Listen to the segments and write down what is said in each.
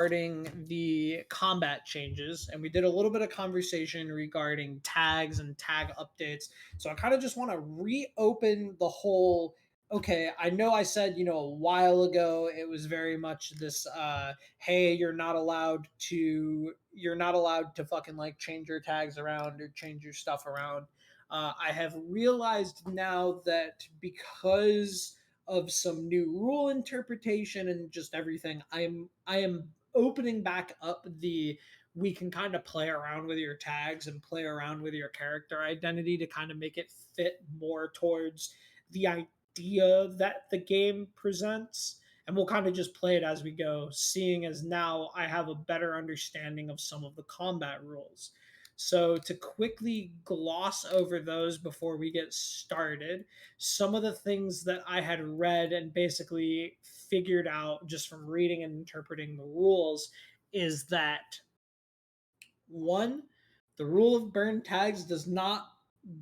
regarding the combat changes, and we did a little bit of conversation regarding tags and tag updates. So I kind of just want to reopen the whole. Okay, I know I said, a while ago it was very much this hey, you're not allowed to fucking like change your tags around or change your stuff around. I have realized now that because of some new rule interpretation and just everything, I am opening back up the we can kind of play around with your tags and play around with your character identity to kind of make it fit more towards the idea that the game presents. And we'll kind of just play it as we go, seeing as now I have a better understanding of some of the combat rules. So, to quickly gloss over those before we get started, some of the things that I had read and basically figured out just from reading and interpreting the rules is that one, the rule of burn tags does not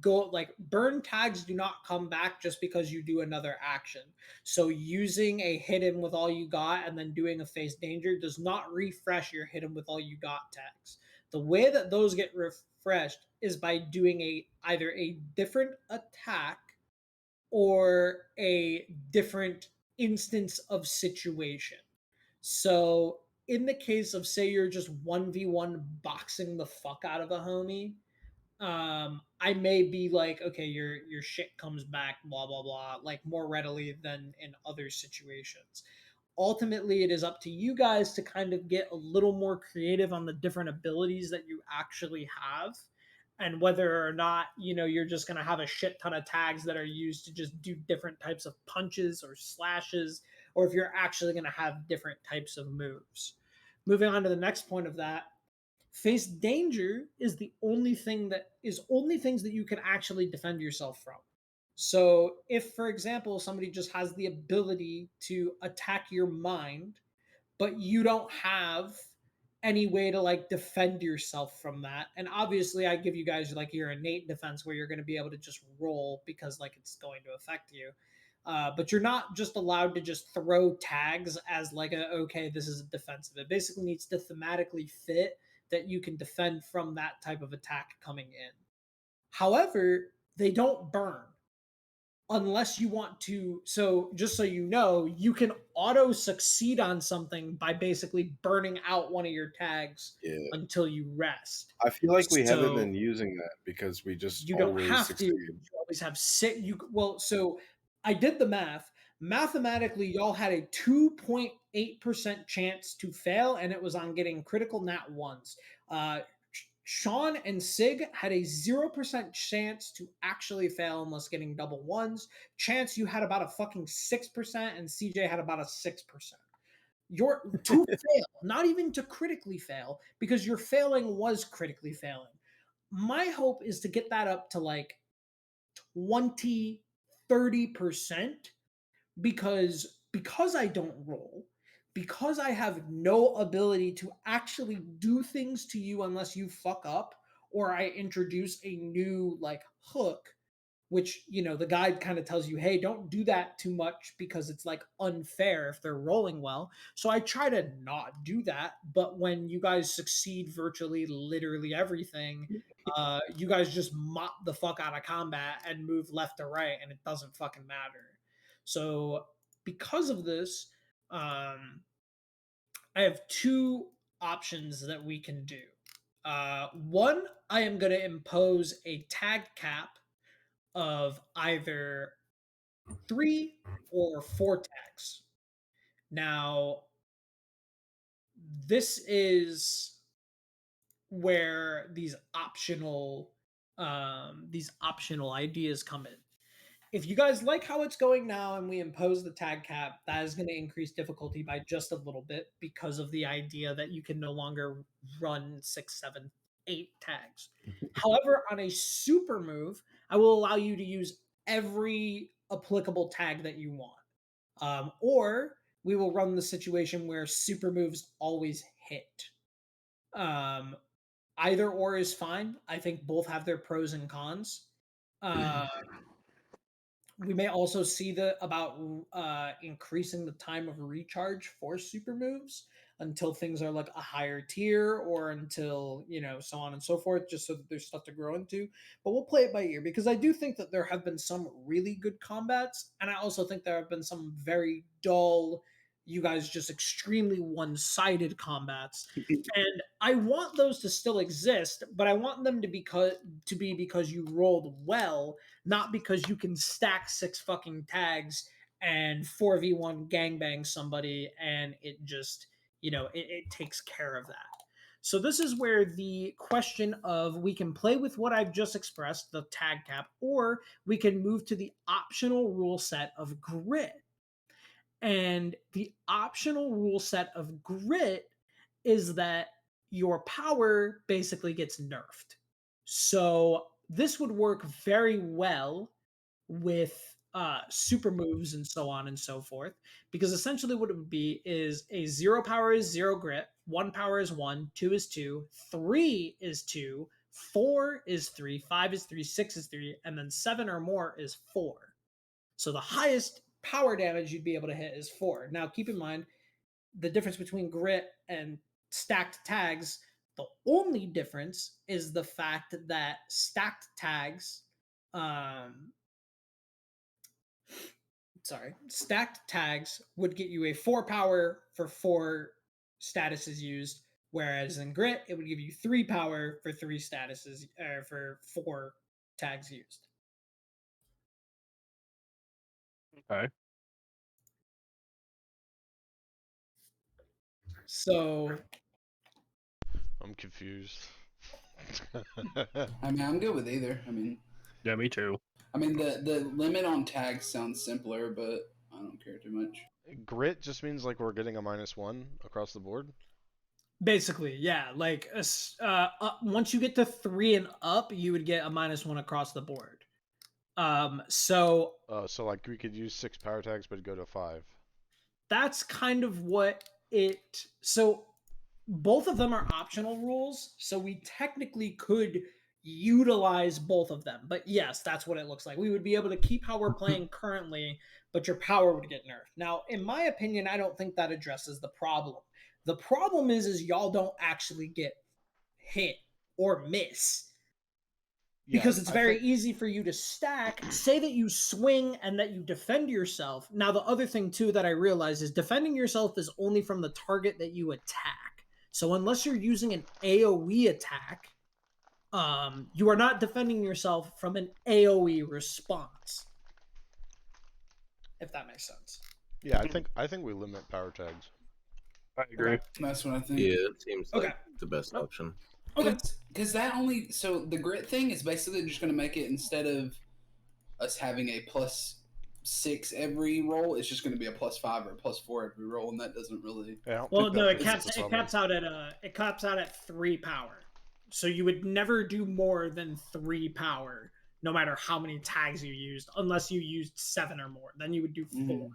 go like burn tags do not come back just because you do another action. So using a hit him with all you got and then doing a face danger does not refresh your hit him with all you got tags. The way that those get refreshed is by doing a either a different attack or a different instance of situation. So, in the case of say you're just 1v1 boxing the fuck out of a homie, I may be like, okay, your shit comes back, blah blah blah, like more readily than in other situations. Ultimately, it is up to you guys to kind of get a little more creative on the different abilities that you actually have, and whether or not you're just going to have a shit ton of tags that are used to just do different types of punches or slashes, or if you're actually going to have different types of moves. Moving on to the next point of that, face danger is the only things that you can actually defend yourself from. So if, for example, somebody just has the ability to attack your mind, but you don't have any way to like defend yourself from that, and obviously I give you guys like your innate defense where you're going to be able to just roll because like it's going to affect you. But you're not just allowed to just throw tags as like a okay, this is a defensive. It basically needs to thematically fit that you can defend from that type of attack coming in. However, they don't burn unless you want to. So, just so you know, you can auto succeed on something by basically burning out one of your tags Yeah. until you rest. I feel like we haven't So, been using that because we just you don't always have to. You succeed. always have six. So I did the math. Mathematically, y'all had a 2.8% chance to fail, and it was on getting critical nat ones. Uh, Sean and Sig had a 0% chance to actually fail unless getting double ones. Chance you had about a fucking 6%, and CJ had about a 6%. Your to fail, not even to critically fail, because your failing was critically failing. My hope is to get that up to like 20, 30%, because I don't roll, because I have no ability to actually do things to you unless you fuck up or I introduce a new like hook, which the guide kind of tells you, hey, don't do that too much because it's like unfair if they're rolling well. So I try to not do that, but when you guys succeed virtually literally everything, you guys just mop the fuck out of combat and move left to right, and it doesn't fucking matter. So because of this, um I have two options that we can do. One, I am going to impose a tag cap of either 3 or 4 tags. Now, this is where these optional ideas come in. If you guys like how it's going now and we impose the tag cap, that is going to increase difficulty by just a little bit because of the idea that you can no longer run 6, 7, 8 tags. However, on a super move, I will allow you to use every applicable tag that you want. Or we will run the situation where super moves always hit. Um, Either or is fine. I think both have their pros and cons. Uh, we may also see the about increasing the time of recharge for super moves. until things are like a higher tier, or until, so on and so forth, just so that there's stuff to grow into. But we'll play it by ear, because I do think that there have been some really good combats, and I also think there have been some very dull, you guys just extremely one-sided combats. And I want those to still exist, but I want them to be because you rolled well, not because you can stack 6 fucking tags and 4v1 gangbang somebody, and it just, it takes care of that. So this is where the question of, we can play with what I've just expressed, the tag cap, or we can move to the optional rule set of grit. And the optional rule set of grit is that your power basically gets nerfed. So this would work very well with super moves and so on and so forth, because essentially what it would be is a 0 power is 0 grit, 1 power is 1, 2 is 2, 3 is 2, 4 is 3, 5 is 3, 6 is 3, and then 7 or more is 4. So the highest power damage you'd be able to hit is 4. Now keep in mind the difference between grit and stacked tags. The only difference is the fact that stacked tags, stacked tags would get you a 4 power for 4 statuses used, whereas in grit it would give you 3 power for 3 statuses, for 4 tags used. Okay. So I'm confused. I mean, I'm good with either. I mean, Yeah, me too. the limit on tags sounds simpler, but I don't care too much. Grit just means like we're getting a -1 across the board. basically, yeah, like once you get to 3 and up, you would get a -1 across the board. So So like we could use 6 power tags, but go to 5. that's kind of what it. So both of them are optional rules, so we technically could utilize both of them. But yes, that's what it looks like. We would be able to keep how we're playing currently, but your power would get nerfed. Now, in my opinion, I don't think that addresses the problem. The problem is y'all don't actually get hit or miss, because it's very easy for you to stack. Say that you swing and that you defend yourself. Now, the other thing too that I realize is defending yourself is only from the target that you attack. So unless you're using an AoE attack, you are not defending yourself from an AoE response. If that makes sense. Yeah, I think we limit power tags. I agree. That's what I think. Yeah, it seems like Okay. the best option. Okay. Because that only, so the grit thing is basically just going to make it, instead of us having a +6 every roll, it's just going to be a +5 or a +4 every roll, and that doesn't really. Yeah, I don't Well, think no, that it fixes the caps problem. it caps out at 3 power. So you would never do more than 3 power, no matter how many tags you used, unless you used 7 or more. Then you would do 4. Mhm.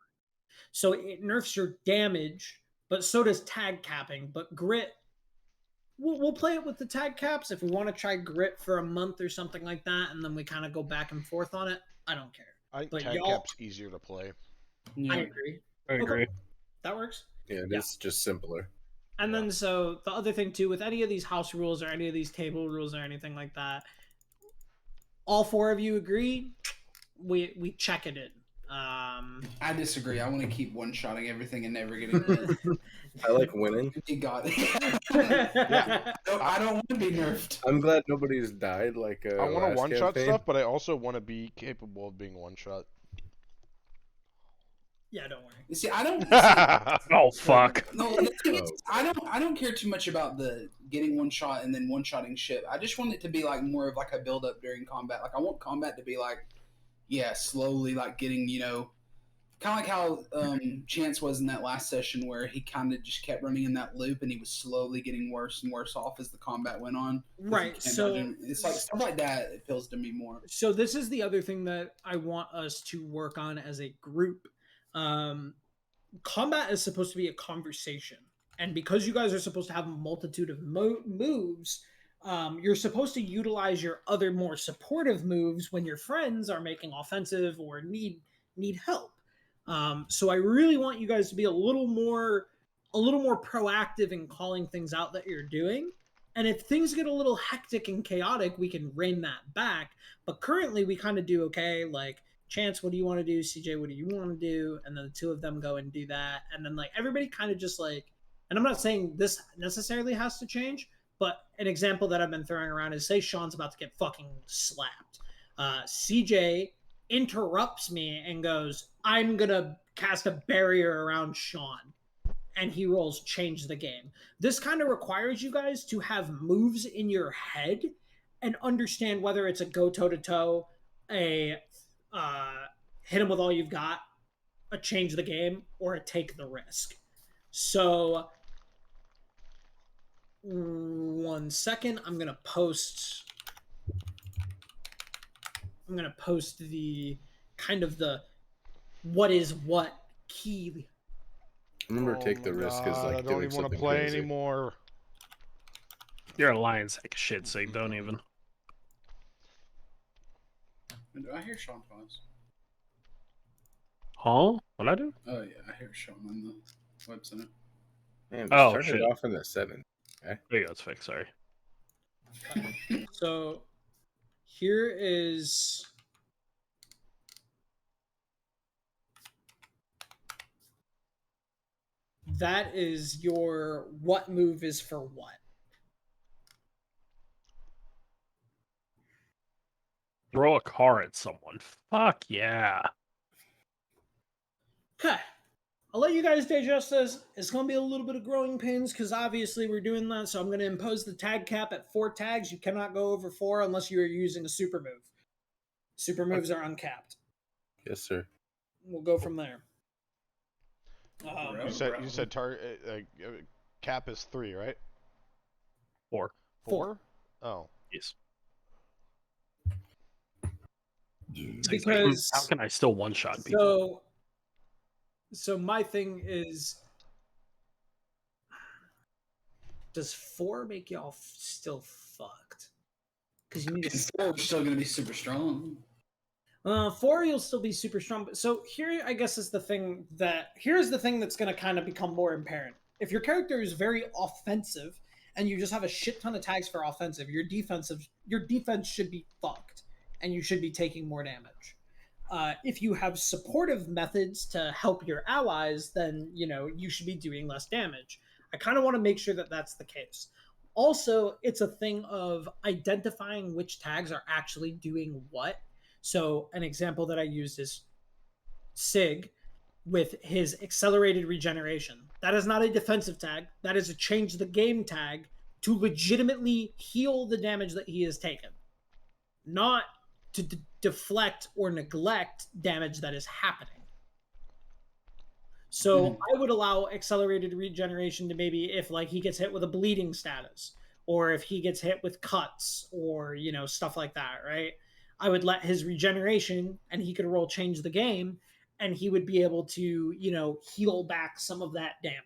So it nerfs your damage, but so does tag capping. But grit, we'll play it with the tag caps if we want to try grit for a month or something like that, and then we kind of go back and forth on it. I don't care. I think But tag y'all- cap's easier to play. Yeah. I agree. I agree. That works. Yeah, it Yeah. is just simpler. And Yeah. then, so the other thing too, with any of these house rules or any of these table rules or anything like that, all 4 of you agree, we check it in. I disagree. I want to keep one-shotting everything and never getting hit. I like winning. You got it. yeah. I don't want to be nerfed. I'm glad nobody's died like I want to last one-shot campaign. stuff, but I also want to be capable of being one-shot. Don't worry. See, I don't. Oh fuck. No, the thing is, I don't care too much about the getting one shot and then one shotting shit. I just want it to be like more of like a build up during combat. Like I want combat to be like, yeah, slowly like getting, kind of like how Chance was in that last session where he kind of just kept running in that loop and he was slowly getting worse and worse off as the combat went on. Right. So it's like stuff like that. It appeals to me more. So this is the other thing that I want us to work on as a group. Combat is supposed to be a conversation, and because you guys are supposed to have a multitude of moves, you're supposed to utilize your other more supportive moves when your friends are making offensive or need help. So I really want you guys to be a little more a little more proactive in calling things out that you're doing. And if things get a little hectic and chaotic, we can rein that back. But currently, we kind of do okay. Like, Chance, what do you want to do? CJ, what do you want to do? And then the two of them go and do that. And then, like, everybody kind of just, like, and I'm not saying this necessarily has to change, but an example that I've been throwing around is, say Sean's about to get fucking slapped. CJ interrupts me and goes, I'm going to cast a barrier around Sean. And he rolls change the game. This kind of requires you guys to have moves in your head and understand whether it's a go toe-to-toe, a hit him with all you've got, a change the game, or a take the risk. So, 1 second, I'm gonna post the kind of the what is what key. Remember, take the risk is like I don't doing even want to something play crazy. anymore. You're a lion's heck shit, so don't even. Do I hear Sean pause? Huh? What'd I do? Oh yeah, I hear Sean on the website. Man, just Oh, turn shit. it off in the settings. There you go, it's fixed, sorry. So here is that is your what move is for what. Throw a car at someone. Fuck yeah. Okay. I'll let you guys digest this. It's going to be a little bit of growing pains because obviously we're doing that. So I'm going to impose the tag cap at 4 tags. You cannot go over 4 unless you are using a super move. Super moves are uncapped. Yes, sir. We'll go from there. Bro. You said target cap is 3, right? 4. 4. Oh. Yes. Because how can I still one-shot people? So my thing is, does 4 make y'all still fucked? Because you need to. 4 we're still gonna be super strong. 4 you'll still be super strong. But so here, I guess, is the thing here's the thing that's going to kind of become more apparent. If your character is very offensive and you just have a shit ton of tags for offensive, your defense should be fucked and you should be taking more damage. If you have supportive methods to help your allies, then you should be doing less damage. I kind of want to make sure that that's the case. Also, it's a thing of identifying which tags are actually doing what. So an example that I used is Sig with his accelerated regeneration. That is not a defensive tag. That is a change the game tag to legitimately heal the damage that he has taken. Not to deflect or neglect damage that is happening. So I would allow accelerated regeneration to maybe if like he gets hit with a bleeding status or if he gets hit with cuts or stuff like that, right? I would let his regeneration and he could roll change the game and he would be able to, heal back some of that damage.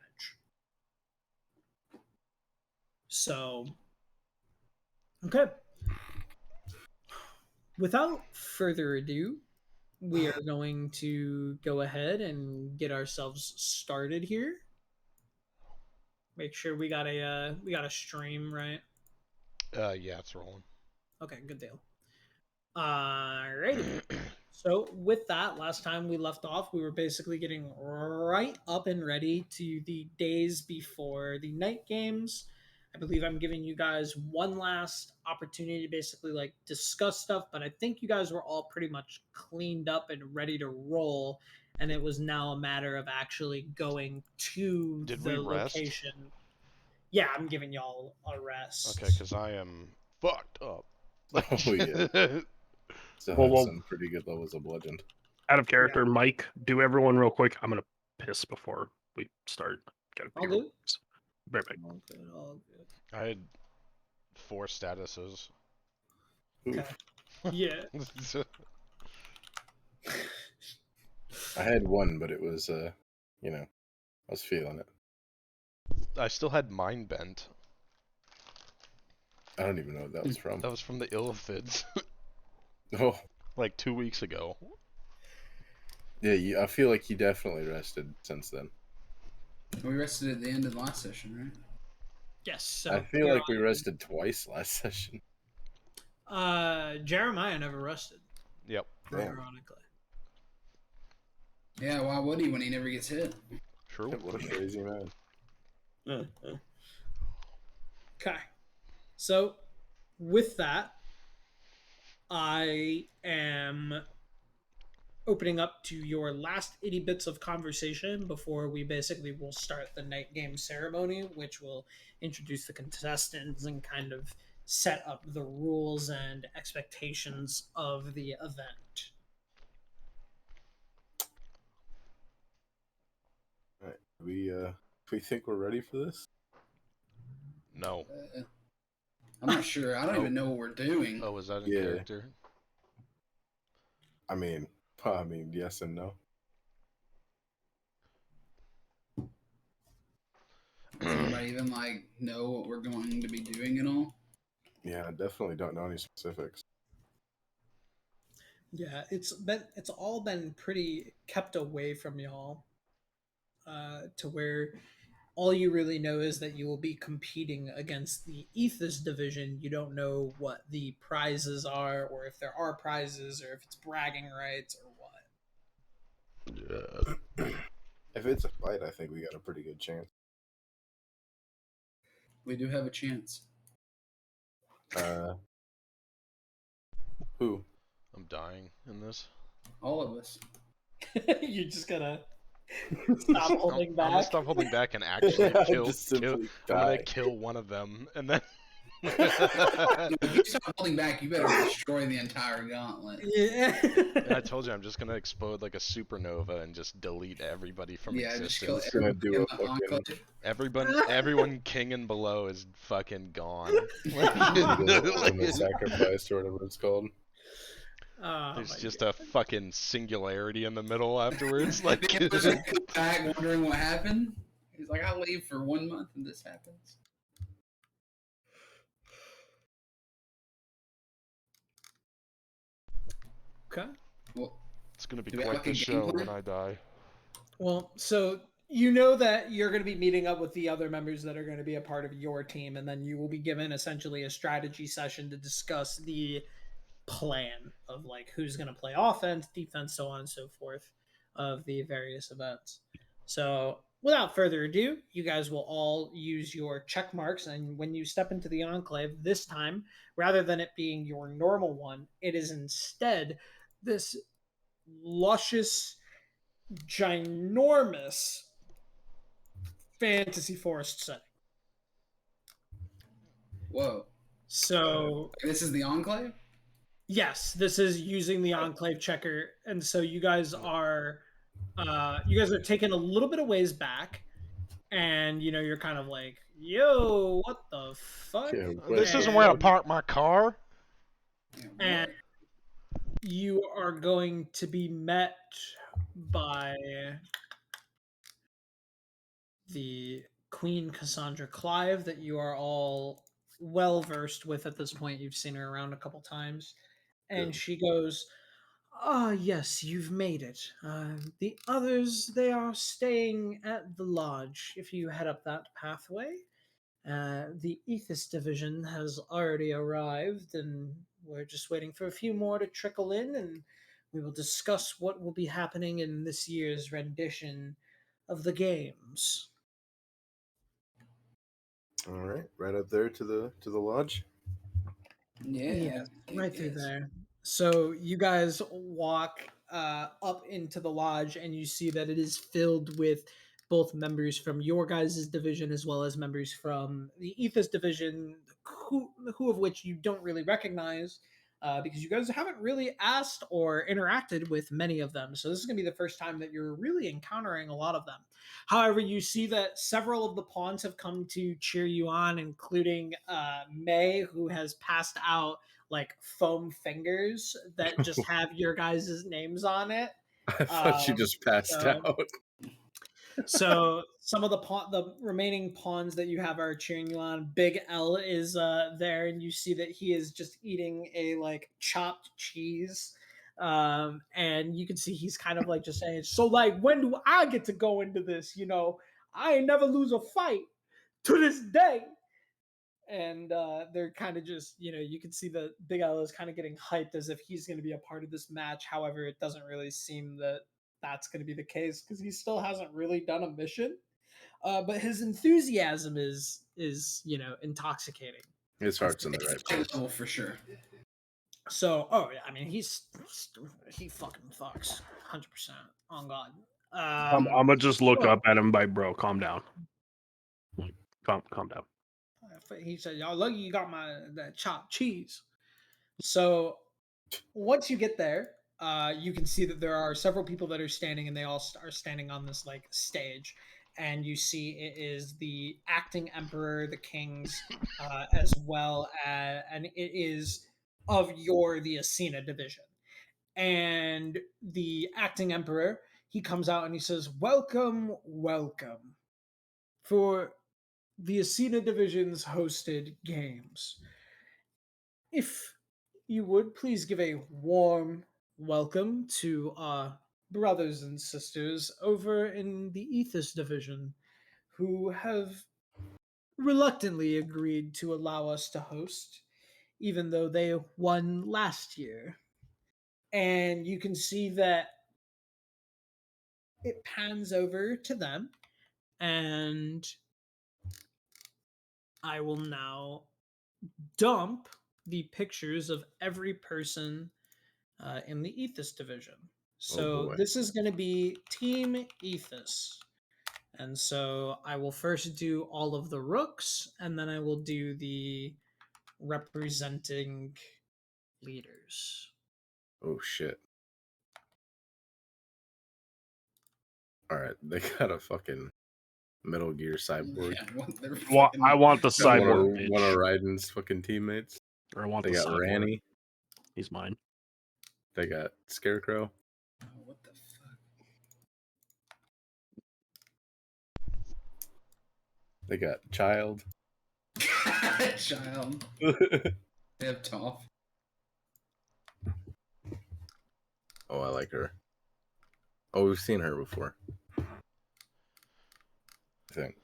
So, okay. Without further ado, we are going to go ahead and get ourselves started here. Make sure we got a stream, right? Yeah, it's rolling. Okay, good deal. Alrighty. So with that, last time we left off, we were basically getting right up and ready to the days before the night games. I believe I'm giving you guys one last opportunity to basically like discuss stuff, but I think you guys were all pretty much cleaned up and ready to roll, and it was now a matter of actually going to the location. Yeah, I'm giving y'all a rest. Okay, because I am fucked up. Oh yeah. So Well, some pretty good levels of bludgeoned. Out of character, Mike, do everyone real quick. I'm gonna piss before we start. I'll do. Right back. All good, all good. I had 4 statuses. Okay. Yeah. I had 1, but it was I was feeling it. I still had Mind Bent. I don't even know what that was from. That was from the Illithids. Oh. Like 2 weeks ago. Yeah, I feel like you definitely rested since then. We rested at the end of the last session, right? Yes. So I feel you're like we on- rested twice last session. Jeremiah never rested, Yep. Damn. ironically. Yeah, why would he when he never gets hit? True. What a crazy man. Okay. So, with that, I am opening up to your last 80 bits of conversation before we basically will start the night game ceremony, which will introduce the contestants and kind of set up the rules and expectations of the event. All right. We think we're ready for this? No. I'm not sure. I don't Oh. even know what we're doing. Oh, was that in Yeah. character? I mean, yes and no. Does anybody even like know what we're going to be doing and all? Yeah, I definitely don't know any specifics. Yeah, it's all been pretty kept away from y'all, to where all you really know is that you will be competing against the Ethos division. You don't know what the prizes are, or if there are prizes, or if it's bragging rights, or what. Yeah. If it's a fight, I think we got a pretty good chance. We do have a chance. Who? I'm dying in this. All of us. You're just gonna stop holding I'm back. gonna stop holding back and actually kill. Just kill simply I'm gonna die. kill one of them, and then. If you start holding back, you better destroy the entire gauntlet. Yeah. And I told you I'm just gonna explode like a supernova and just delete everybody from Yeah, just kill existence. Gonna everybody do in a the fucking- enclave. Everyone king and below is fucking gone. The Like, sacrifice or whatever it's called. Oh, there's my just God. a fucking singularity in the middle afterwards. Like, The killer's gonna come back wondering what happened. He's like, I leave for 1 month and this happens. Okay. Well, it's gonna be Do we have, quite like, the a game show plan? when I die. Well, so you know that you're going to be meeting up with the other members that are going to be a part of your team, and then you will be given essentially a strategy session to discuss the plan of like who's going to play offense, defense, so on and so forth of the various events. So, without further ado, you guys will all use your check marks, and when you step into the enclave this time, rather than it being your normal one, it is instead this luscious, ginormous fantasy forest setting. whoa. So This is the Enclave? yes, this is using the enclave checker, and so you guys are taking a little bit of ways back, and you know you're kind of like, yo, what the fuck? Yeah, This wait. isn't where I park my car. Yeah, And you are going to be met by the Queen Cassandra Clive that you are all well versed with at this point. You've seen her around a couple times. And Good. she goes, "Ah, yes, you've made it. The others, they are staying at the lodge if you head up that pathway. The Ethos division has already arrived, and we're just waiting for a few more to trickle in, and we will discuss what will be happening in this year's rendition of the games." All right, right up there to the lodge. yeah. Right through yes. there. So you guys walk up into the lodge, and you see that it is filled with both members from your guys' division as well as members from the Ethos division, who of which you don't really recognize because you guys haven't really asked or interacted with many of them. So this is going to be the first time that you're really encountering a lot of them. However, you see that several of the pawns have come to cheer you on, including May, who has passed out like foam fingers that just have your guys' names on it. I thought you just passed so- out. So some of the remaining pawns that you have are cheering you on. Big L is there, and you see that he is just eating a like chopped cheese. And you can see he's kind of like just saying, "So like, when do I get to go into this? You know, I ain't never lose a fight to this day. And they're kind of just, you can see that Big Al is kind of getting hyped as if he's going to be a part of this match. However, it doesn't really seem that that's going to be the case because he still hasn't really done a mission. But his enthusiasm is intoxicating. His heart's in the right place. Level for sure. So, I mean, he fucking fucks, 100% on God. I'm gonna just look up at him by bro. Calm down. Calm down. He said, "Y'all lucky you got that chopped cheese." So once you get there, you can see that there are several people that are standing, and they all are standing on this like stage. And you see it is the acting emperor, the kings, as well as, and it is of the Asina division. And the acting emperor, he comes out and he says, "Welcome, welcome for the Asina division's hosted games. If you would please give a warm welcome to our brothers and sisters over in the Ethos division who have reluctantly agreed to allow us to host, even though they won last year." And you can see that it pans over to them, and I will now dump the pictures of every person in the Ethos division. So boy. this is going to be Team Ethos. And so I will first do all of the rooks, and then I will do the representing leaders. Oh shit. Alright, they got a fucking Metal Gear cyborg. Yeah, I want the One cyborg of bitch. Raiden's fucking teammates. Or I want They the got cyborg. Ranny. He's mine. They got Scarecrow. Oh, what the fuck? They got Child. Child. They have Toph. Oh, I like her. Oh, we've seen her before. I think.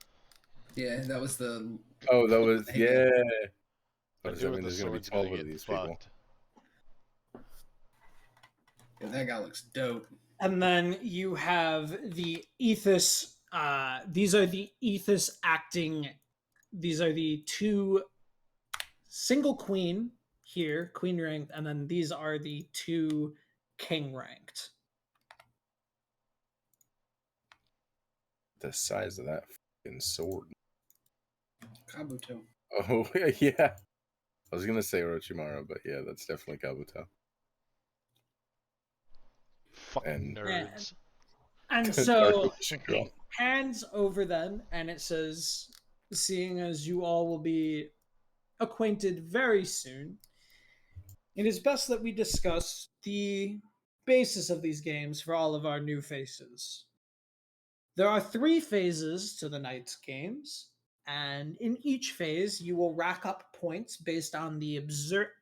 Yeah, that was the. Oh, that was Hey, yeah. I But was doing hoping the there's gonna be sword's gonna 12 of get these people. fucked. Yeah, that guy looks dope. And then you have the Ethos. These are the Ethos acting. These are the two single queen here, queen ranked, and then these are the two king ranked. The size of that fucking sword. Kabuto. Oh yeah. I was gonna say Orochimaru, but yeah, that's definitely Kabuto. Fucking And- nerds. And so Dark Girl. it hands over them, and it says, "Seeing as you all will be acquainted very soon, it is best that we discuss the basis of these games for all of our new faces. There are 3 phases to the Knights games, and in each phase you will rack up points based on the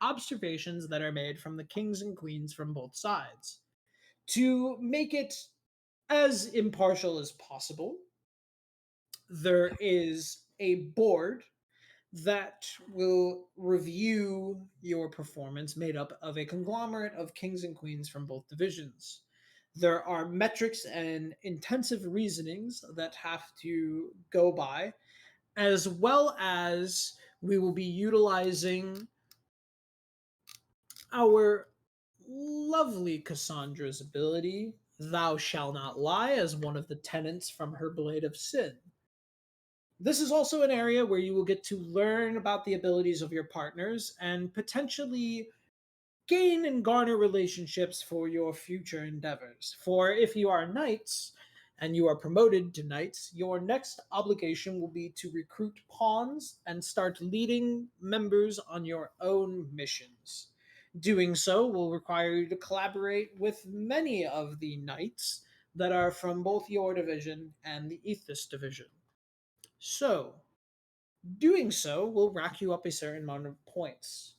observations that are made from the kings and queens from both sides. To make it as impartial as possible, there is a board that will review your performance, made up of a conglomerate of kings and queens from both divisions. There are metrics and intensive reasonings that have to go by, as well as we will be utilizing our lovely Cassandra's ability, Thou Shall Not Lie, as one of the tenets from her Blade of Sin. This is also an area where you will get to learn about the abilities of your partners and potentially gain and garner relationships for your future endeavors. For if you are knights and you are promoted to knights, your next obligation will be to recruit pawns and start leading members on your own missions. Doing so will require you to collaborate with many of the knights that are from both your division and the Ethos division. So, doing so will rack you up a certain amount of points.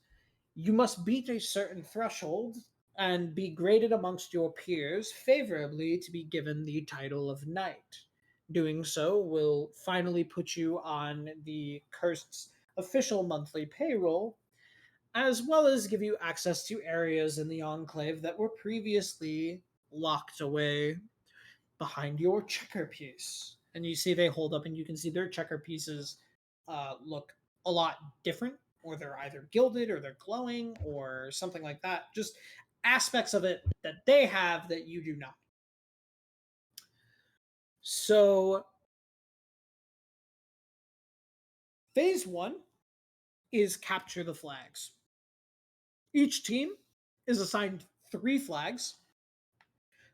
You must beat a certain threshold and be graded amongst your peers favorably to be given the title of knight. doing so will finally put you on the Cursed official monthly payroll, as well as give you access to areas in the Enclave that were previously locked away behind your checker piece. And you see they hold up, and you can see their checker pieces look a lot different, or they're either gilded, or they're glowing, or something like that. Just aspects of it that they have that you do not. So, phase 1 is capture the flags. Each team is assigned 3 flags.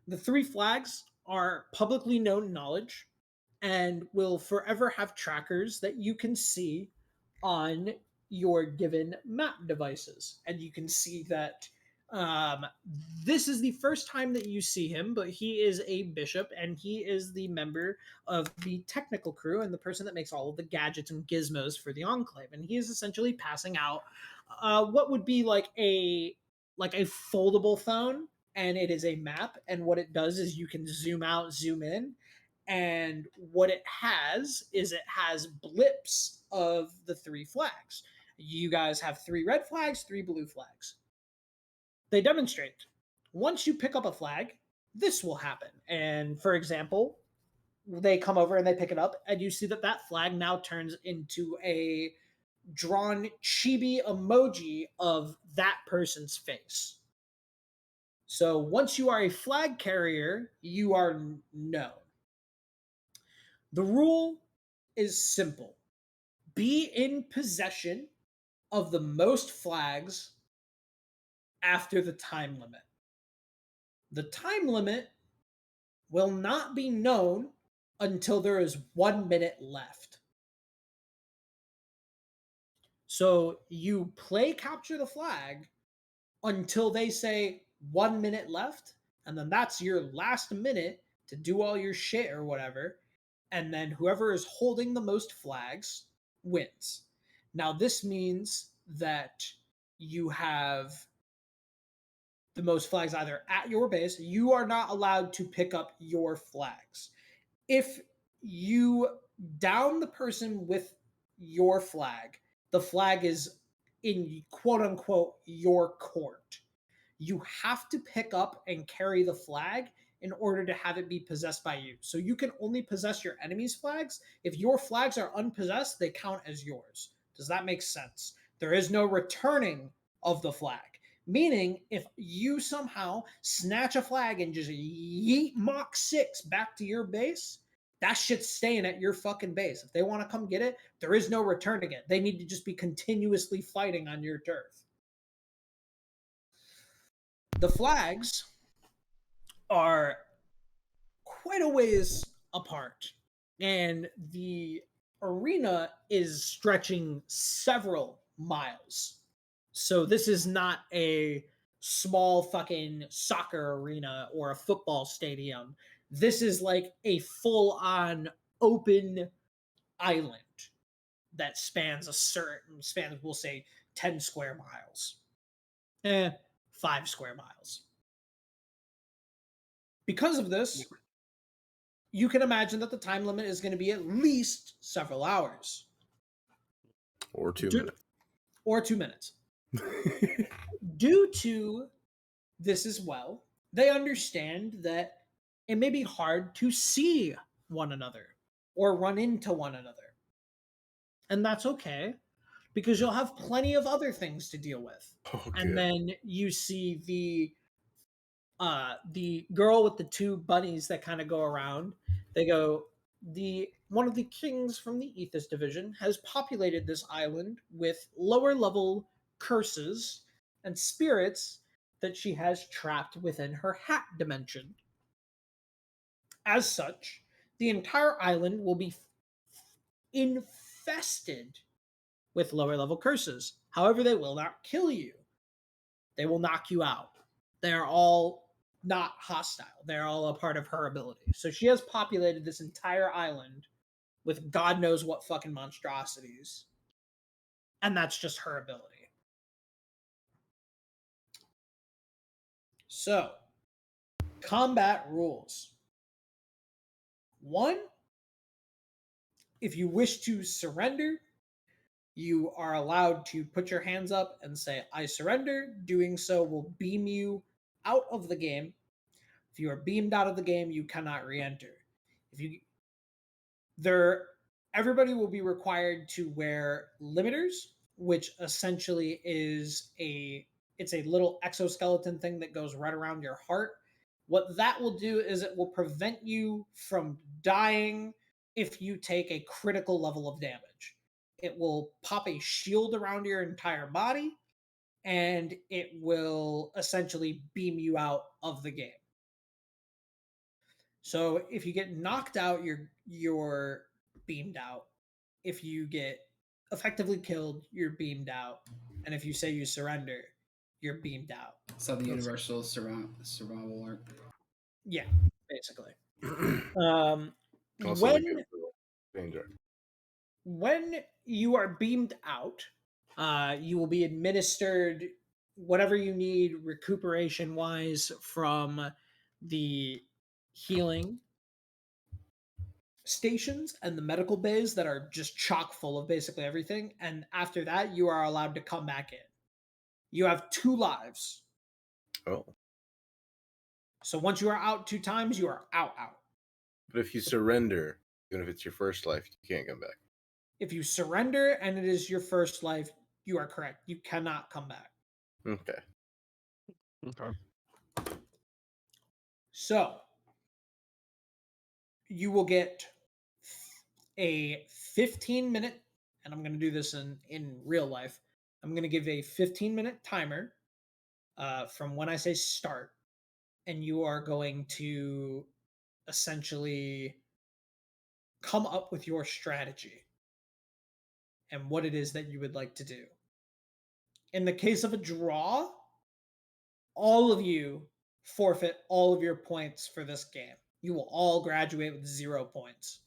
The 3 flags are publicly known knowledge and will forever have trackers that you can see on your given map devices. And you can see that this is the first time that you see him, but he is a bishop, and he is the member of the technical crew and the person that makes all of the gadgets and gizmos for the Enclave. And he is essentially passing out what would be like a foldable phone, and it is a map. And what it does is you can zoom out, zoom in, and what it has is it has blips of the 3 flags. You guys have 3 red flags, 3 blue flags. They demonstrate. Once you pick up a flag, this will happen. And for example, they come over and they pick it up, and you see that that flag now turns into a drawn chibi emoji of that person's face. So once you are a flag carrier, you are known. The rule is simple. Be in possession of the most flags after the time limit. The time limit will not be known until there is 1 minute left. So you play capture the flag until they say 1 minute left, and then that's your last minute to do all your shit or whatever, and then whoever is holding the most flags wins. Now this means that you have the most flags either at your base. You are not allowed to pick up your flags. If you down the person with your flag, the flag is in quote unquote your court. You have to pick up and carry the flag in order to have it be possessed by you. So you can only possess your enemy's flags. If your flags are unpossessed, they count as yours. Does that make sense? There is no returning of the flag. Meaning, if you somehow snatch a flag and just yeet Mach 6 back to your base, that shit's staying at your fucking base. If they want to come get it, there is no returning it. They need to just be continuously fighting on your turf. The flags are quite a ways apart, and the arena is stretching several miles. So this is not a small fucking soccer arena or a football stadium. This is like a full-on open island that spans we'll say 10 square miles. 5 square miles. Because of this, you can imagine that the time limit is going to be at least several hours. Or 2 minutes. Or 2 minutes. Due to this as well, they understand that it may be hard to see one another or run into one another. And that's okay, because you'll have plenty of other things to deal with. Oh, And good. then you see the girl with the 2 bunnies that kind of go around. They go, one of the kings from the Ethos division has populated this island with lower level curses and spirits that she has trapped within her hat dimension. As such, the entire island will be infested with lower level curses. However, they will not kill you. They will knock you out. They are all not hostile. They're all a part of her ability. So she has populated this entire island with God knows what fucking monstrosities. And that's just her ability. So, combat rules. 1, If you wish to surrender, you are allowed to put your hands up and say, I surrender. Doing so will beam you out of the game. If you are beamed out of the game, you cannot re-enter. If you everybody will be required to wear limiters, which essentially is it's a little exoskeleton thing that goes right around your heart. What that will do is it will prevent you from dying if you take a critical level of damage. It will pop a shield around your entire body, and it will essentially beam you out of the game. So if you get knocked out, you're beamed out. If you get effectively killed, you're beamed out. And if you say you surrender, you're beamed out. So the universal survival arc. Yeah, basically. Also, When the good danger. when you are beamed out, you will be administered whatever you need recuperation wise from the healing stations and the medical bays that are just chock full of basically everything. And after that, you are allowed to come back in. You have 2 lives. Oh, So once you are out 2 times, you are out. but if you surrender, even if it's your first life, you can't come back. If you surrender and it is your first life, you are correct. You cannot come back. Okay. Okay. So you will get a 15-minute, and I'm going to do this in real life. I'm going to give a 15-minute timer from when I say start, and you are going to essentially come up with your strategy and what it is that you would like to do. In the case of a draw, all of you forfeit all of your points for this game. You will all graduate with 0 points.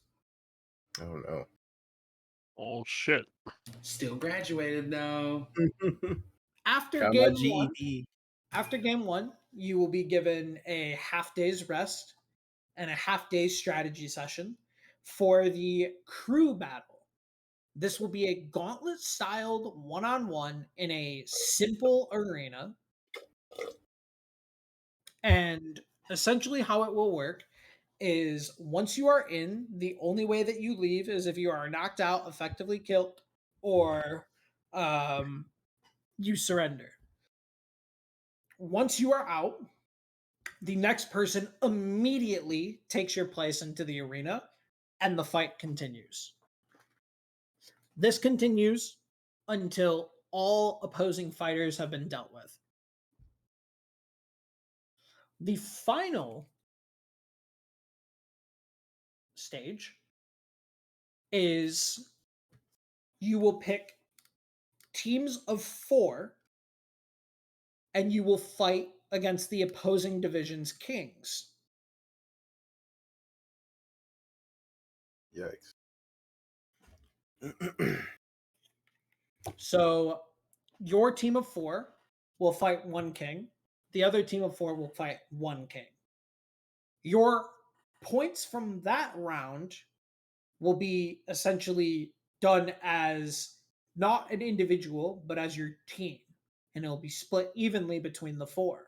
Oh no. Oh shit. Still graduated though. After Got my game 1, GED. after game 1, you will be given a half day's rest and a half day strategy session for the crew battle. This will be a gauntlet styled one-on-one in a simple arena. And essentially how it will work is once you are in, the only way that you leave is if you are knocked out, effectively killed, or you surrender. Once you are out, the next person immediately takes your place into the arena and the fight continues. This continues until all opposing fighters have been dealt with. The final stage is you will pick teams of 4 and you will fight against the opposing division's kings. Yikes. So your team of 4 will fight 1 king. The other team of 4 will fight 1 king. Your points from that round will be essentially done as not an individual, but as your team. And it'll be split evenly between the 4.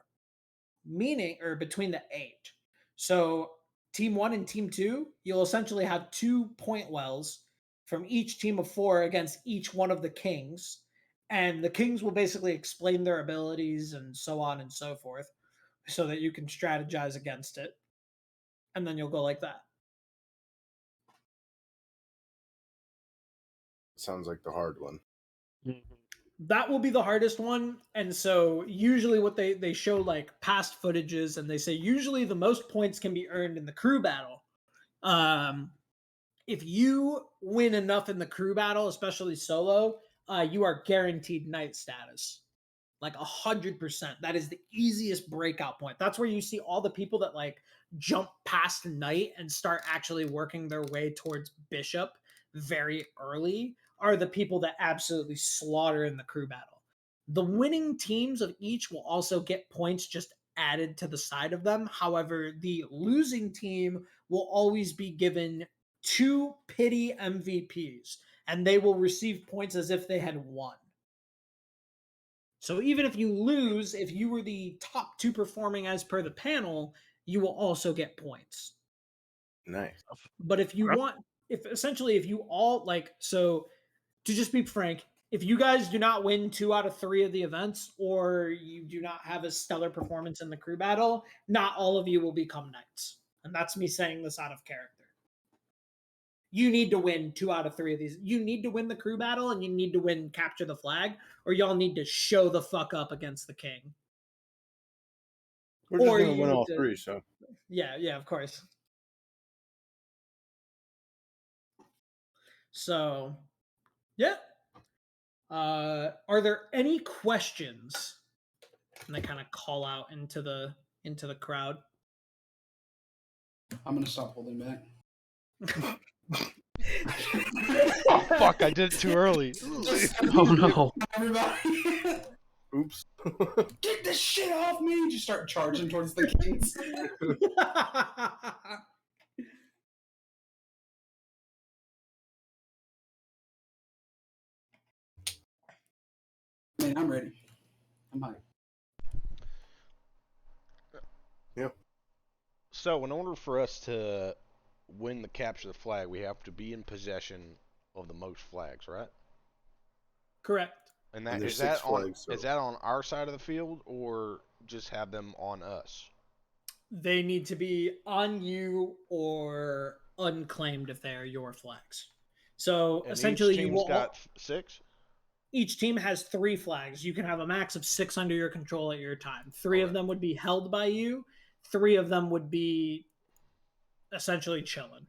Meaning, or between the 8. So team 1 and team 2, you'll essentially have 2 point wells from each team of 4 against each one of the kings. And the kings will basically explain their abilities and so on and so forth so that you can strategize against it. And then you'll go like that. Sounds like the hard one. That will be the hardest one. And so usually what they show like past footages and they say usually the most points can be earned in the crew battle. If you win enough in the crew battle, especially solo, you are guaranteed knight status. Like 100%. That is the easiest breakout point. That's where you see all the people that like jump past knight and start actually working their way towards bishop very early are the people that absolutely slaughter in the crew battle. The winning teams of each will also get points just added to the side of them. However, the losing team will always be given 2 pity MVPs, and they will receive points as if they had won. So even if you lose, if you were the top 2 performing as per the panel, you will also get points. Nice. But if you Okay. want, if you all so to just be frank, if you guys do not win 2 out of 3 of the events, or you do not have a stellar performance in the crew battle, not all of you will become knights. And that's me saying this out of character. You need to win 2 out of 3 of these. You need to win the crew battle, and you need to win capture the flag, or y'all need to show the fuck up against the king. We're just Or gonna you win all need to- 3, so Yeah, of course. So, yeah. Are there any questions? And they kind of call out into the crowd. I'm gonna stop holding back. Oh fuck! I did it too early. Oh no. Everybody, oops. get this shit off me! Just start charging towards the kings. Man, I'm ready. I'm hyped. So, in order for us to win the capture the flag, we have to be in possession of the most flags, right? Correct. And that And there's is that 6 on flags, so- is that on our side of the field, or just have them on us? They need to be on you or unclaimed if they are your flags. So And essentially, each you team's will. got 6. Each team has 3 flags. You can have a max of 6 under your control at your time. 3 of Okay. them would be held by you. 3 of them would be essentially chilling.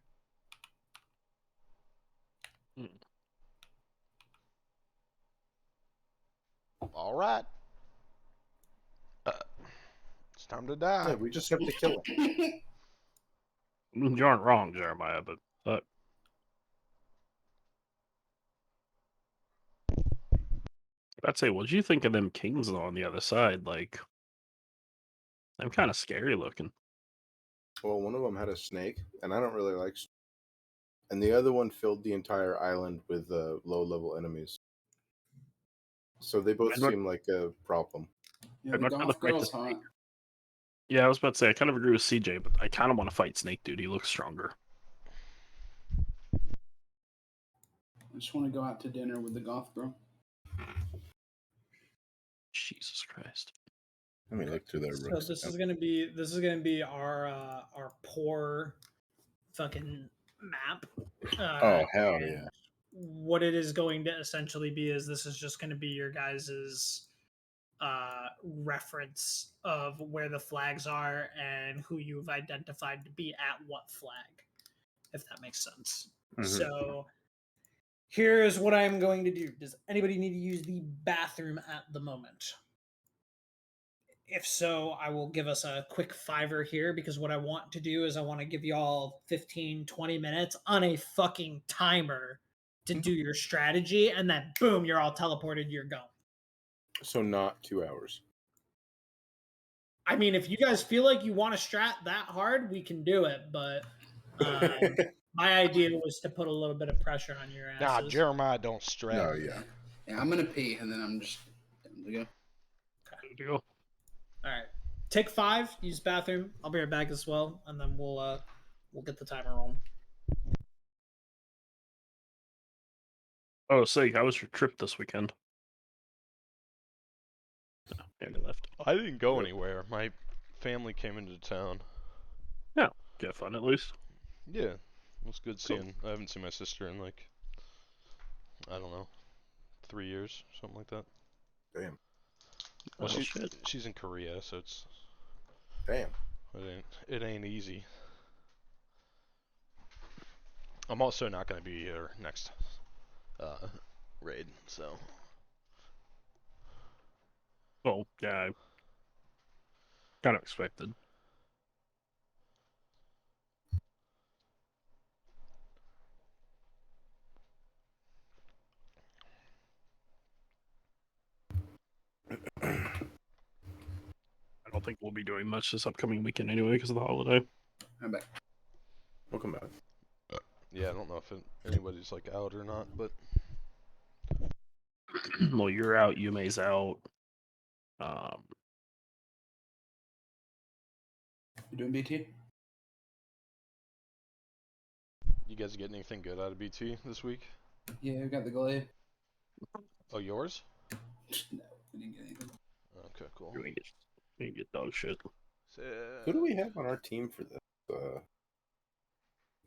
All right. It's time to die. Yeah, we just have to kill him. You aren't wrong, Jeremiah, but I'd say, what do you think of them kings on the other side? Like, I'm kind of scary looking. Well, one of them had a snake, and I don't really like. And the other one filled the entire island with low-level enemies. So they both I'd much- seem like a problem. Yeah, I'd the much rather golf fight girl's the hot. Yeah, I was about to say I kind of agree with CJ, but I kind of want to fight Snake Dude. He looks stronger. I just want to go out to dinner with the golf girl. Jesus Christ. Let me look through their So roofs. this is gonna be our poor fucking map. Oh, hell and yeah. What it is going to essentially be is this is just going to be your guys's reference of where the flags are and who you've identified to be at what flag, if that makes sense. Mhm. So here is what I'm going to do. Does anybody need to use the bathroom at the moment? If so, I will give us a quick $5 here, because what I want to do is I want to give y'all 15, 20 minutes on a fucking timer to do your strategy, and then boom, you're all teleported, you're going. So not 2 hours. I mean, if you guys feel like you want to strat that hard, we can do it, but my idea was to put a little bit of pressure on your Nah, asses. Jeremiah don't strap. No, yeah. Yeah, I'm gonna pee and then I'm just down to go. Good deal. All right, take 5, use bathroom. I'll be right back as well, and then we'll get the timer rolling. Oh, say, how was your trip this weekend? Oh, Andy left. I didn't go anywhere. My family came into town. Get fun at least. Yeah, it was good seeing. I haven't seen my sister in like, I don't know, 3 years, something like that. Damn. Well, Oh, shit. she's in Korea, so Damn. it ain't easy. I'm also not gonna be here next raid, so Well, yeah, I kind of expected. I don't think we'll be doing much this upcoming weekend anyway because of the holiday. I'm back. Welcome back. Yeah, I don't know if anybody's like out or not, but Well, you're out. Yume's out. You doing BT? you guys get anything good out of BT this week? Yeah, we got the Glaive. Oh, yours? No, we didn't get anything. Okay, cool. You get dog shit. Who do we have on our team for this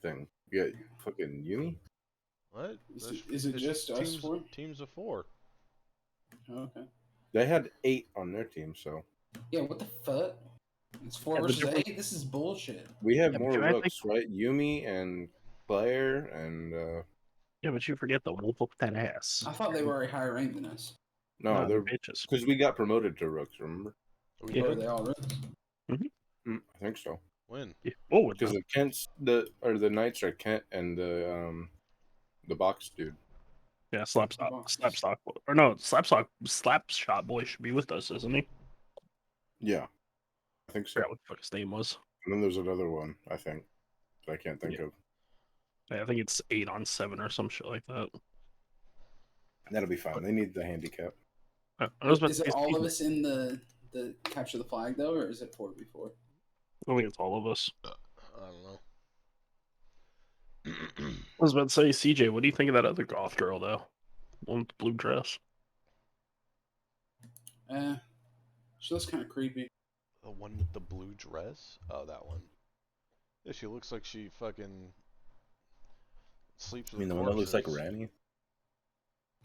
thing? We got fucking Yumi? What? Is it just us four? Teams of 4. Oh, okay. They had 8 on their team, so Yeah, what the fuck? It's 4 Yeah, but versus different- 8? This is bullshit. we have Yeah, but more you- I think- rooks, right? Yumi and Claire and Yeah, but you forget the wolf up that ass. I thought they were a higher rank than us. no, they're bitches. because we got promoted to rooks. Remember? Yeah. Or are they all rooks? I think so. When? Yeah. Oh, Because the Kents, the Knights are Kent and the box dude. yeah, Slapshot, Slapshot boy should be with us, isn't he? Yeah, I think I so. forgot what the fuck his name was. And then there's another one, I think, that I can't think Yeah. of. Yeah, I think it's 8-on-7 or some shit like that. That'll be fine. They need the handicap. I was about Is to it say, all of us in the capture the flag though, or is it 4v4? I think it's all of us. I don't know. I was about to say, CJ, what do you think of that other goth girl though? One with the blue dress. She looks kind of creepy. The one with the blue dress? Oh, that one. Yeah, she looks like she fucking sleeps I with mean, the one that looks like corpses. Ranny.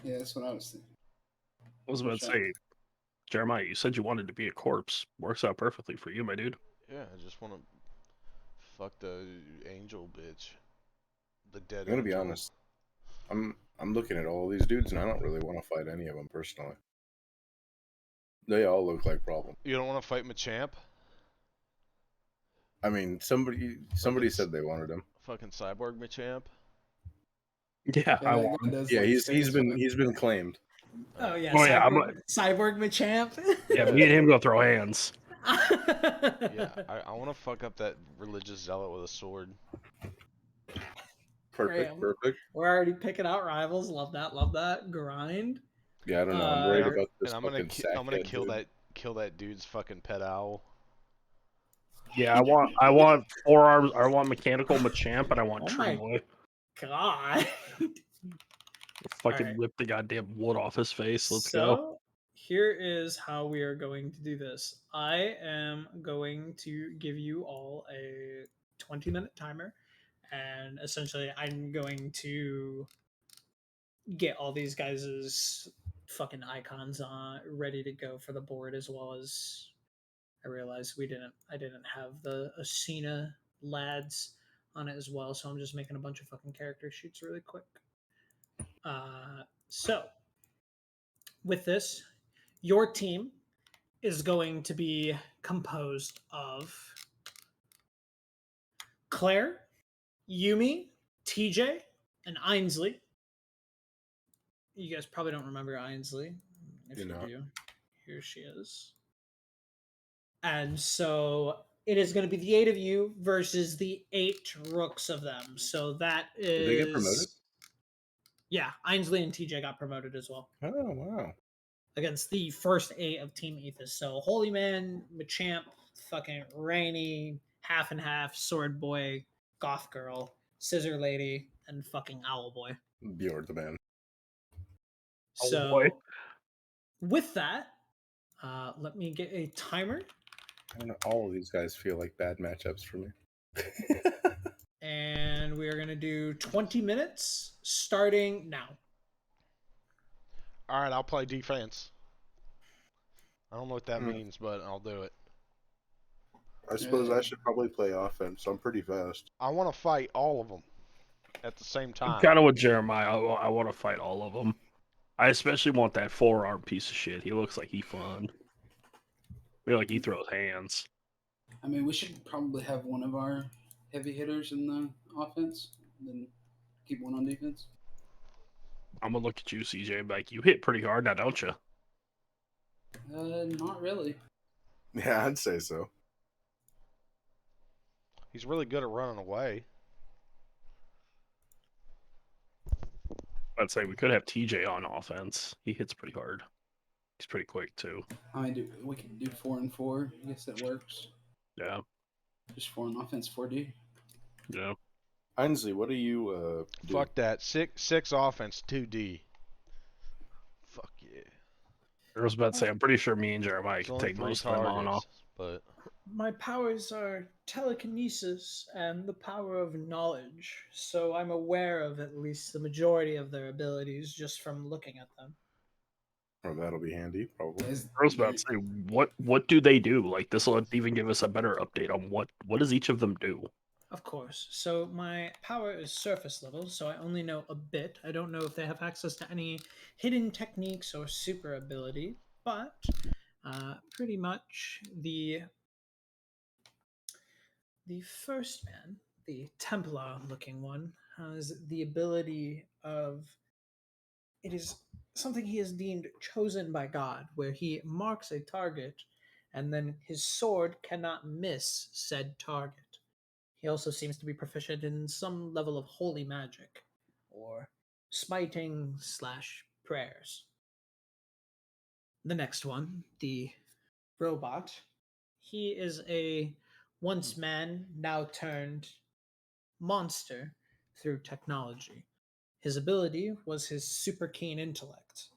Yeah, that's what I was thinking. I was about to say, Jeremiah, you said you wanted to be a corpse. Works out perfectly for you, my dude. Yeah, I just want to fuck the angel bitch. The dead I'm gonna be angel. honest. I'm looking at all these dudes, and I don't really want to fight any of them personally. They all look like problems. You don't want to fight Machamp? I mean, somebody said they wanted him. Fucking cyborg Machamp? Yeah, I want. Yeah, he's been claimed. Oh yeah, Oh, yeah, I'm Cyborg Machamp. Yeah, me and him go throw hands. Yeah, I want to fuck up that religious zealot with a sword. Perfect, Graham. perfect. We're already picking out rivals. Love that. Grind. Yeah, I don't know. I'm worried Uh, about this And fucking I'm gonna sackhead kill dude. that dude's fucking pet owl. Yeah, I want forearms. I want mechanical Machamp, and I want Oh Tree my- Boy. God. Fucking Alright. rip the goddamn wood off his face. Let's so, go. Here is how we are going to do this. I am going to give you all a 20-minute timer, and essentially, I'm going to get all these guys' fucking icons on ready to go for the board, as well as I realized I didn't have the Asina lads on it as well, so I'm just making a bunch of fucking character sheets really quick. So with this, your team is going to be composed of Claire, Yumi, TJ, and Ainsley. You guys probably don't remember Ainsley. If you do, here she is. And so it is going to be the 8 of you versus the 8 rooks of them. So that is. Did they get promoted? Yeah, Ainsley and TJ got promoted as well. Oh wow! Against the first 8 of Team Ethos. So Holy Man, Machamp, fucking Rainy, Half and Half, Sword Boy, Goth Girl, Scissor Lady, and fucking Owl Boy. Bjorn the man. So boy. with that, let me get a timer. I don't know, all of these guys feel like bad matchups for me. And we are going to do 20 minutes starting now. Alright, I'll play defense. I don't know what that means, but I'll do it. I suppose I should probably play offense. I'm pretty fast. I want to fight all of them at the same time. Kind of with Jeremiah. I want to fight all of them. I especially want that forearm piece of shit. He looks like he fun. I feel like he throws hands. I mean, we should probably have one of our heavy hitters in the offense, and then keep one on defense. I'm gonna look at you, CJ, and be like, you hit pretty hard now, don't you? Not really. Yeah, I'd say so. He's really good at running away. I'd say we could have TJ on offense. He hits pretty hard. He's pretty quick too. I mean, we could do 4 and 4. I guess that works. Yeah, Just 4 on offense, 4D. yeah. Ainsley, what do you do? Fuck that. Six offense, 2D. Fuck yeah. I was about to say, I'm pretty sure me and Jeremiah It's can only take 3 most of them on off. targets, but My powers are telekinesis and the power of knowledge, so I'm aware of at least the majority of their abilities just from looking at them. Oh, that'll be handy, probably. I was about to say, what do they do? Like, this will even give us a better update on what does each of them do. Of course. So my power is surface level, so I only know a bit. I don't know if they have access to any hidden techniques or super ability, but pretty much the first man, the Templar looking one, has the ability of, it is something he is deemed chosen by God, where he marks a target and then his sword cannot miss said target. He also seems to be proficient in some level of holy magic or smiting / prayers. The next one, the robot, he is a once man, now turned monster through technology. His ability was his super keen intellect.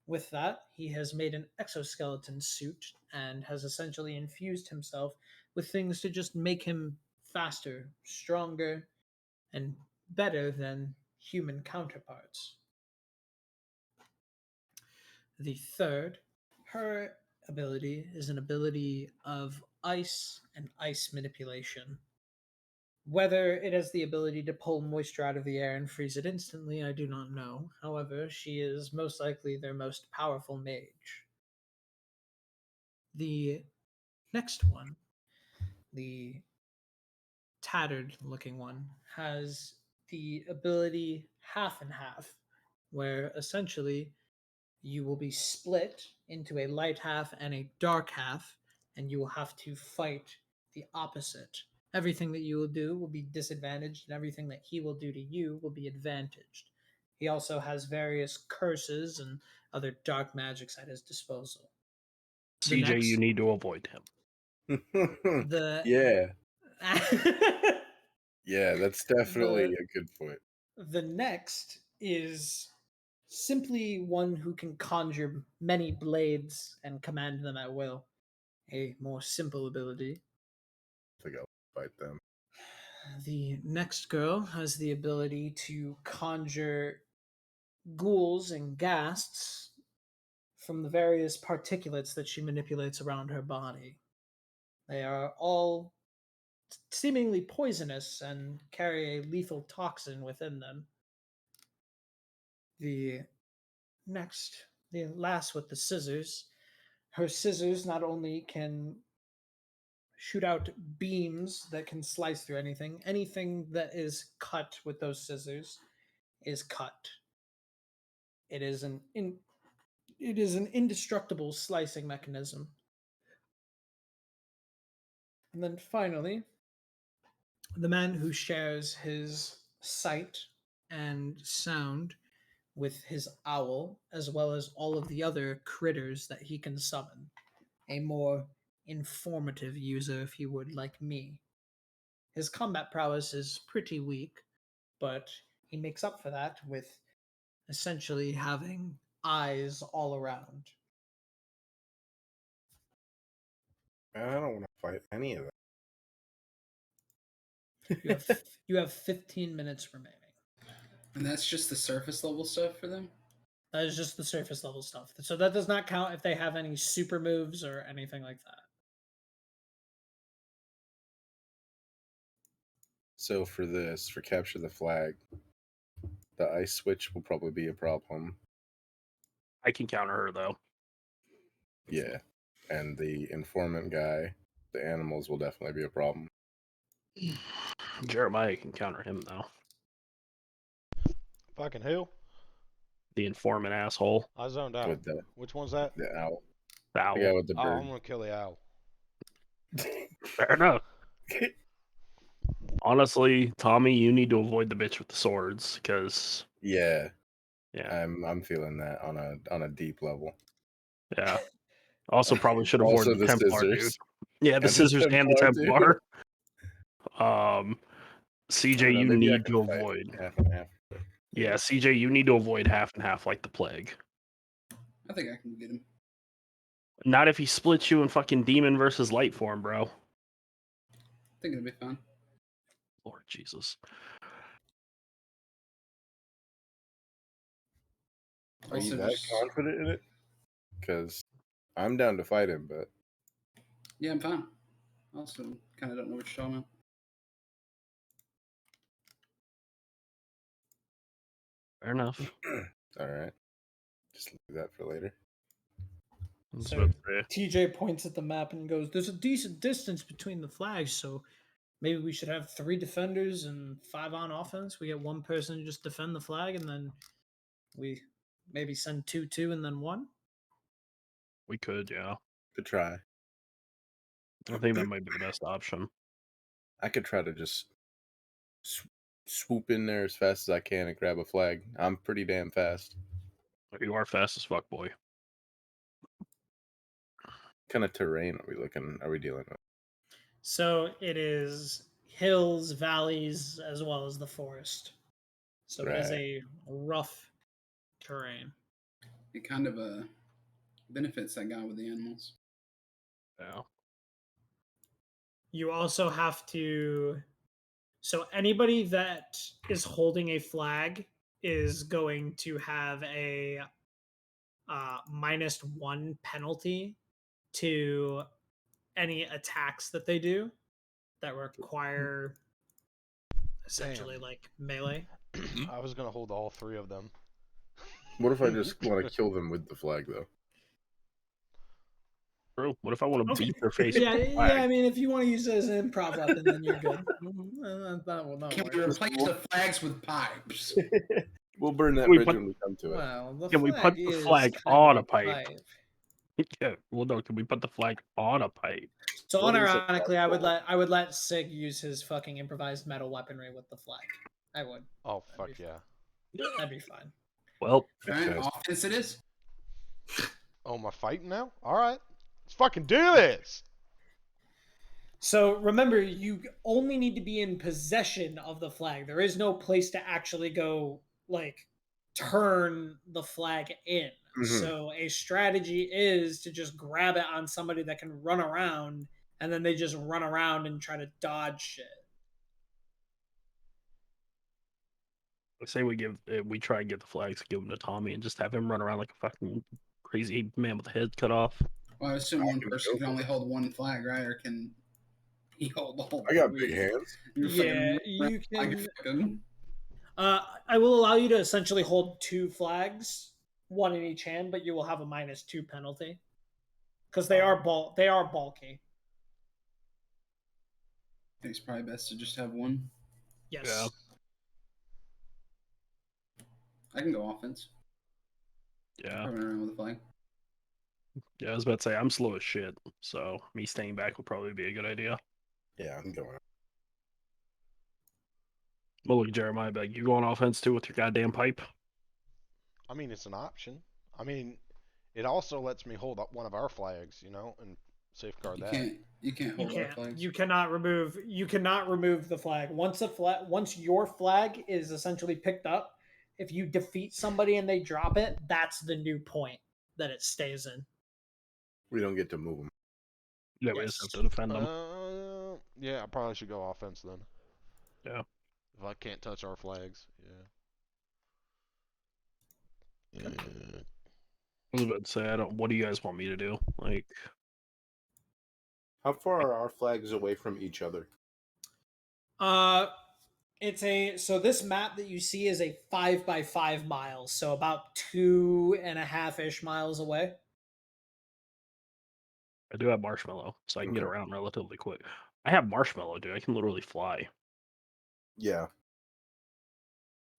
With that, he has made an exoskeleton suit and has essentially infused himself with things to just make him faster, stronger, and better than human counterparts. The third, her ability is an ability of ice and ice manipulation. Whether it has the ability to pull moisture out of the air and freeze it instantly, I do not know. However, she is most likely their most powerful mage. The next one, the tattered looking one, has the ability half and half, where essentially you will be split into a light half and a dark half, and you will have to fight the opposite. Everything that you will do will be disadvantaged, and everything that he will do to you will be advantaged. He also has various curses and other dark magics at his disposal. The CJ, you next- need to avoid him. The Yeah, that's definitely a good point. The next is simply one who can conjure many blades and command them at will. A more simple ability. I think I'll fight them. The next girl has the ability to conjure ghouls and ghasts from the various particulates that she manipulates around her body. They are all seemingly poisonous and carry a lethal toxin within them. The last with the scissors, her scissors not only can shoot out beams that can slice through anything that is cut with those scissors is cut. It is an indestructible slicing mechanism. And then finally, the man who shares his sight and sound with his owl, as well as all of the other critters that he can summon. A more informative user, if you would, like me. His combat prowess is pretty weak, but he makes up for that with essentially having eyes all around. I don't want to fight any of them. You have 15 minutes remaining. And that's just the surface level stuff for them? That is just the surface level stuff. So that does not count if they have any super moves or anything like that. So for capture the flag, the ice switch will probably be a problem. I can counter her though. Yeah. And the informant guy, the animals will definitely be a problem. Jeremiah can counter him though. fucking who? The informant asshole. I zoned out. With Which one's that? the owl. The owl. The guy with the Oh, bird. I'm gonna kill the owl. Fair enough. Honestly, Tommy, you need to avoid the bitch with the swords because Yeah. Yeah, I'm feeling that on a deep level. yeah. Also, probably should avoid Also the the Templar, dude. scissors. Yeah, the And the scissors and the Templar, dude. Templar. I CJ, don't know, you maybe I need can to fight avoid. half and half. Yeah, CJ, you need to avoid half and half like the plague. I think I can get him. Not if he splits you in fucking demon versus light form, bro. I think it'll be fine. Lord Jesus. Are you Also that just- confident in it? Because I'm down to fight him, but Yeah, I'm fine. Also, kind of don't know what you're talking about. Fair enough. all right. Just leave that for later. I was So about to say, TJ points at the map and goes, "There's a decent distance between the flags, so maybe we should have 3 defenders and 5 on offense. We get one person to just defend the flag, and then we maybe send 2, and then 1." we could, yeah. Could try. I think that might be the best option. I could try to just swoop in there as fast as I can and grab a flag. I'm pretty damn fast. You are fast as fuck, boy. What kind of terrain are we dealing with? So it is hills, valleys, as well as the forest. So it is Right. a rough terrain. It kind of benefits that guy with the animals. Yeah. You also have to. So anybody that is holding a flag is going to have a -1 penalty to any attacks that they do that require essentially Damn. like melee. I was gonna hold all 3 of them. What if I just want to kill them with the flag, though? True. What if I want to Okay. beat their face Yeah, with a yeah. flag? I mean, if you want to use it as an improv weapon, then you're good. That will not Can work. we replace the flags with pipes? We'll burn that We bridge put- when we come to it. Well, the Can we flag put the is flag kind on of a pipe? Yeah. Well, no. Can we put the flag on a pipe? So What is a unironically, flag I would let Sig use his fucking improvised metal weaponry with the flag. I would. Oh That'd fuck be yeah! That'd be fine. Well, Fine, Yes. offense it is. Oh, am I fighting now? All right, let's fucking do this. So remember, you only need to be in possession of the flag. There is no place to actually go, like, turn the flag in. Mhm. So a strategy is to just grab it on somebody that can run around, and then they just run around and try to dodge shit. I say we try and get the flags, give them to Tommy, and just have him run around like a fucking crazy man with a head cut off. Well, I assume one can person go can for only it. hold one flag, right? Or can he hold the whole? I got three? big hands. You're Yeah, fucking you like can. fucking- I will allow you to essentially hold 2 flags, 1 in each hand, but you will have a -2 penalty because they are bulky. I think it's probably best to just have one. Yes. Yeah. I can go offense. Yeah. Running around with a flag. Yeah, I was about to say I'm slow as shit, so me staying back would probably be a good idea. Yeah, I'm going. Well, look, Jeremiah, like, you go on offense too with your goddamn pipe? I mean, it's an option. I mean, it also lets me hold up one of our flags, you know, and safeguard You that. can't. You can't You hold our can't. flags. You cannot remove the flag. Once your flag is essentially picked up, if you defeat somebody and they drop it, that's the new point that it stays in. We don't get to move them. Yeah, we just have Yes. to defend them. Yeah, I probably should go offense then. Yeah. If I can't touch our flags, yeah. I was about to say, what do you guys want me to do? Like, How far are our flags away from each other? So this map that you see is a 5 by 5 miles, so about 2.5-ish miles away. I do have marshmallow, so I can get Okay. around relatively quick. I have marshmallow, dude. I can literally fly. Yeah.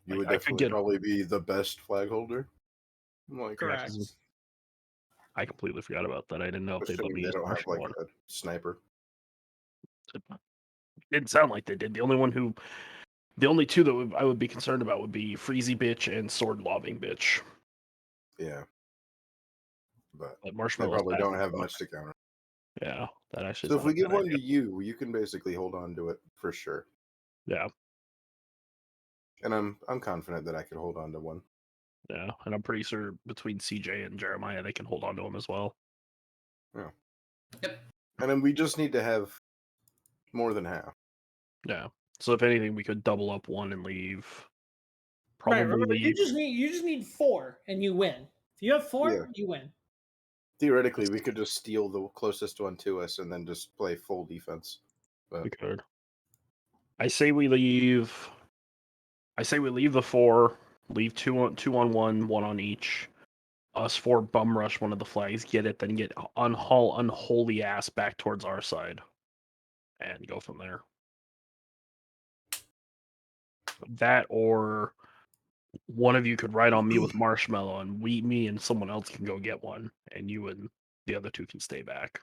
You Like, would I could definitely get- probably be the best flag holder. Like, Correct. I completely forgot about that. I didn't know if they'd let assuming me they use don't have like marshmallow. a sniper. Didn't sound like they did. The only one who The only two that I would be concerned about would be Freezy Bitch and Sword Lobbing Bitch. Yeah. But But they Marshmallow's probably don't passive have sucks. much to counter. Yeah, that actually. So is if not we a give bad one idea. to you can basically hold on to it for sure. Yeah, And I'm confident that I could hold on to one. yeah, and I'm pretty sure between CJ and Jeremiah, they can hold on to him as well. Yeah. Yep. And then we just need to have more than half. Yeah. So if anything, we could double up one and leave. Right, Probably remember, leave. you just need 4 and you win. If you have 4, Yeah. you win. Theoretically, we could just steal the closest one to us and then just play full defense. But We could. I say we leave the 4, leave two on one on each. Us 4 bum rush one of the flags, get it, then get unholy ass back towards our side, and go from there. That, or one of you could ride on me with Marshmallow, and me and someone else can go get one, and you and the other 2 can stay back.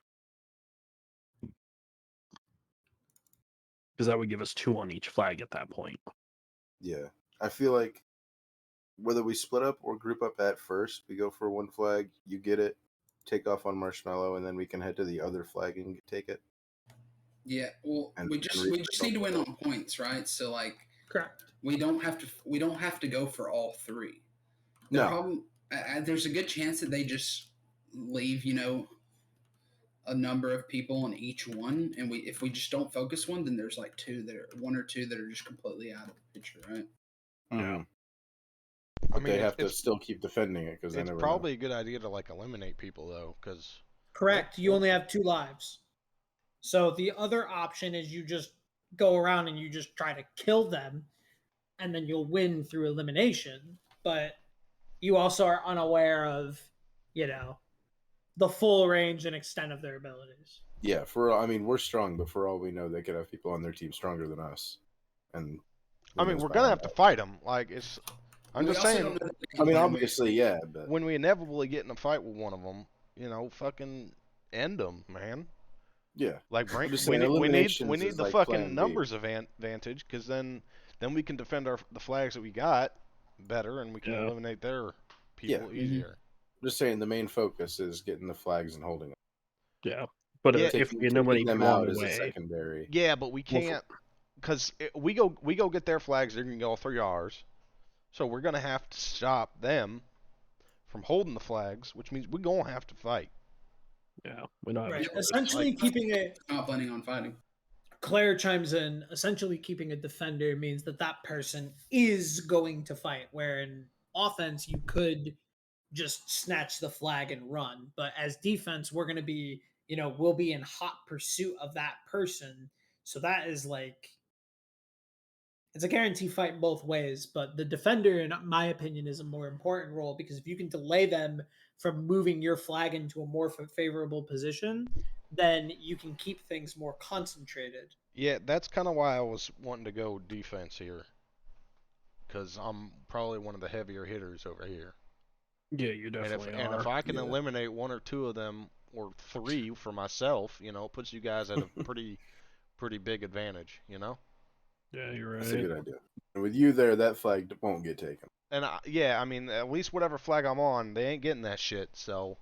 Because that would give us 2 on each flag at that point. yeah, I feel like whether we split up or group up at first, we go for one flag, you get it, take off on Marshmallow, and then we can head to the other flag and take it. Yeah, well, And- we and just reach need to win both. on points, right? So like, Correct. we don't have to go for all 3. The No. problem, there's a good chance that they just leave, a number of people on each one, and if we just don't focus one, then there's like 1 or 2 that are just completely out of the picture, right? Mhm. I But mean, they have to it's still keep defending it because they it's never probably a good idea to like eliminate people though, because Correct. You only have 2 lives. So the other option is you just go around and you just try to kill them, and then you'll win through elimination. But you also are unaware of, the full range and extent of their abilities. Yeah, we're strong, but for all we know, they could have people on their team stronger than us. And I mean, we're gonna have to fight them. Like I'm We just also saying. don't know that they I mean, can obviously, yeah, but When we inevitably get in a fight with one of them, fucking end them, man. yeah. Like bring I'm just we saying, need eliminations the is like fucking plan B. numbers advantage, because then we can defend the flags that we got better, and we can Yeah. eliminate their Yeah. people Mhm. easier. I'm just saying, the main focus is getting the flags and holding them. Yeah. But Yeah. if we Taking eliminate them people on out the is a way, secondary. Yeah, but we Well, can't, because we go get their flags. They're gonna go 3 hours, so we're gonna have to stop them from holding the flags, which means we're gonna have to fight. yeah, we don't have Right. a choice. Essentially, keeping it. not planning on fighting. Claire chimes in. Essentially, keeping a defender means that person is going to fight. Where in offense, you could just snatch the flag and run. But as defense, we're going to be, we'll be in hot pursuit of that person. So that is like, it's a guarantee fight both ways. But the defender, in my opinion, is a more important role because if you can delay them from moving your flag into a more favorable position, then you can keep things more concentrated. Yeah, that's kind of why I was wanting to go defense here, because I'm probably one of the heavier hitters over here. Yeah, you definitely And are. if I can Yeah. eliminate 1 or 2 of them, or 3 for myself, it puts you guys at a pretty big advantage, Yeah, you're That's a right. good idea. And with you there, that flag won't get taken. And I mean, at least whatever flag I'm on, they ain't getting that shit. So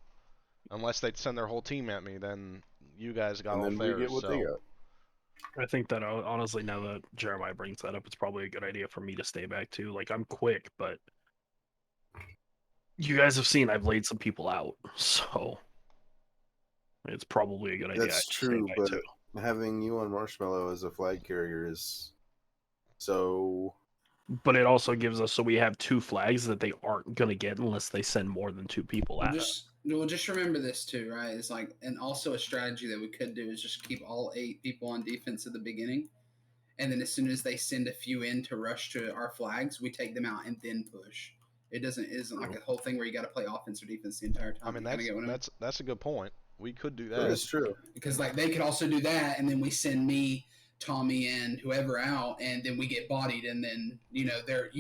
unless they send their whole team at me, then you guys got And off then theirs. we get what they got. I think that honestly, now that Jeremiah brings that up, it's probably a good idea for me to stay back too. Like I'm quick, but you guys have seen I've laid some people out, so it's probably a good idea. I That's stay true, back, but too. having you on Marshmallow as a flag carrier is so. But it also gives us, so we have 2 flags that they aren't gonna get unless they send more than 2 people at us. Just remember this too, right? It's like, and also a strategy that we could do is just keep all 8 people on defense at the beginning, and then as soon as they send a few in to rush to our flags, we take them out and then push. It isn't like a whole thing where you got to play offense or defense the entire time. I mean, You kinda get what I mean? that's a good point. We could do That that. is true. Because like they could also do that, and then we send me Tommy and whoever out, and then we get bodied, and then you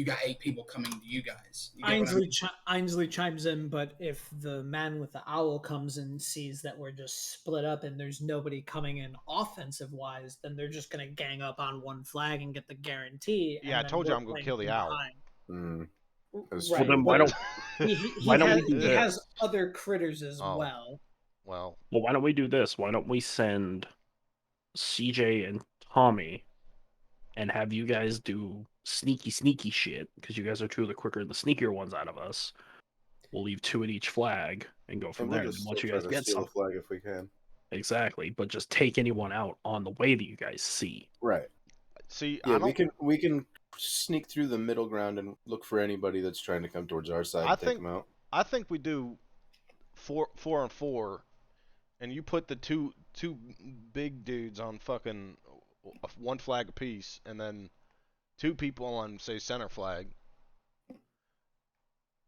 got 8 people coming to you guys. You get what I mean? Ainsley chimes in, but if the man with the owl comes and sees that we're just split up and there's nobody coming in offensive wise, then they're just gonna gang up on one flag and get the guarantee. Yeah, I told you I'm gonna kill the owl. That's Well, Right. then why don't Why don't we do he this? has other critters as Oh. well. Well, why don't we do this? Why don't we send CJ and Tommy and have you guys do sneaky shit, because you guys are 2 of the quicker and the sneakier ones out of us. We'll leave 2 at each flag and go from And we'll there. just And once still you try guys to get steal some, the flag if we can. exactly, but just take anyone out on the way that you guys see. Right. see, Yeah, I don't. we can sneak through the middle ground and look for anybody that's trying to come towards our side and take them out. I think we do 4 on 4, and you put the two big dudes on fucking one flag apiece, and then 2 people on, say, center flag,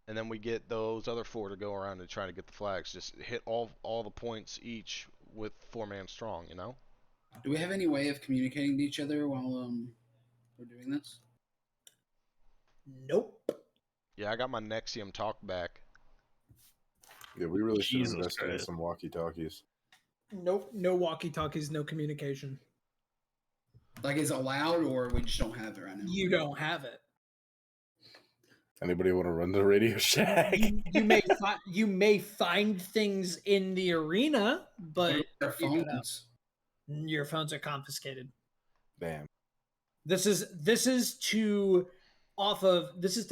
and then we get those other 4 to go around and try to get the flags. Just hit all the points each with 4-man strong. Do we have any way of communicating to each other while we're doing this? Nope. Yeah, I got my Nexium talk back. Yeah, we really should Jesus invest in Christ. some walkie-talkies. Nope. No walkie-talkies, no communication. Like, is it allowed, or we just don't have it right now? You don't have it. Anybody want to run the Radio Shack? You may find things in the arena, but Our phones. your phones are confiscated. Damn. This is to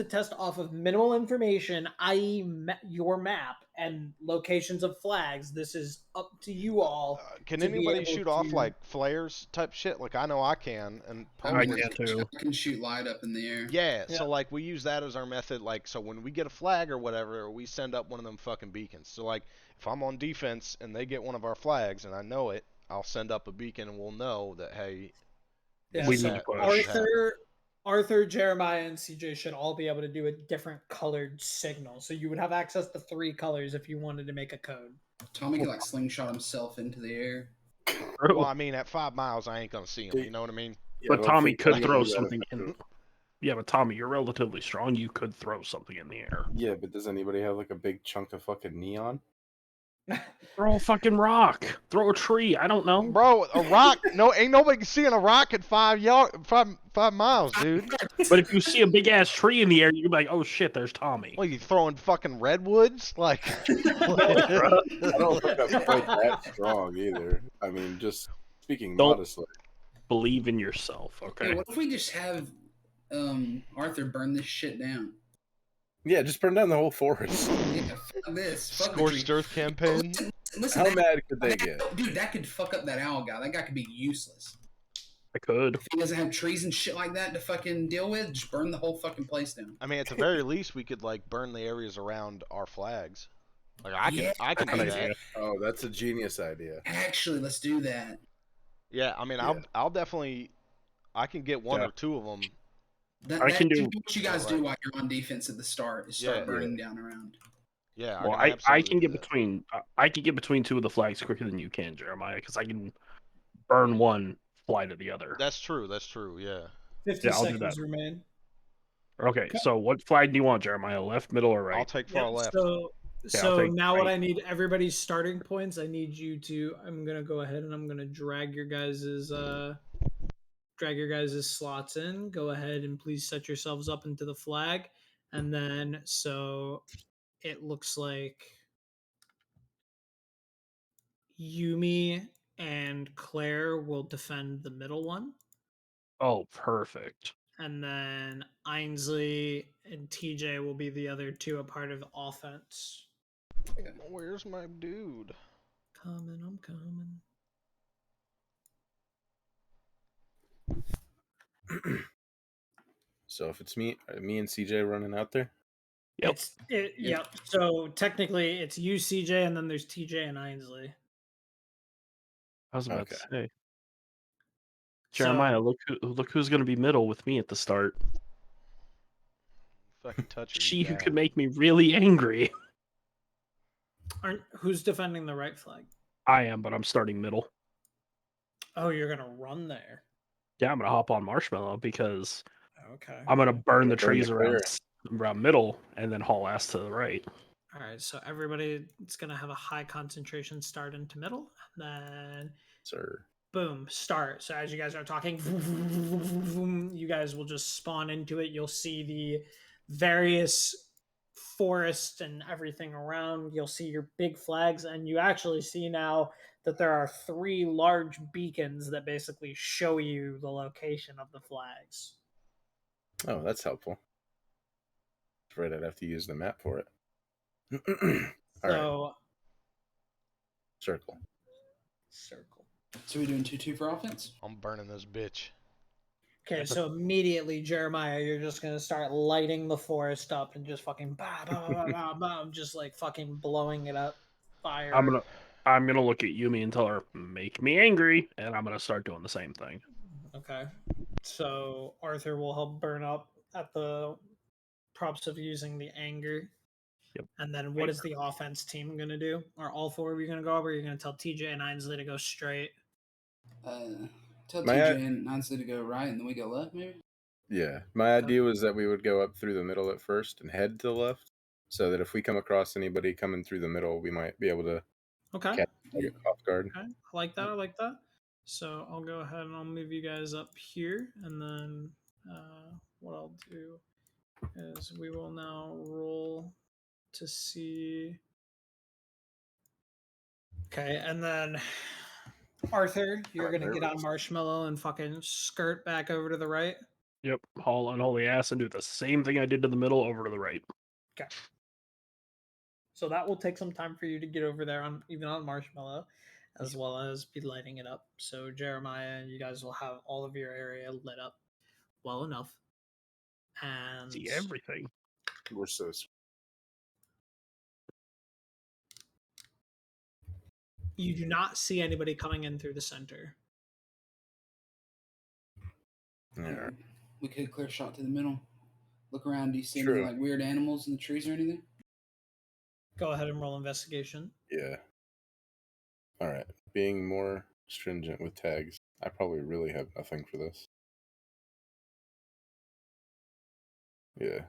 test off of minimal information, i.e. your map and locations of flags. This is up to you all. Can to be anybody able shoot off to- like flares type shit? Like I know I can, and I probably can too. I can shoot light up in the air. Yeah, Yeah. so like we use that as our method. Like, so when we get a flag or whatever, we send up one of them fucking beacons. So like, if I'm on defense and they get one of our flags and I know it, I'll send up a beacon and we'll know that hey, Yeah, We so need to push. Arthur, Jeremiah, and CJ should all be able to do a different colored signal. So you would have access to 3 colors if you wanted to make a code. Tommy could like slingshot himself into the air. well, I mean, at 5 miles, I ain't gonna see him. You know what I mean? Yeah, But I don't Tommy think could we throw do that something in. effective. Yeah, but Tommy, you're relatively strong. You could throw something in the air. Yeah, but does anybody have like a big chunk of fucking neon? Throw a fucking rock. Throw a tree. I don't know. Bro, a rock? No, ain't nobody seeing a rock at 5 miles, dude. But if you see a big ass tree in the air, you're like, oh shit, there's Tommy. What, you throwing fucking redwoods? Like, I don't think I'm quite that strong either. I mean, just speaking Don't- modestly. Believe in yourself, Hey, okay? what if we just have Arthur burn this shit down? Yeah, just burn down the whole forest. Yeah, fuck this. Fuck the scorched tree. earth campaign? Listen, How that- mad could they get? Dude, that could fuck up that owl guy. That guy could be useless. I could. If he doesn't have trees and shit like that to fucking deal with, just burn the whole fucking place down. I mean, at the very least, we could like burn the areas around our flags. Like I Yeah, can do I- that. Oh, that's a genius idea. Actually, let's do that. Yeah, I mean, Yeah. I'll definitely, I can get 1 Yeah. or 2 of them. I can do- What you guys do while you're on defense at the start is start Yeah. burning down around. Yeah, Well, can I can absolutely get do that. between. I can get between 2 of the flags quicker than you can, Jeremiah, because I can burn one, fly to the other. That's true. That's true. Yeah. 50 Yeah, I'll do seconds that. remain. Okay, so what flag do you want, Jeremiah? Left, middle, or I'll right? take far Yep, left. So, Yeah, I'll take now what right. I need everybody's starting points. I need you to. I'm gonna go ahead and I'm gonna drag your guys's slots in. Go ahead and please set yourselves up into the flag, and then so it looks like Yumi and Claire will defend the middle one. Oh, perfect. And then Ainsley and TJ will be the other 2 a part of offense. Where's my dude? Coming, I'm coming. So if it's me and CJ running out there, Yep. Yep. So technically it's you, CJ, and then there's TJ and Ainsley. I was about to Okay. say, So- Jeremiah, look who's going to be middle with me at the start. Fucking touch her. She you who bad. could make me really angry. Who's defending the right flag? I am, but I'm starting middle. Oh, you're gonna run there. Yeah, I'm gonna hop on Marshmallow because Okay. I'm gonna burn the Burn the trees around clear. around middle and then haul ass to the right. All right. So everybody, it's gonna have a high concentration start into middle, and then Sir. boom, start. So as you guys are talking, you guys will just spawn into it. You'll see the various forest and everything around. You'll see your big flags, and you actually see now that there are 3 large beacons that basically show you the location of the flags. Oh, that's helpful. Afraid I'd have to use the map for it. All right, So circle. circle. So we doing 2-2 for offense? I'm burning this bitch. Okay, so immediately, Jeremiah, you're just gonna start lighting the forest up and just fucking bah, bah, bah, bah, bah, just like fucking blowing it up. Fire. I'm gonna look at Yumi and tell her, make me angry, and I'm gonna start doing the same thing. Okay. So Arthur will help burn up at the props of using the anger. Yep. And then what is the offense team gonna do? Are all 4 of you gonna go over? Or are you gonna tell TJ and Ainsley to go straight? Tell My- TJ and Nancy to go right, and then we go left, maybe. Yeah, my idea was that we would go up through the middle at first and head to the left, so that if we come across anybody coming through the middle, we might be able to Okay. catch them off guard. Okay. I like that. I like that. So I'll go ahead and I'll move you guys up here, and then what I'll do is we will now roll to see. Okay, and then Arthur, you're gonna get on Marshmallow and fucking skirt back over to the right. Yep, haul unholy ass and do the same thing I did to the middle over to the right. Okay. So that will take some time for you to get over there on even on Marshmallow, as well as be lighting it up. So Jeremiah, you guys will have all of your area lit up well enough. And See everything. We're so you do not see anybody coming in through the center. yeah. We could clear shot to the middle. Look around. Do you see True. any like weird animals in the trees or anything? Go ahead and roll investigation. Yeah. All right. Being more stringent with tags, I probably really have nothing for this. Yeah.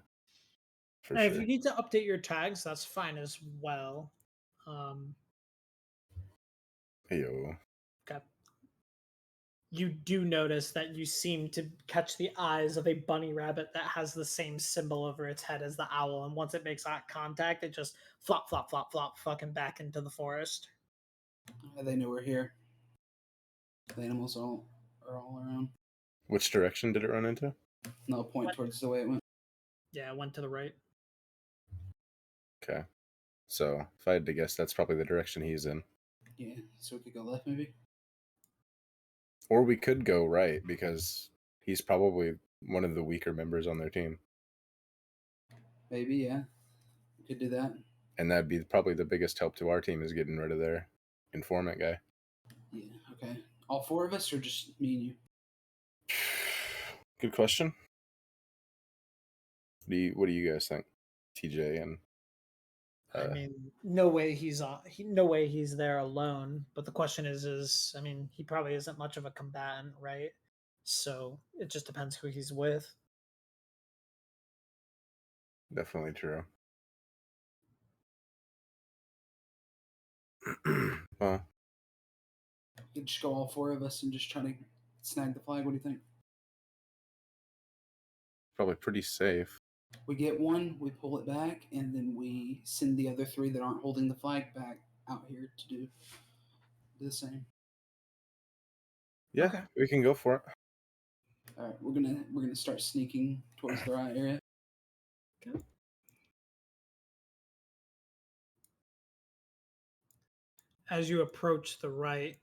For And sure. if you need to update your tags, that's fine as well. Ayo. Okay. You do notice that you seem to catch the eyes of a bunny rabbit that has the same symbol over its head as the owl, and once it makes eye contact, it just flop, flop, flop, flop, fucking back into the forest. They know we're here. The animals are all around. Which direction did it run into? No, point towards the way it went. Yeah, it went to the right. Okay. So if I had to guess, that's probably the direction he's in. Yeah, so we could go left, maybe. Or we could go right because he's probably one of the weaker members on their team. Maybe, yeah. We could do that. And that'd be probably the biggest help to our team is getting rid of their informant guy. Yeah, okay. All 4 of us, or just me and you? Good question. What do you guys think? TJ and I mean, no way he's no way he's there alone. But the question is, I mean, he probably isn't much of a combatant, right? So it just depends who he's with. definitely true. Well, We could just go all 4 of us and just try to snag the flag. What do you think? probably pretty safe. We get one, we pull it back, and then we send the other 3 that aren't holding the flag back out here to do the same. Yeah, Okay. we can go for it. All right, we're gonna start sneaking towards the right area. Okay. As you approach the right,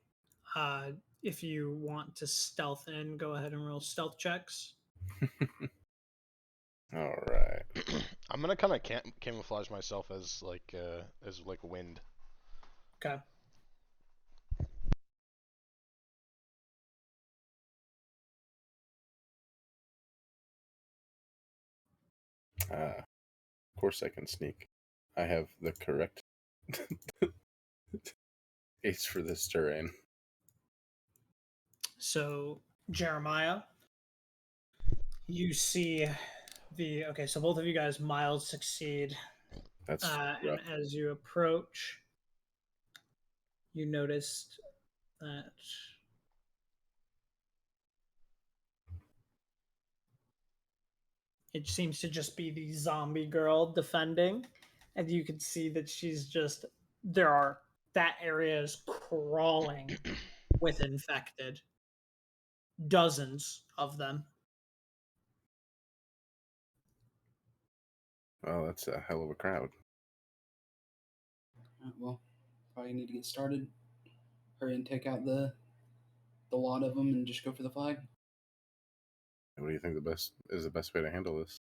if you want to stealth in, go ahead and roll stealth checks. All right. I'm gonna kind of camouflage myself as like wind. Okay. Of course I can sneak. I have the correct ace for this terrain. So Jeremiah, you see so both of you guys mild succeed. That's And rough. as you approach, you noticed that it seems to just be the zombie girl defending, and you can see that that area is crawling with infected, dozens of them. Oh, that's a hell of a crowd. Alright, well, probably need to get started. Hurry and take out the lot of them and just go for the flag. What do you think the best way to handle this?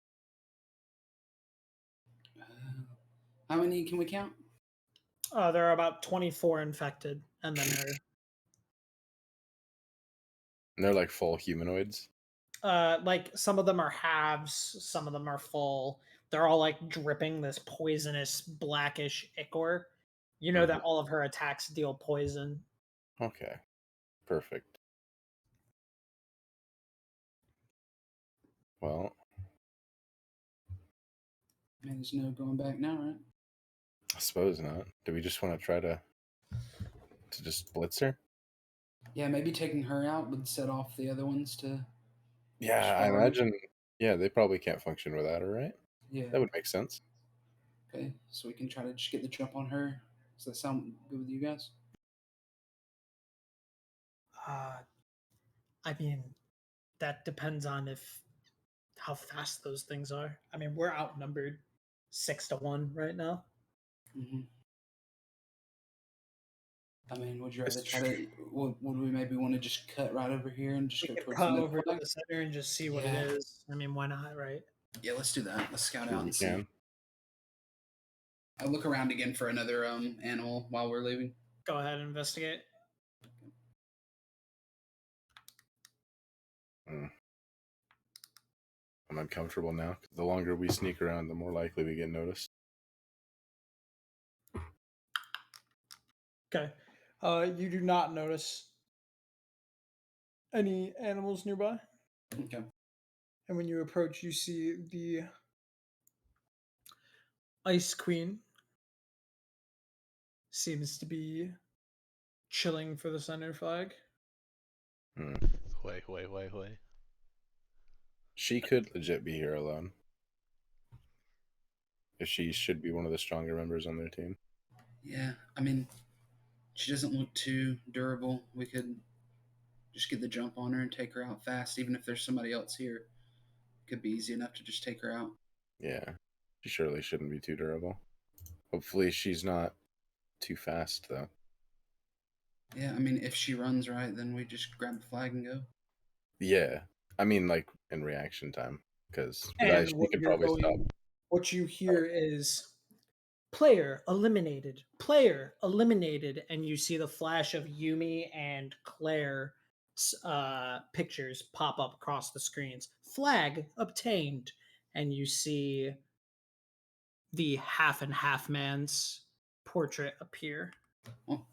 How many can we count? There are about 24 infected, and then And they're like full humanoids. like some of them are halves, some of them are full. They're all like dripping this poisonous blackish ichor. You know that all of her attacks deal poison. Okay, perfect. Well, Man, there's no going back now, right? I suppose not. Do we just want to try to just blitz her? Yeah, maybe taking her out would set off the other ones to. Yeah, I Sure. imagine. Yeah, they probably can't function without her, right? Yeah. That would make sense. Okay, so we can try to just get the jump on her. Does that sound good with you guys? I mean, that depends on how fast those things are. I mean, we're outnumbered 6-1 right now. Mm-hmm. I mean, would you rather try to? Would we maybe want to just cut right over here and just We go could towards cut the over to flag? the center and just see what it Yeah. is. I mean, why not, right? Yeah, let's do that. Let's scout Sure out we and see. can. I'll look around again for another animal while we're leaving. Go ahead and investigate. I'm uncomfortable now. 'Cause the longer we sneak around, the more likely we get noticed. Okay. You do not notice any animals nearby. Okay. And when you approach, you see the Ice Queen seems to be chilling for the center flag. Wait. She could legit be here alone. If she should be one of the stronger members on their team. Yeah, I mean, she doesn't look too durable. We could just get the jump on her and take her out fast, even if there's somebody else here. It could be easy enough to just take her out. Yeah, she surely shouldn't be too durable. Hopefully she's not too fast, though. Yeah, I mean, if she runs right, then we just grab the flag and go. Yeah, I mean, like, in reaction time. Because And she what could you're probably stop. what you hear is player eliminated, and you see the flash of Yumi and Claire pictures pop up across the screens. Flag obtained, and you see the half and half man's portrait appear. Well,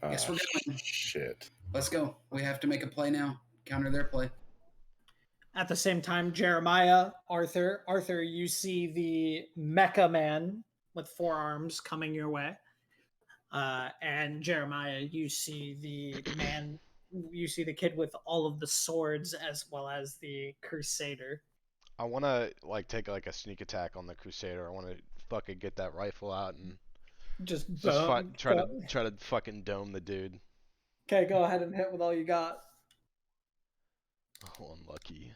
guess we're going. Shit. Let's go. We have to make a play now. Counter their play. At the same time, Jeremiah, Arthur, you see the Mecha Man with 4 arms coming your way. And Jeremiah, you see the kid with all of the swords as well as the Crusader. I want to take a sneak attack on the Crusader. I want to fucking get that rifle out and Just try to fucking dome the dude. Okay, go ahead and hit with all you got. Oh, unlucky.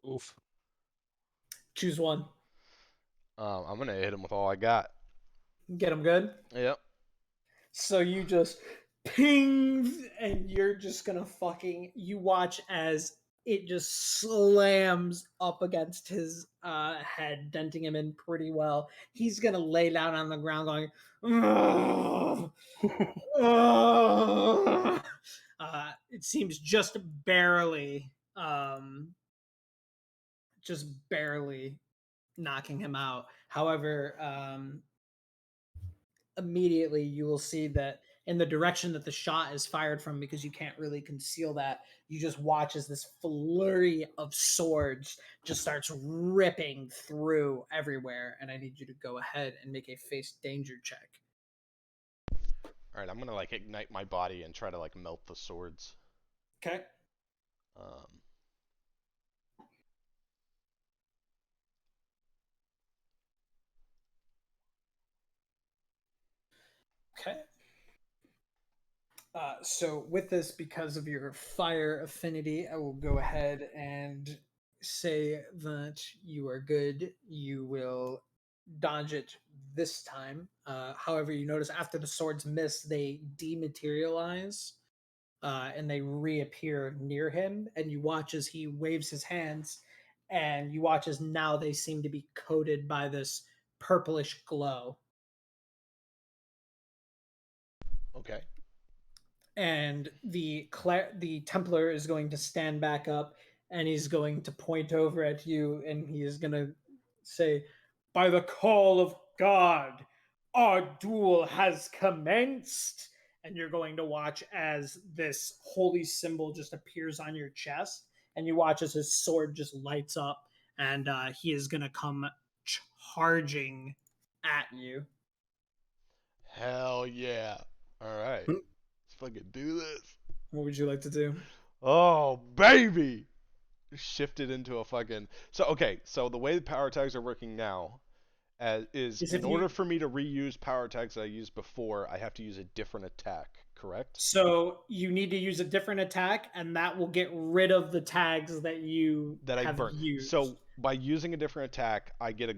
Oof. Choose one. I'm gonna hit him with all I got. Get him good. Yep. So you just ping, and you're just gonna you watch as it just slams up against his head, denting him in pretty well. He's gonna lay down on the ground going, "Ugh, ugh." It seems just barely knocking him out. However, immediately you will see that in the direction that the shot is fired from, because you can't really conceal that. You just watch as this flurry of swords just starts ripping through everywhere, and I need you to go ahead and make a face danger check. All right, I'm gonna like ignite my body and try to like melt the swords. Okay. Um, Okay. So with this, because of your fire affinity, I will go ahead and say that you are good. You will dodge it this time. However, you notice after the swords miss, they dematerialize and they reappear near him. And you watch as he waves his hands, and you watch as now they seem to be coated by this purplish glow. okay. And the Templar is going to stand back up, and he's going to point over at you, and he is going to say, "By the call of God, our duel has commenced." And you're going to watch as this holy symbol just appears on your chest, and you watch as his sword just lights up, and he is going to come charging at you. Hell yeah! All right, Hmm. let's fucking do this. What would you like to do? Oh baby, shifted into a fucking. So okay, so the way the power tags are working now, is Is in if order you- for me to reuse power tags that I used before, I have to use a different attack. Correct? So you need to use a different attack, and that will get rid of the tags that you That I have burned. used. So by using a different attack, I get a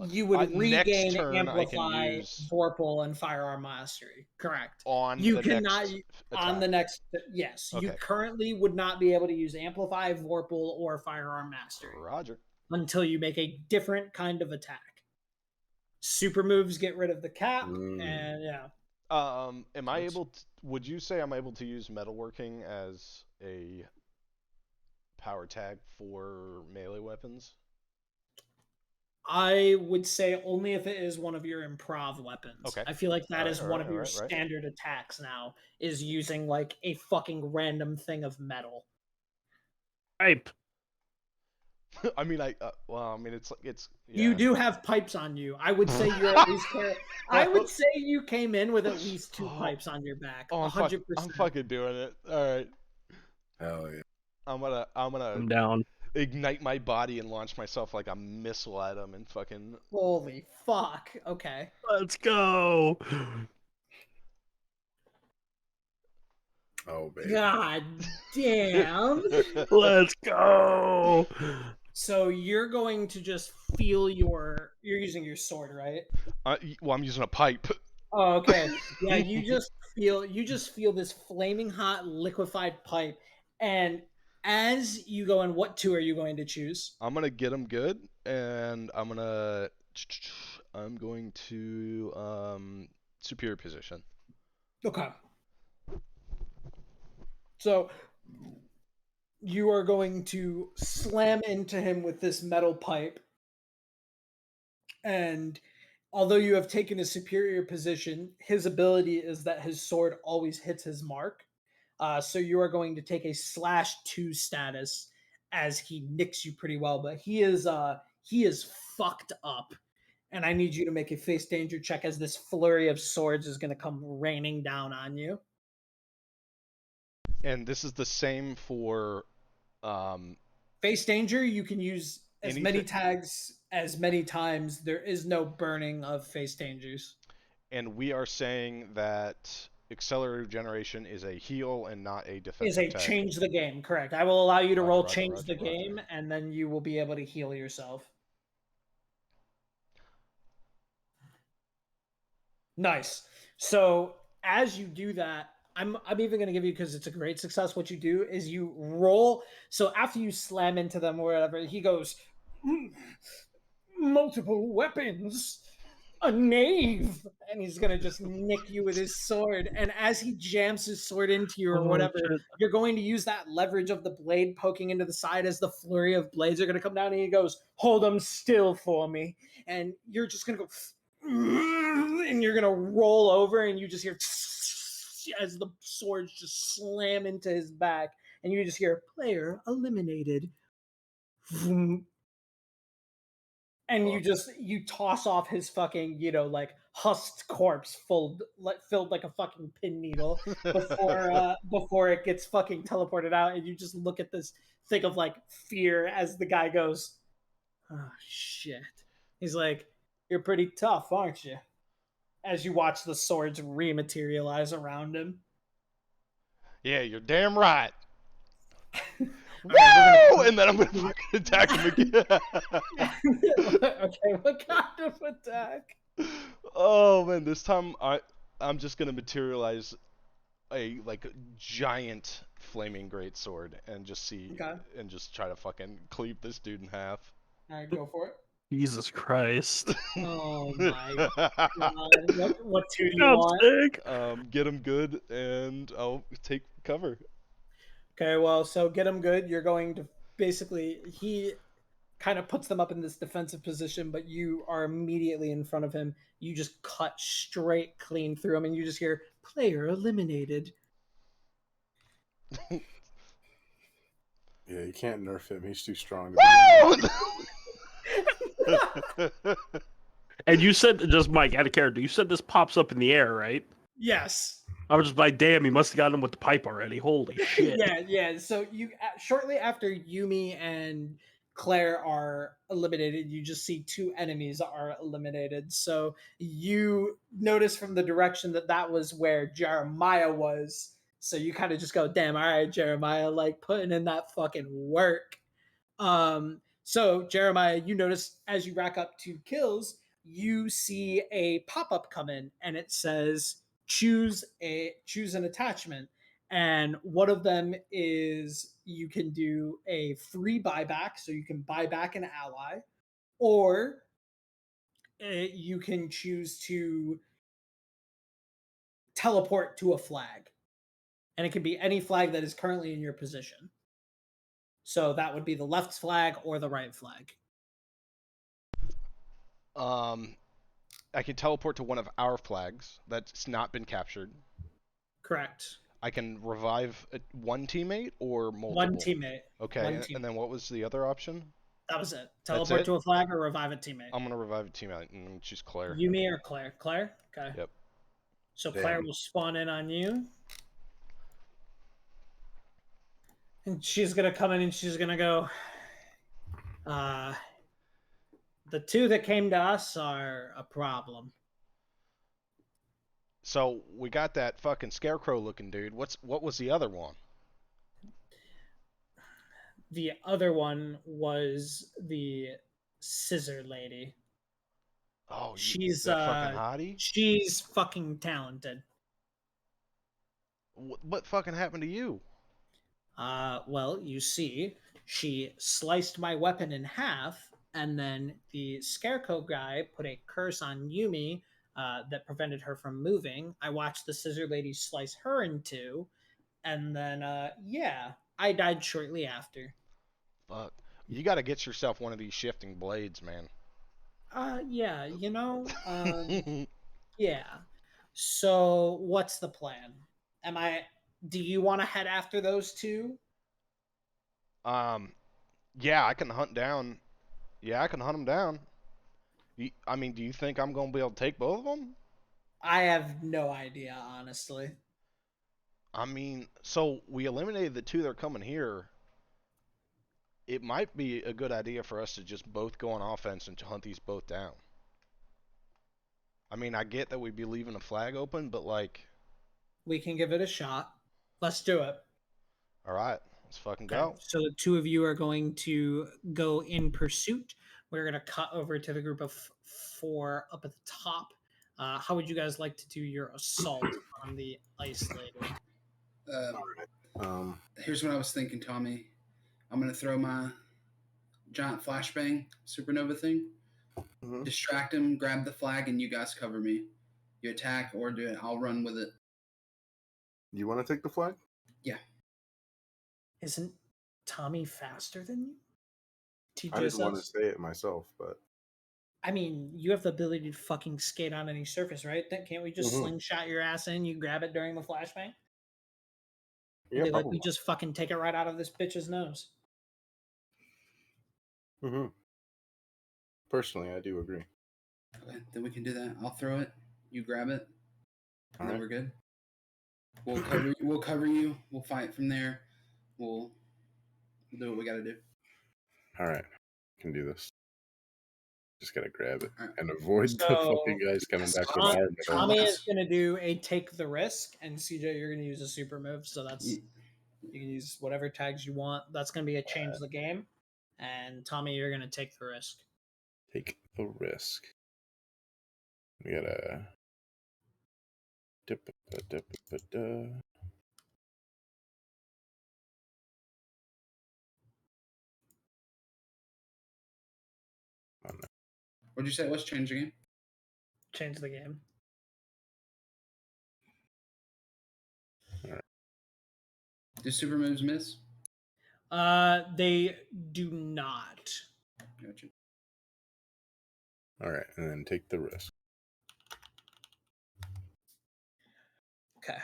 you would next regain turn I can Amplify, use Vorpal, and Firearm Mastery. Correct. on You the cannot next on the attack. next. Yes, you Okay. currently would not be able to use Amplify, Vorpal, or Firearm Mastery Roger. until you make a different kind of attack. Super moves get rid of the cap, and yeah. Am I able to, would you say I'm able to use metalworking as a power tag for melee weapons? I would say only if it is one of your improv weapons. Okay. I feel like that Alright, is one of alright, your alright. standard attacks now, is using like a fucking random thing of metal. Pipe. I mean, it's yeah. You do have pipes on you. I would say you're at least I would say you came in with at least 2 pipes on your back. Oh, 100%. I'm fucking doing it. All right. Hell yeah. I'm gonna I'm down. ignite my body and launch myself like a missile at him and fucking. Holy fuck. Okay. Let's go. Oh baby. God damn. Let's go. So you're going to just feel you're using your sword, right? Well, I'm using a pipe. Oh, okay. Yeah, you just feel this flaming hot liquefied pipe, and as you go in, what 2 are you going to choose? I'm gonna get him good, and I'm going to superior position. Okay. So you are going to slam into him with this metal pipe, and although you have taken a superior position, his ability is that his sword always hits his mark. So you are going to take a /2 status as he nicks you pretty well, but he is fucked up, and I need you to make a face danger check as this flurry of swords is going to come raining down on you. And this is the same for Face danger, you can use as many Anything- tags as many times. There is no burning of face dangers. and we are saying that accelerated regeneration is a heal and not a defensive Is a tag. change the game, correct? I will allow you to Roger, roll roger, change roger, the roger. game, and then you will be able to heal yourself. Nice. So as you do that, I'm even going to give you, because it's a great success. What you do is you roll. So after you slam into them or whatever, he goes, multiple weapons, a knave, and he's going to just nick you with his sword. And as he jams his sword into you or Oh, whatever, shit. you're going to use that leverage of the blade poking into the side as the flurry of blades are going to come down, and he goes, hold them still for me. And you're just going to go, and you're going to roll over, and you just hear as the swords just slam into his back, and you just hear player eliminated. Vroom. And you toss off his fucking, like husked corpse filled like a fucking pin needle before it gets fucking teleported out, and you just look at this thing of like fear as the guy goes, oh shit. He's like, you're pretty tough, aren't you? As you watch the swords rematerialize around him. Yeah, you're damn right. Woo! Right, And then I'm gonna fucking attack him again. okay, what kind of attack? Oh man, this time I'm just gonna materialize a giant flaming greatsword and just and just try to fucking cleave this dude in half. Alright, go for it. Jesus Christ. Oh my god. What two do you Sounds want? sick. Get him good and I'll take cover. Okay, well, so get him good. You're going to basically, he kind of puts them up in this defensive position, but you are immediately in front of him. You just cut straight clean through him, and you just hear player eliminated. Yeah, you can't nerf him. He's too strong to be. And you said, just Mike, out of character, you said this pops up in the air, right? Yes. I was just like, damn, he must have gotten him with the pipe already. Holy shit. Yeah. So you shortly after Yumi and Claire are eliminated, you just see two enemies are eliminated. So you notice from the direction that was where Jeremiah was. So you kind of just go, damn, all right, Jeremiah, like putting in that fucking work. So Jeremiah, you notice as you rack up 2 kills, you see a pop-up come in, and it says choose an attachment. And one of them is you can do a free buyback, so you can buy back an ally, or you can choose to teleport to a flag, and it can be any flag that is currently in your position. So that would be the left flag or the right flag. I can teleport to one of our flags that's not been captured. Correct. I can revive one teammate or multiple? One teammate. Okay, One and teammate. then what was the other option? That was it. Teleport to a flag or revive a teammate. I'm gonna revive a teammate and choose Claire. Yumi or Claire? Claire? Okay. Yep. So Claire will spawn in on you. And she's gonna come in and she's gonna go, the two that came to us are a problem. So we got that fucking scarecrow looking dude. What was the other one? The other one was the scissor lady. Oh, she's fucking hottie. She's fucking talented. What fucking happened to you? Well, you see, she sliced my weapon in half, and then the scarecrow guy put a curse on Yumi that prevented her from moving. I watched the scissor lady slice her in two, and then I died shortly after. Fuck. You got to get yourself one of these shifting blades, man. Yeah, yeah. So, what's the plan? Do you want to head after those two? Yeah, I can hunt down. Yeah, I can hunt them down. I mean, do you think I'm going to be able to take both of them? I have no idea, honestly. I mean, so we eliminated the two that are coming here. It might be a good idea for us to just both go on offense and to hunt these both down. I mean, I get that we'd be leaving the flag open, but like... We can give it a shot. Let's do it. All right, let's fucking go. So the two of you are going to go in pursuit. We're going to cut over to the group of 4 up at the top. How would you guys like to do your assault on the ice lady? Here's what I was thinking, Tommy. I'm going to throw my giant flashbang supernova thing, distract him, grab the flag, and you guys cover me. You attack or do it. I'll run with it. You want to take the flag? Yeah. Isn't Tommy faster than you? I didn't want to say it myself, but I mean, you have the ability to fucking skate on any surface, right? Then can't we just Mhm. slingshot your ass in? You grab it during the flashbang. Yeah, Be like, probably. we just fucking take it right out of this bitch's nose. Hmm. Personally, I do agree. Okay, then we can do that. I'll throw it. You grab it. And then Alright. we're good. We'll cover you. We'll fight from there. We'll do what we gotta do. All right, can do this. Just gotta grab it All right. and avoid the So, fucking guys coming back with Tom- our Tom- middle. Tommy is going to do a take the risk, and CJ, you're going to use a super move. So that's Ye- you can use whatever tags you want. That's going to be a change the game. And Tommy, you're going to take the risk. Take the risk. We gotta dip. What'd you say? Let's change the game. Change the game. Do super moves miss? They do not. Gotcha. All right, and then take the risk. Okay.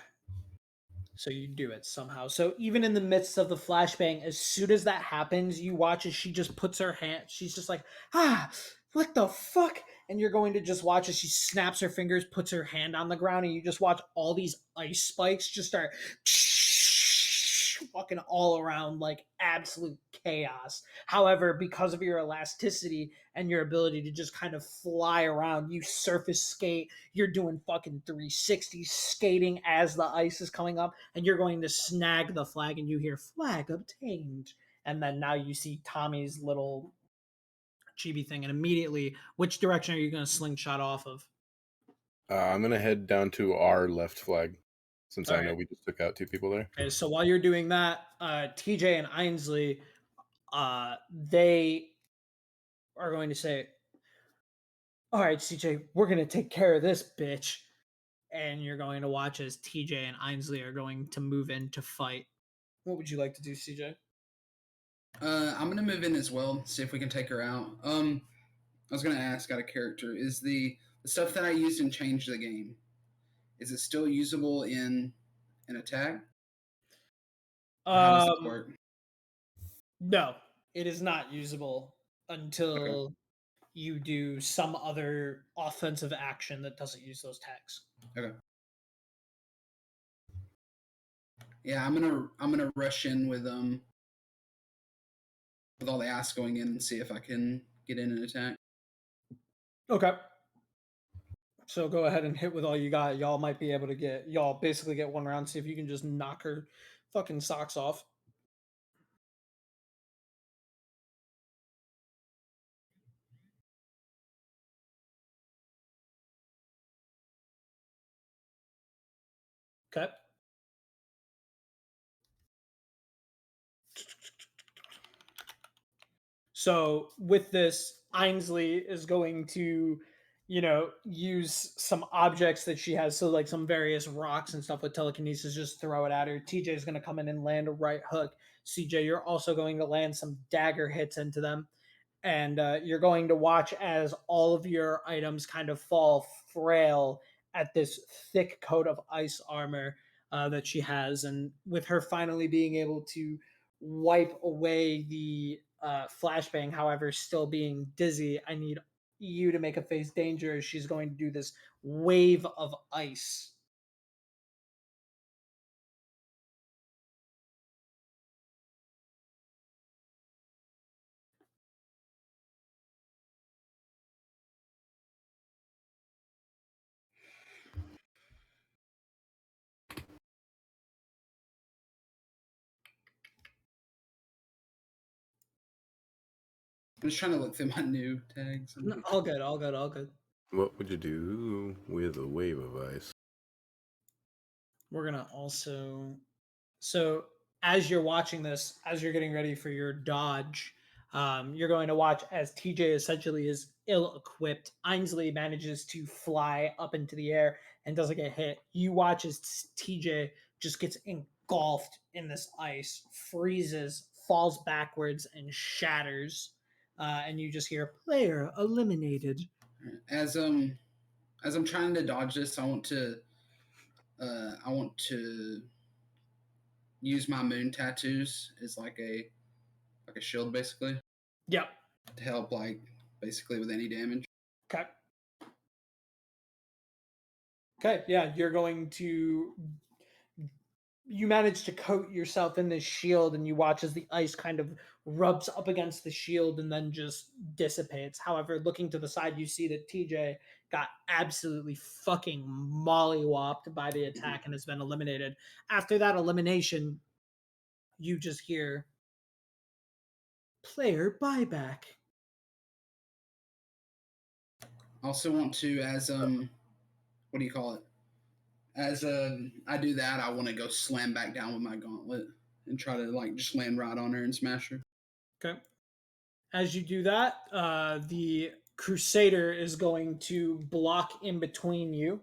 So you do it somehow. So even in the midst of the flashbang, as soon as that happens, you watch as she just puts her hand. She's just like, what the fuck? And you're going to just watch as she snaps her fingers, puts her hand on the ground, and you just watch all these ice spikes just start fucking all around like absolute chaos. However, because of your elasticity and your ability to just kind of fly around, you surface skate, you're doing fucking 360 skating as the ice is coming up, and you're going to snag the flag, and you hear flag obtained. And then now you see Tommy's little chibi thing, and immediately, which direction are you going to slingshot off of? I'm gonna head down to our left flag, since All I know right. we just took out 2 people there. Okay, so while you're doing that, TJ and Ainsley, they are going to say, "All right, CJ, we're going to take care of this bitch," and you're going to watch as TJ and Ainsley are going to move in to fight. What would you like to do, CJ? I'm gonna move in as well. See if we can take her out. I was gonna ask out of character. Is the stuff that I used and changed the game? Is it still usable in an attack? Or how does it work? No, it is not usable until you do some other offensive action that doesn't use those tags. Okay. Yeah, I'm gonna rush in with all the ass going in and see if I can get in and attack. Okay. So go ahead and hit with all you got. Y'all might be able to get y'all basically get one round. See if you can just knock her fucking socks off. Okay. So with this, Ainsley is going to, use some objects that she has. So like some various rocks and stuff with telekinesis, just throw it at her. TJ is going to come in and land a right hook. CJ, you're also going to land some dagger hits into them. And you're going to watch as all of your items kind of fall frail at this thick coat of ice armor that she has. And with her finally being able to wipe away the flashbang, however, still being dizzy, I need you to make a face danger as she's going to do this wave of ice. I'm just trying to look through my new tags. No, all good, all good, all good. What would you do with a wave of ice? We're gonna also, so as you're watching this, as you're getting ready for your dodge, you're going to watch as TJ essentially is ill-equipped. Ainsley manages to fly up into the air and doesn't get hit. You watch as TJ just gets engulfed in this ice, freezes, falls backwards, and shatters. and you just hear player eliminated. As I'm trying to dodge this, I want to use my moon tattoos as like a shield, basically, Yep. to help like basically with any damage. Okay. Okay, yeah, you're going to. You manage to coat yourself in this shield, and you watch as the ice kind of rubs up against the shield and then just dissipates. However, looking to the side, you see that TJ got absolutely fucking mollywopped by the attack and has been eliminated. After that elimination, you just hear player buyback. I also want to, as what do you call it? As I do that, I want to go slam back down with my gauntlet and try to like just land right on her and smash her. Okay. As you do that, the Crusader is going to block in between you,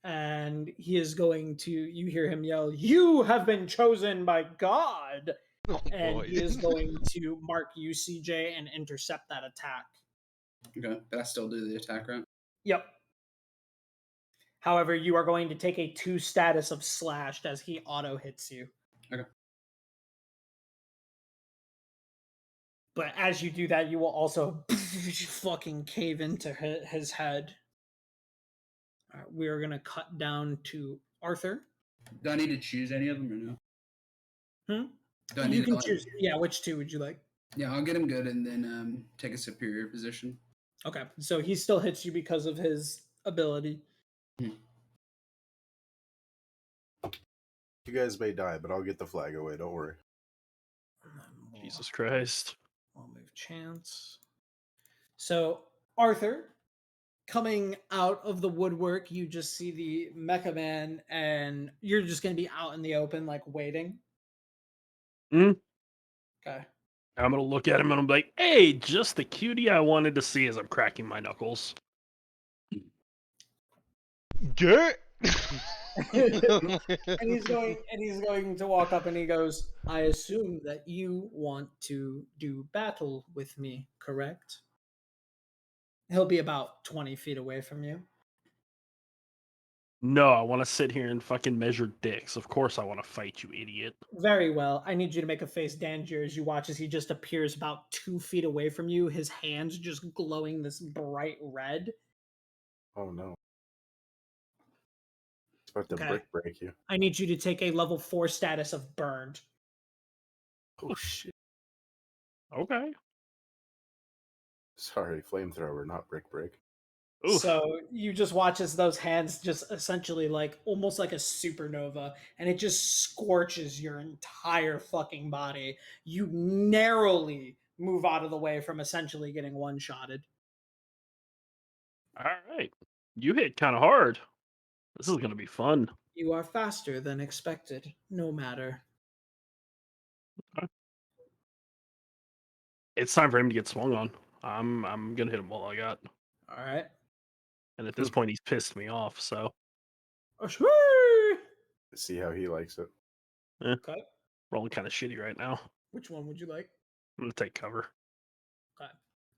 and he is going to. You hear him yell, "You have been chosen by God!" Oh And boy. he is going to mark you, CJ, and intercept that attack. Okay, but I still do the attack, right? Yep. However, you are going to take a 2 status of slashed as he auto hits you. Okay. But as you do that, you will also fucking cave into his head. All right, we are going to cut down to Arthur. Do I need to choose any of them or no? Hmm? Do I You need can to, like, choose. Yeah, which 2 would you like? Yeah, I'll get him good and then take a superior position. Okay, so he still hits you because of his ability. You guys may die, but I'll get the flag away. Don't worry. Jesus Christ. I'll move chance. So, Arthur, coming out of the woodwork, you just see the Mecha Man, and you're just going to be out in the open, like waiting. Mhm. Okay. I'm gonna look at him and I'm like, hey, just the cutie I wanted to see as I'm cracking my knuckles. Get. and he's going to walk up and he goes, I assume that you want to do battle with me, correct? He'll be about 20 feet away from you. No, I want to sit here and fucking measure dicks. Of course I want to fight, you idiot. Very well. I need you to make a face danger as you watch as he just appears about 2 feet away from you, his hands just glowing this bright red. Oh no. It's about to Okay. brick break you. I need you to take a level 4 status of burned. Oh shit. Okay. Sorry, flamethrower, not brick break. Oof. So you just watch as those hands just essentially like almost like a supernova, and it just scorches your entire fucking body. You narrowly move out of the way from essentially getting one-shotted. All right. You hit kind of hard. This is going to be fun. You are faster than expected, no matter. It's time for him to get swung on. I'm going to hit him while I got. All right. And at this point, he's pissed me off, so. See how he likes it. Okay. Rolling kind of shitty right now. Which one would you like? I'm going to take cover. Okay.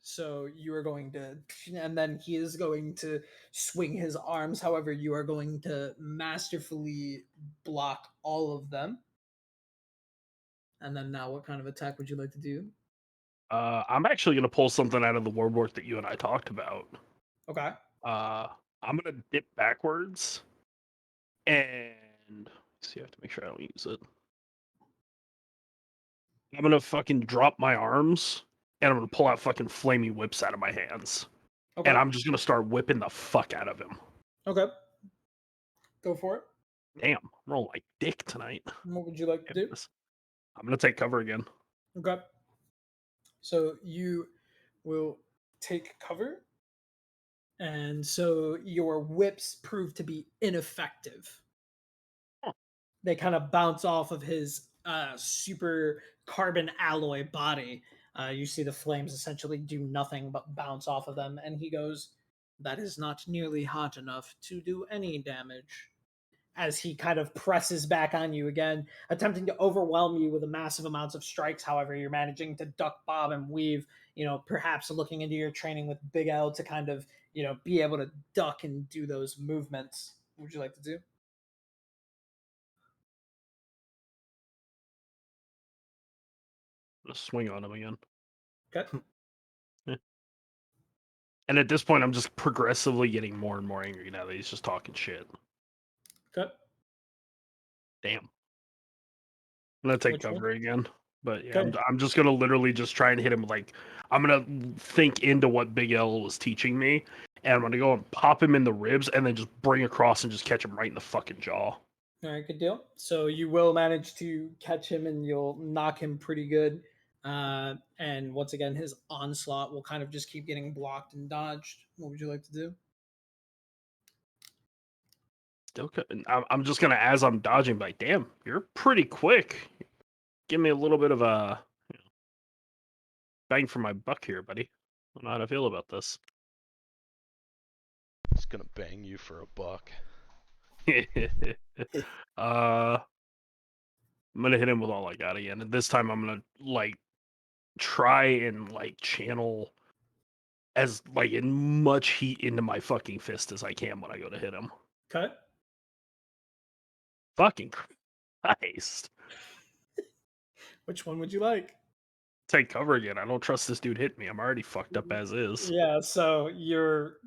So you are going to, and then he is going to swing his arms. However, you are going to masterfully block all of them. And then now, what kind of attack would you like to do? I'm actually going to pull something out of the woodwork that you and I talked about. Okay. I'm going to dip backwards. And see, I have to make sure I don't use it. I'm going to fucking drop my arms. And I'm going to pull out fucking flaming whips out of my hands. Okay. And I'm just going to start whipping the fuck out of him. Okay. Go for it. Damn, I'm rolling like dick tonight. What would you like to do? I'm going to take cover again. Okay. So you will take cover. And so your whips prove to be ineffective. Huh. They kind of bounce off of his super carbon alloy body. You see the flames essentially do nothing but bounce off of them. And he goes, that is not nearly hot enough to do any damage. As he kind of presses back on you again, attempting to overwhelm you with a massive amounts of strikes. However, you're managing to duck, bob, and weave perhaps looking into your training with Big L to kind of, be able to duck and do those movements. What would you like to do? Just swing on him again. Okay. And at this point, I'm just progressively getting more and more angry now that he's just talking shit. Okay. Damn. I'm gonna take Which one? cover again. But yeah, Okay. I'm just gonna literally just try and hit him. Like, I'm gonna think into what Big L was teaching me, and I'm gonna go and pop him in the ribs, and then just bring across and just catch him right in the fucking jaw. All right, good deal. So you will manage to catch him and you'll knock him pretty good. And once again, his onslaught will kind of just keep getting blocked and dodged. What would you like to do? Still, I'm just gonna, as I'm dodging, like, damn, you're pretty quick. Give me a little bit of a bang for my buck here, buddy. I don't know how to feel about this. He's gonna bang you for a buck. I'm gonna hit him with all I got again, and this time I'm gonna try and channel as in much heat into my fucking fist as I can when I go to hit him. Okay. Fucking Christ! Which one would you like? Take cover again. I don't trust this dude hit me. I'm already fucked up as is. Yeah, so your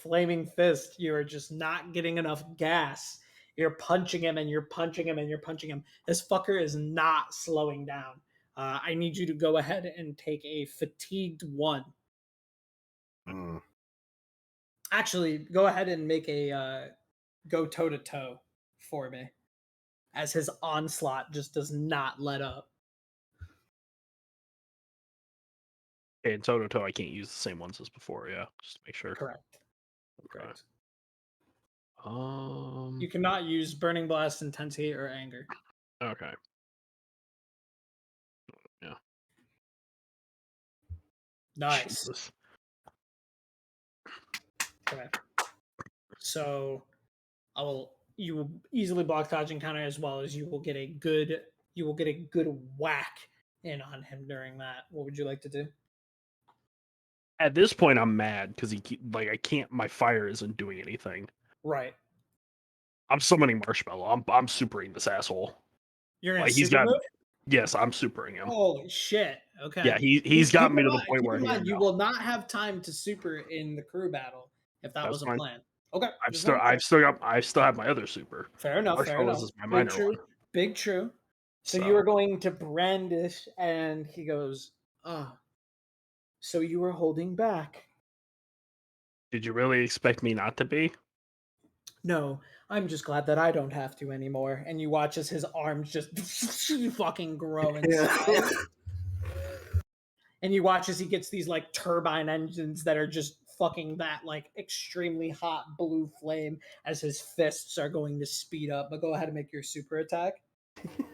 flaming fist, you're just not getting enough gas. You're punching him and you're punching him and you're punching him. This fucker is not slowing down. I need you to go ahead and take a fatigued 1. Mm. Actually, go ahead and make a go toe to toe for me, as his onslaught just does not let up. Okay, in toe to toe, I can't use the same ones as before. Yeah, just to make sure. Correct. Okay. Correct. Um. You cannot use Burning Blast, Intensity, or Anger. Okay. Yeah. Nice. Jesus. Okay. So, you will easily block dodge and counter, as well as you will get a good whack in on him during that. What would you like to do? At this point, I'm mad because I can't. My fire isn't doing anything. Right. I'm summoning Marshmallow. I'm supering this asshole. You're gonna He's super got. move? Yes, I'm supering him. Holy shit. Okay. Yeah, he's got Keep me in to the mind- point keep where in mind, he. you will not have time to super in the crew battle if that That's was a fine. plan. Okay. I just still wanna check. have my other super. Fair enough. Fair Marshmallow's enough. is my Big minor true. one. Big true. So you So- are going to brandish, and he goes, "Ah, so you were holding back." Did you really expect me not to be? No, I'm just glad that I don't have to anymore. And you watch as his arms just fucking grow and size. And you watch as he gets these turbine engines that are just fucking that extremely hot blue flame as his fists are going to speed up. But go ahead and make your super attack.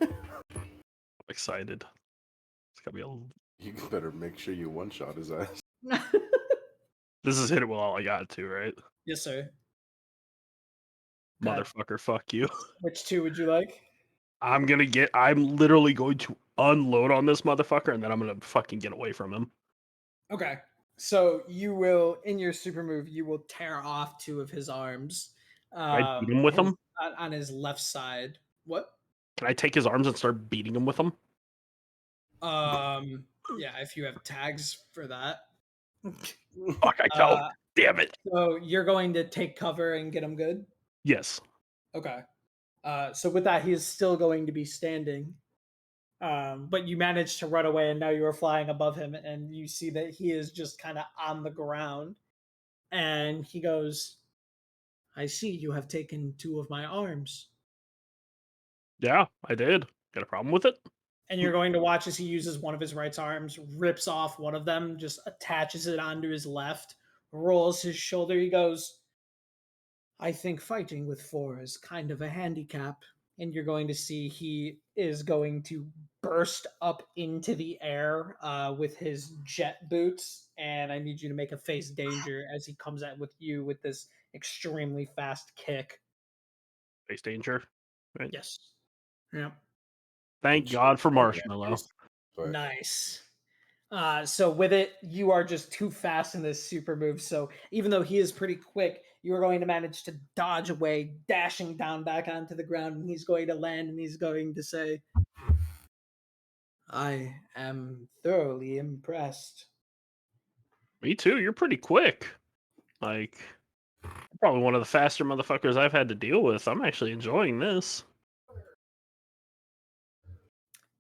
I'm excited. It's gonna be You better make sure you one-shot his ass. This is hit it with all I got to, right? Yes, sir. Okay. Motherfucker, fuck you. Which 2 would you like? I'm literally going to unload on this motherfucker, and then I'm gonna fucking get away from him. Okay. So you will, in your super move, you will tear off 2 of his arms. I beat him with them? On his left side. What? Can I take his arms and start beating him with them? Yeah, if you have tags for that. Fuck, I don't. Damn it. So you're going to take cover and get him good? Yes. Okay. So with that, he is still going to be standing. But you managed to run away, and now you are flying above him, and you see that he is just kind of on the ground. And he goes, "I see you have taken 2 of my arms." Yeah, I did. Got a problem with it? And you're going to watch as he uses one of his right arms, rips off one of them, just attaches it onto his left, rolls his shoulder. He goes, "I think fighting with 4 is kind of a handicap." And you're going to see he is going to burst up into the air with his jet boots. And I need you to make a face danger as he comes out with you with this extremely fast kick. Face danger. Right? Yes. Yeah. Thank God for Marshmallow. But Nice. So with it, you are just too fast in this super move. So even though he is pretty quick, you are going to manage to dodge away, dashing down back onto the ground, and he's going to land and he's going to say, I am thoroughly impressed. Me too. You're pretty quick. Like, probably one of the faster motherfuckers I've had to deal with. I'm actually enjoying this.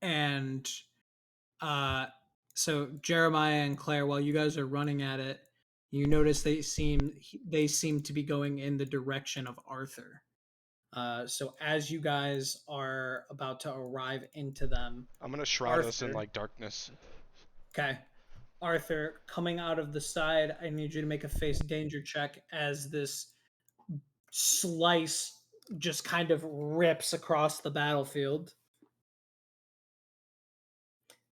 And so Jeremiah and Claire, while you guys are running at it, you notice they seem to be going in the direction of Arthur. So as you guys are about to arrive into them, I'm gonna shroud us in Arthur. like darkness. okay, Arthur, coming out of the side, I need you to make a face danger check as this slice just kind of rips across the battlefield.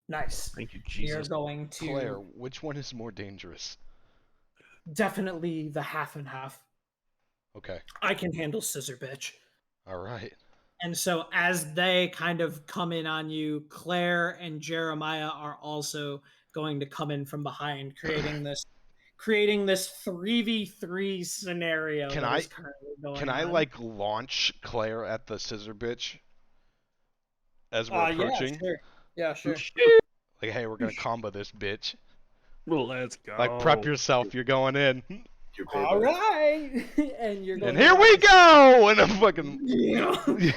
Nice. Thank you, You're Jesus. going to Claire, which one is more dangerous? definitely the half and half. Okay. I can handle scissor bitch. All right. And so as they kind of come in on you, Claire and Jeremiah are also going to come in from behind, creating this 3v3 scenario Can that I- is currently going Can I on. like launch Claire at the scissor bitch as we're approaching? Yeah, sure. Like, hey, we're gonna combo this bitch. Well, let's go. Like, prep yourself. You're going in. Your All payback. right. And you're going And here we go. And I'm fucking.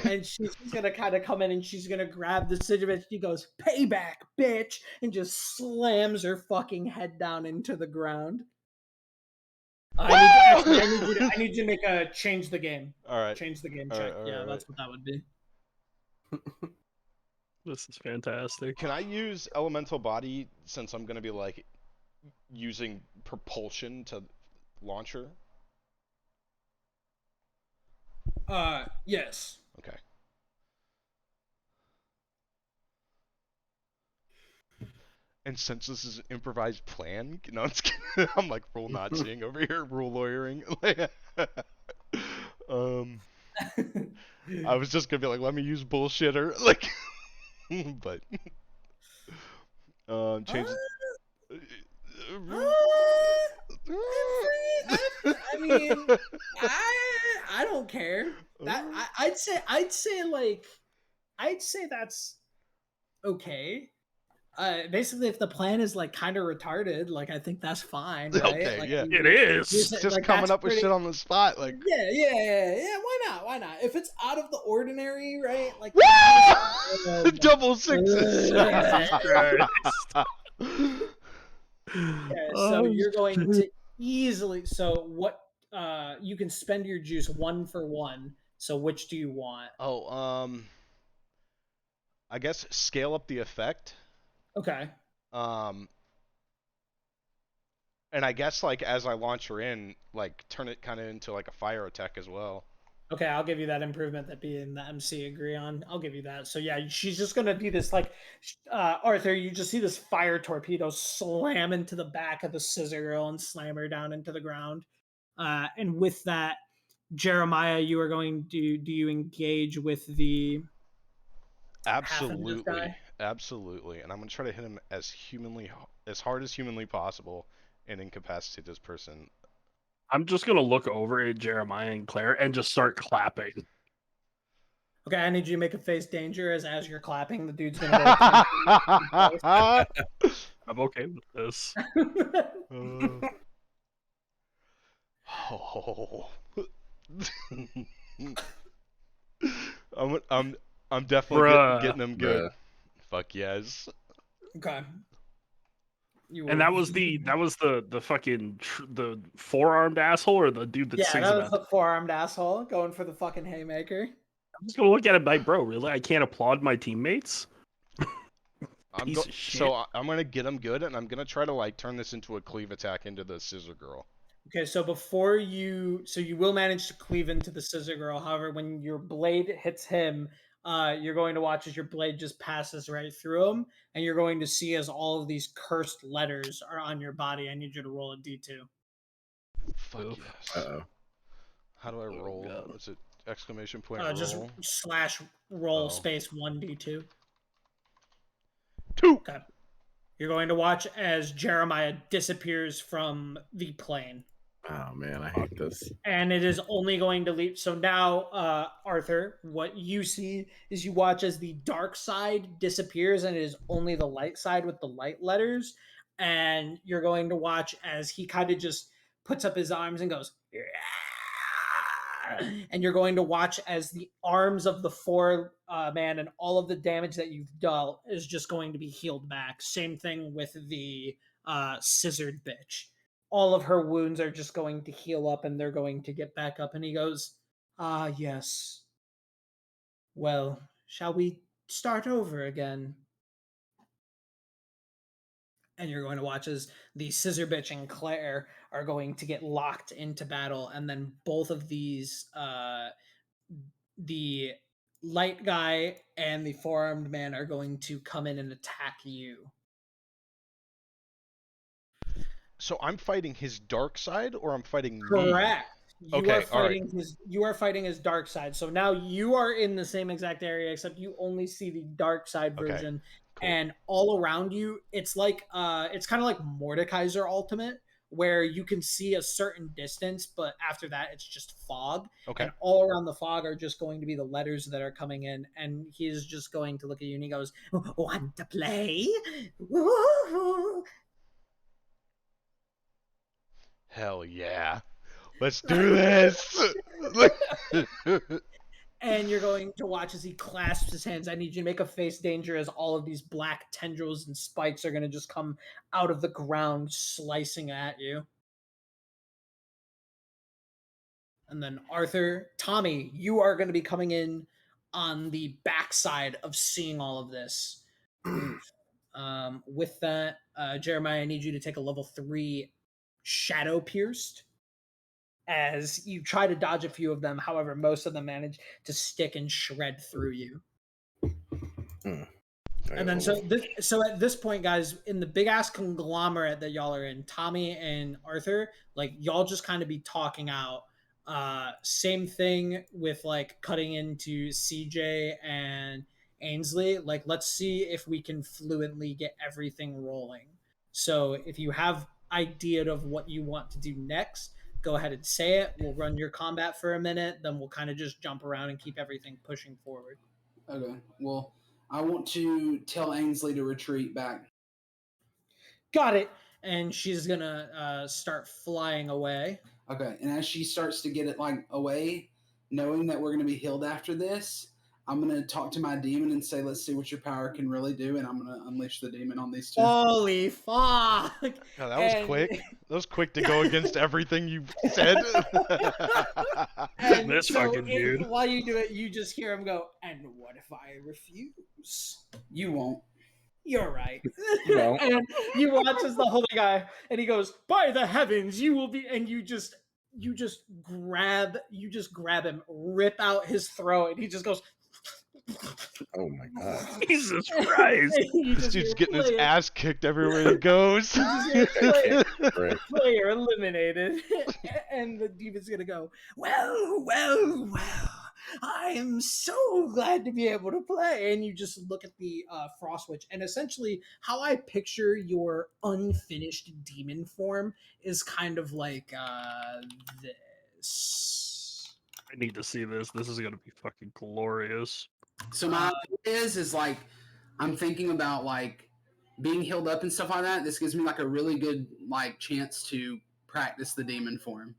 And she's gonna kind of come in and she's gonna grab the scissor bitch. She goes, "Payback, bitch," and just slams her fucking head down into the ground. I need you to make a change the game. All right. Change the game All check. right, Yeah, all that's what that would be. This is fantastic. Can I use elemental body since I'm gonna be like using propulsion to launch her? Yes. Okay. And since this is an improvised plan, no, I'm, just kidding. I'm like rule Naziing over here, rule lawyering. I was just gonna be like, let me use bullshitter, like, but change. I mean, I don't care. That I'd say that's okay. Basically, if the plan is like kind of retarded, like I think that's fine, right? Okay, like, yeah. It is. It's just like, coming that's up with pretty- shit on the spot, like. Yeah. Why not? If it's out of the ordinary, right? Like Woo! Double sixes. Yeah, Oh, so you're going to easily. So what? You can spend your juice 1 for 1. So which do you want? Oh, I guess scale up the effect. Okay. And I guess like as I launch her in, like turn it kind of into like a fire attack as well. Okay, I'll give you that improvement that B and the MC agree on. I'll give you that. So yeah, she's just gonna be this like, Arthur. You just see this fire torpedo slam into the back of the scissor girl and slam her down into the ground. And with that, Jeremiah, you are going to do you engage with the Absolutely, guy? absolutely. And I'm gonna try to hit him as hard as humanly possible, and incapacitate this person. I'm just gonna look over at Jeremiah and Claire and just start clapping. Okay, I need you to make a face danger as you're clapping. The dude's gonna go. I'm okay with this. Oh. I'm definitely getting them good. Fuck yes. Okay. And that was the fucking the four-armed asshole or the dude that yeah, sings that was about the four-armed asshole going for the fucking haymaker. I'm just gonna look at it like, bro, really? I can't applaud my teammates? Piece of shit. So I'm gonna get them good, and I'm gonna try to like turn this into a cleave attack into the scissor girl. Okay, so you will manage to cleave into the scissor girl. However, when your blade hits him, you're going to watch as your blade just passes right through him, and you're going to see as all of these cursed letters are on your body. I need you to roll a d2. Fuck Oof. yes. Uh-oh. How do I roll? God. Is it exclamation point Just roll? slash roll Oh. space 1d2. 2. Okay. You're going to watch as Jeremiah disappears from the plane. Oh man, I hate this. And it is only going to leave. So now, Arthur, what you see is you watch as the dark side disappears, and it is only the light side with the light letters. And you're going to watch as he kind of just puts up his arms and goes, and you're going to watch as the arms of the four man and all of the damage that you've dealt is just going to be healed back. Same thing with the scissored bitch. All of her wounds are just going to heal up and they're going to get back up. And he goes, "Ah, yes. Well, shall we start over again?" And you're going to watch as the scissor bitch and Claire are going to get locked into battle, and then both of these, the light guy and the four-armed man, are going to come in and attack you. So I'm fighting his dark side, or I'm fighting me? Correct. You Okay, are all right. fighting his dark side. So now you are in the same exact area, except you only see the dark side Okay, version. cool. And all around you, it's like it's kind of like Mordekaiser Ultimate, where you can see a certain distance, but after that it's just fog. Okay. And all around the fog are just going to be the letters that are coming in, and he's just going to look at you and he goes, "Want to play? Woo-hoo." Hell yeah. Let's do this. And you're going to watch as he clasps his hands. I need you to make a face danger as all of these black tendrils and spikes are going to just come out of the ground, slicing at you. And then Arthur, Tommy, you are going to be coming in on the backside of seeing all of this. With that, Jeremiah, I need you to take a level 3 Shadow Pierced. As you try to dodge a few of them, however, most of them manage to stick and shred through you. And then so at this point, guys, in the big ass conglomerate that y'all are in, Tommy and Arthur, like y'all just kind of be talking out. Same thing with like cutting into CJ and Ainsley. Like, let's see if we can fluently get everything rolling. So if you have idea of what you want to do next, go ahead and say it. We'll run your combat for a minute, then we'll kind of just jump around and keep everything pushing forward. Okay. Well, I want to tell Ainsley to retreat back. Got it. And she's gonna start flying away. Okay. And as she starts to get it like away, knowing that we're gonna be healed after this, I'm gonna talk to my demon and say, "Let's see what your power can really do," and I'm gonna unleash the demon on these two. Holy fuck! God, that was quick. That was quick to go against everything you said. And This fucking dude. While you do it, you just hear him go, "And what if I refuse?" You won't. You're right. No. And you watch as the holy guy, and he goes, "By the heavens, you will be," and you just grab him, rip out his throat, and he just goes, Oh my god. Jesus Christ. This dude's getting his ass kicked everywhere he goes. Right. Player eliminated. And the demon's gonna go, well, I am so glad to be able to play. And you just look at the frost witch, and essentially how I picture your unfinished demon form is kind of like this. I need to see this. This is gonna be fucking glorious. So my idea is like I'm thinking about like being healed up and stuff like that. This gives me like a really good like chance to practice the demon form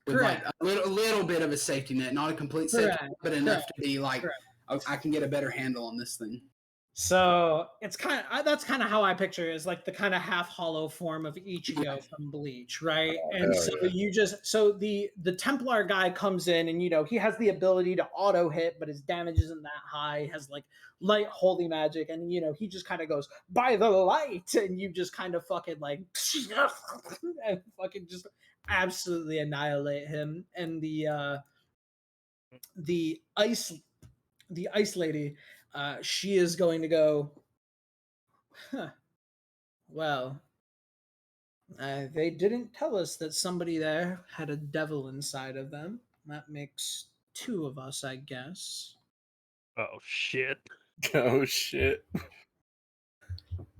with Correct. like a little bit of a safety net, not a complete safety Correct. net, but enough Correct. to be like Correct. I can get a better handle on this thing. So it's kind of that's kind of how I picture it, is like the kind of half hollow form of Ichigo from Bleach, right? And hell so yeah. you just the Templar guy comes in, and he has the ability to auto hit, but his damage isn't that high. He has like light holy magic, and he just kind of goes by the light, and you just kind of fucking like and fucking just absolutely annihilate him. And the ice lady, she is going to go, well, they didn't tell us that somebody there had a devil inside of them. That makes 2 of us, I guess. Oh shit. Oh shit.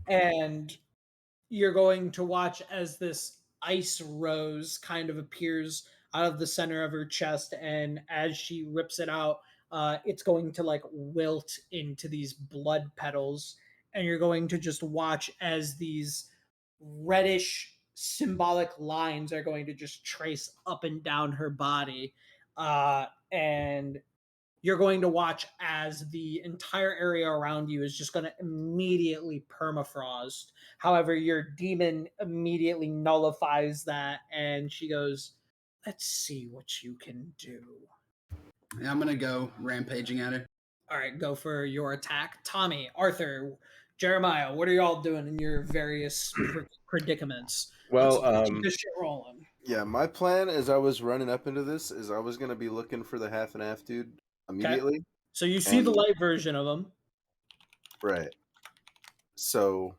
and you're going to watch as this ice rose kind of appears out of the center of her chest, and as she rips it out, it's going to like wilt into these blood petals, and you're going to just watch as these reddish symbolic lines are going to just trace up and down her body, and you're going to watch as the entire area around you is just going to immediately permafrost. However, your demon immediately nullifies that, and she goes, "Let's see what you can do." Yeah, I'm gonna go rampaging at her. All right, go for your attack. Tommy, Arthur, Jeremiah, what are y'all doing in your various predicaments? Well, Let's keep this shit rolling. Yeah, my plan as I was running up into this is I was gonna be looking for the half and half dude immediately. So you see the And- light version of him. Right. So,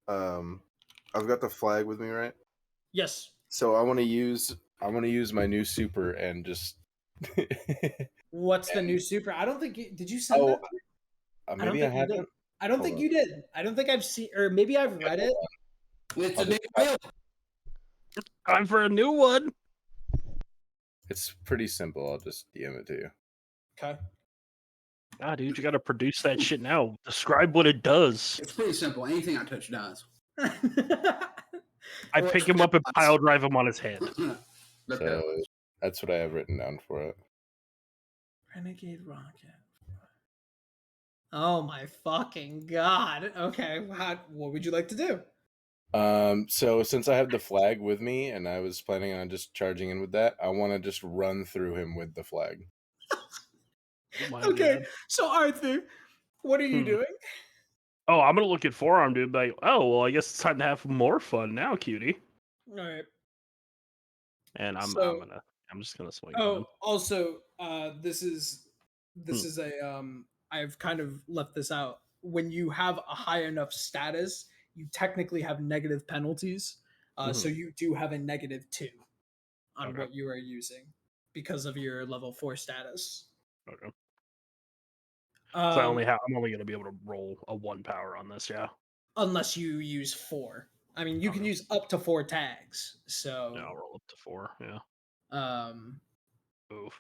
I've got the flag with me, right? Yes. So I want to use my new super and just. What's the new super? I don't think did you send Oh, that? maybe I think you did. haven't. I don't Hold think on. you did. I don't think I've seen, or maybe I've read it. It's I'll a big just- whale. Time for a new one. it's pretty simple. I'll just DM it to you. Okay. Ah, dude, you got to produce that shit now. Describe what it does. It's pretty simple. Anything I touch dies. I pick him up and pile drive him on his head. Look So that's what I have written down for it. Renegade rocket. Oh my fucking god. Okay. What would you like to do? So since I have the flag with me and I was planning on just charging in with that, I want to just run through him with the flag. Oh my Okay. God. So Arthur, what are you doing? Oh, I'm gonna look at forearm, dude. Like, oh well, I guess it's time to have more fun now, cutie. All right. And I'm So- just gonna swing. on him. Oh, also, this is a I've kind of left this out. When you have a high enough status, you technically have negative penalties. So you do have a -2 on Okay. what you are using because of your level 4 status. Okay. So I'm only Um, gonna be able to roll a 1 power on this. Yeah. unless you use 4. I mean, you can Okay. use up to 4 tags. So, Yeah, I'll roll up to 4. Yeah. um, Oof.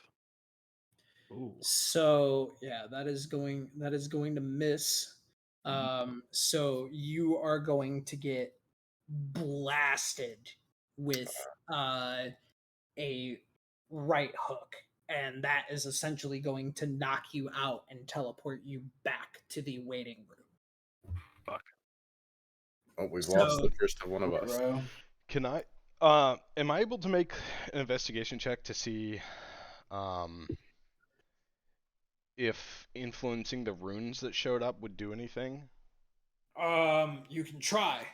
Ooh. so yeah, that is going to miss. So you are going to get blasted with a right hook, and that is essentially going to knock you out and teleport you back to the waiting room. Oh, we've lost So- the first of one of us. Bro. Can I? Am I able to make an investigation check to see, if influencing the runes that showed up would do anything? You can try.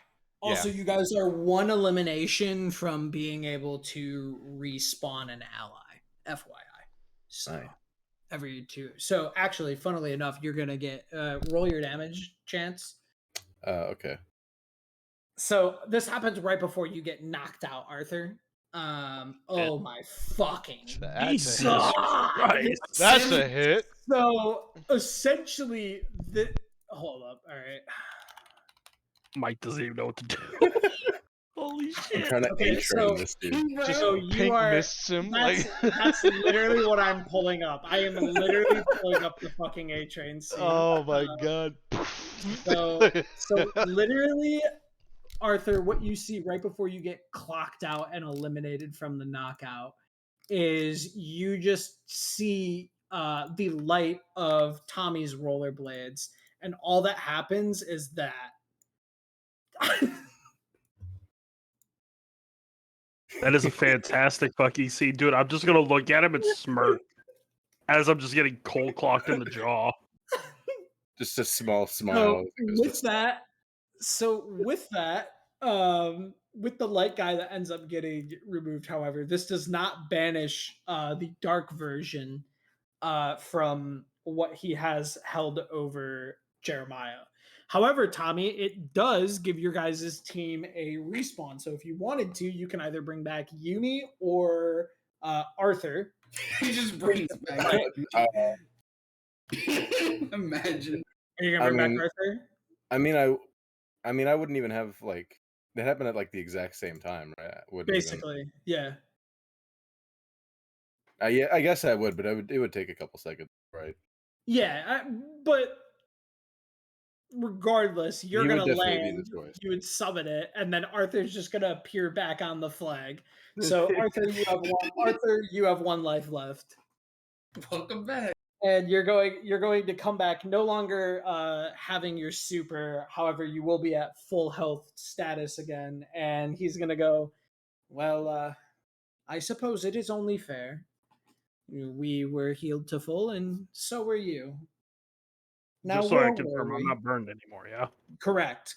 Also, you guys are one elimination from being able to respawn an ally. FYI. So Nice. every 2. So actually, funnily enough, you're gonna get roll your damage chance. Okay. So this happens right before you get knocked out, Arthur. Oh my fucking That's a Jesus hit. Christ. That's a hit. So essentially, hold up. All right. Mike doesn't even know what to do. Holy I'm shit. trying to Okay, A-train so- this dude. Just So you pink are. mists him. That's, Like, that's literally what I'm pulling up. I am literally pulling up the fucking A train scene. oh my god. So literally, Arthur, what you see right before you get clocked out and eliminated from the knockout is you just see the light of Tommy's rollerblades, and all that happens is that. That is a fantastic fucking scene, dude. I'm just gonna look at him and smirk as I'm just getting cold clocked in the jaw. Just a small So smile. with that, with the light guy that ends up getting removed, however, this does not banish the dark version from what he has held over Jeremiah. However, Tommy, it does give your guys' team a respawn. So if you wanted to, you can either bring back Uni or Arthur. He just brings back. Imagine. Are you gonna bring I mean, back Arthur? I mean, I mean, I wouldn't even have like that happened at like the exact same time, right? I wouldn't Basically, yeah. Even, yeah, I guess I would, but it would take a couple seconds, right? Yeah, but regardless, you're He would gonna definitely be the land, choice. you would summon it, and then Arthur's just gonna appear back on the flag. So Arthur, you have one life left. Welcome back. And you're going to come back no longer having your super, however, you will be at full health status again, and he's gonna go, well, I suppose it is only fair. We were healed to full, and so were you. Now, Just so I where confirm, were I'm we? not burned anymore. Yeah. Correct.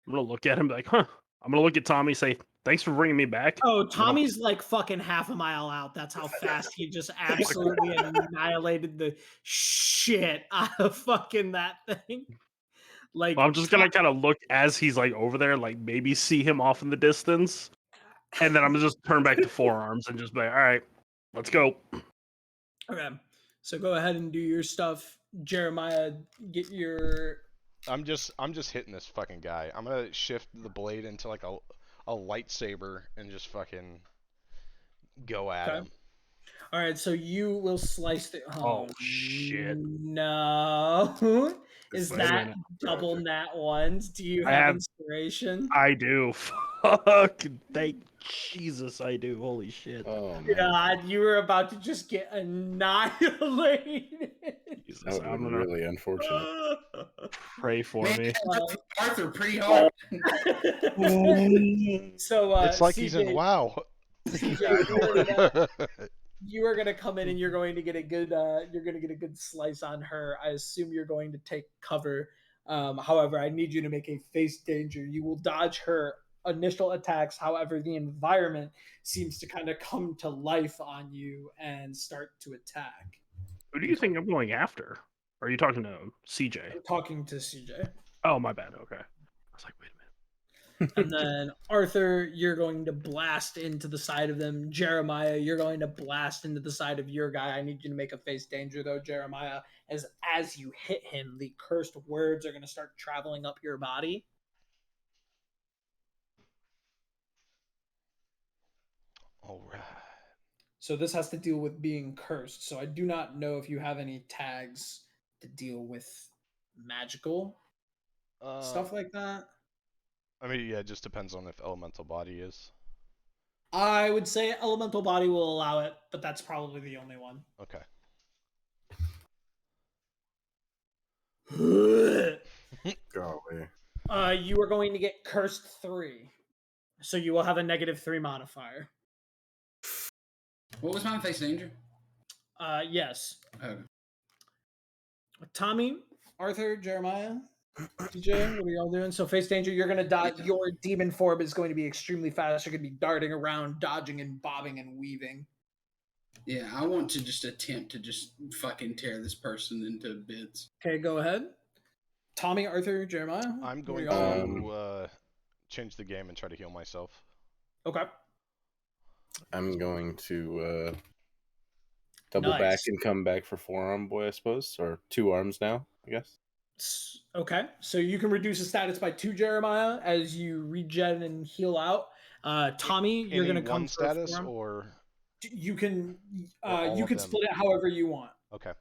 I'm gonna look at him like, huh. I'm gonna look at Tommy, say, thanks for bringing me back. Oh, And then I'm- Tommy's like fucking half a mile out. That's how fast he just absolutely annihilated the shit out of fucking that thing. Like, I'm just gonna kind of look as he's like over there, like maybe see him off in the distance, and then I'm gonna just turn back to forearms and just be like, all right, let's go. Okay, so go ahead and do your stuff, Jeremiah. Get your. I'm just hitting this fucking guy. I'm gonna shift the blade into like a lightsaber and just fucking go at Okay. him. All right, so you will slice the. Oh, shit. No, is Wait a that minute. double nat ones? Do you I have have- inspiration? I do. Fuck. Thank Jesus, I do. Holy shit. Oh man, God, you were about to just get annihilated. Jesus, that would I'm have been gonna really unfortunate. pray for Man, me. Arthur pretty hard. So It's like he's in CJ, WoW. CJ, you are gonna come in and you're going to get a good slice on her. I assume you're going to take cover. However, I need you to make a face danger. You will dodge her initial attacks. However, the environment seems to kind of come to life on you and start to attack. Who do you think I'm going after? Are you talking to CJ? I'm talking to CJ. Oh, my bad. Okay. I was like, wait a minute. And then Arthur, you're going to blast into the side of them. Jeremiah, you're going to blast into the side of your guy. I need you to make a face danger though, Jeremiah. As you hit him, the cursed words are going to start traveling up your body. All right. So this has to deal with being cursed. So I do not know if you have any tags to deal with magical stuff like that. I mean, yeah, it just depends on if elemental body is. I would say elemental body will allow it, but that's probably the only one. Okay. Golly. You are going to get cursed 3. So you will have a -3 modifier. What was my face danger? Yes. Oh. Tommy, Arthur, Jeremiah, DJ, what are y'all doing? So face danger, you're gonna die. Your demon form is going to be extremely fast. You're gonna be darting around, dodging and bobbing and weaving. Yeah, I want to just attempt to just fucking tear this person into bits. Okay, go ahead. Tommy, Arthur, Jeremiah. I'm what are going y'all doing? to change the game and try to heal myself. Okay. I'm going to double back Nice. and come back for forearm boy, I suppose, or 2 arms now, I guess. Okay, so you can reduce the status by 2, Jeremiah, as you regen and heal out. Tommy, you're Any gonna come one for a status form. or You can all you of can them? split it however you want. okay.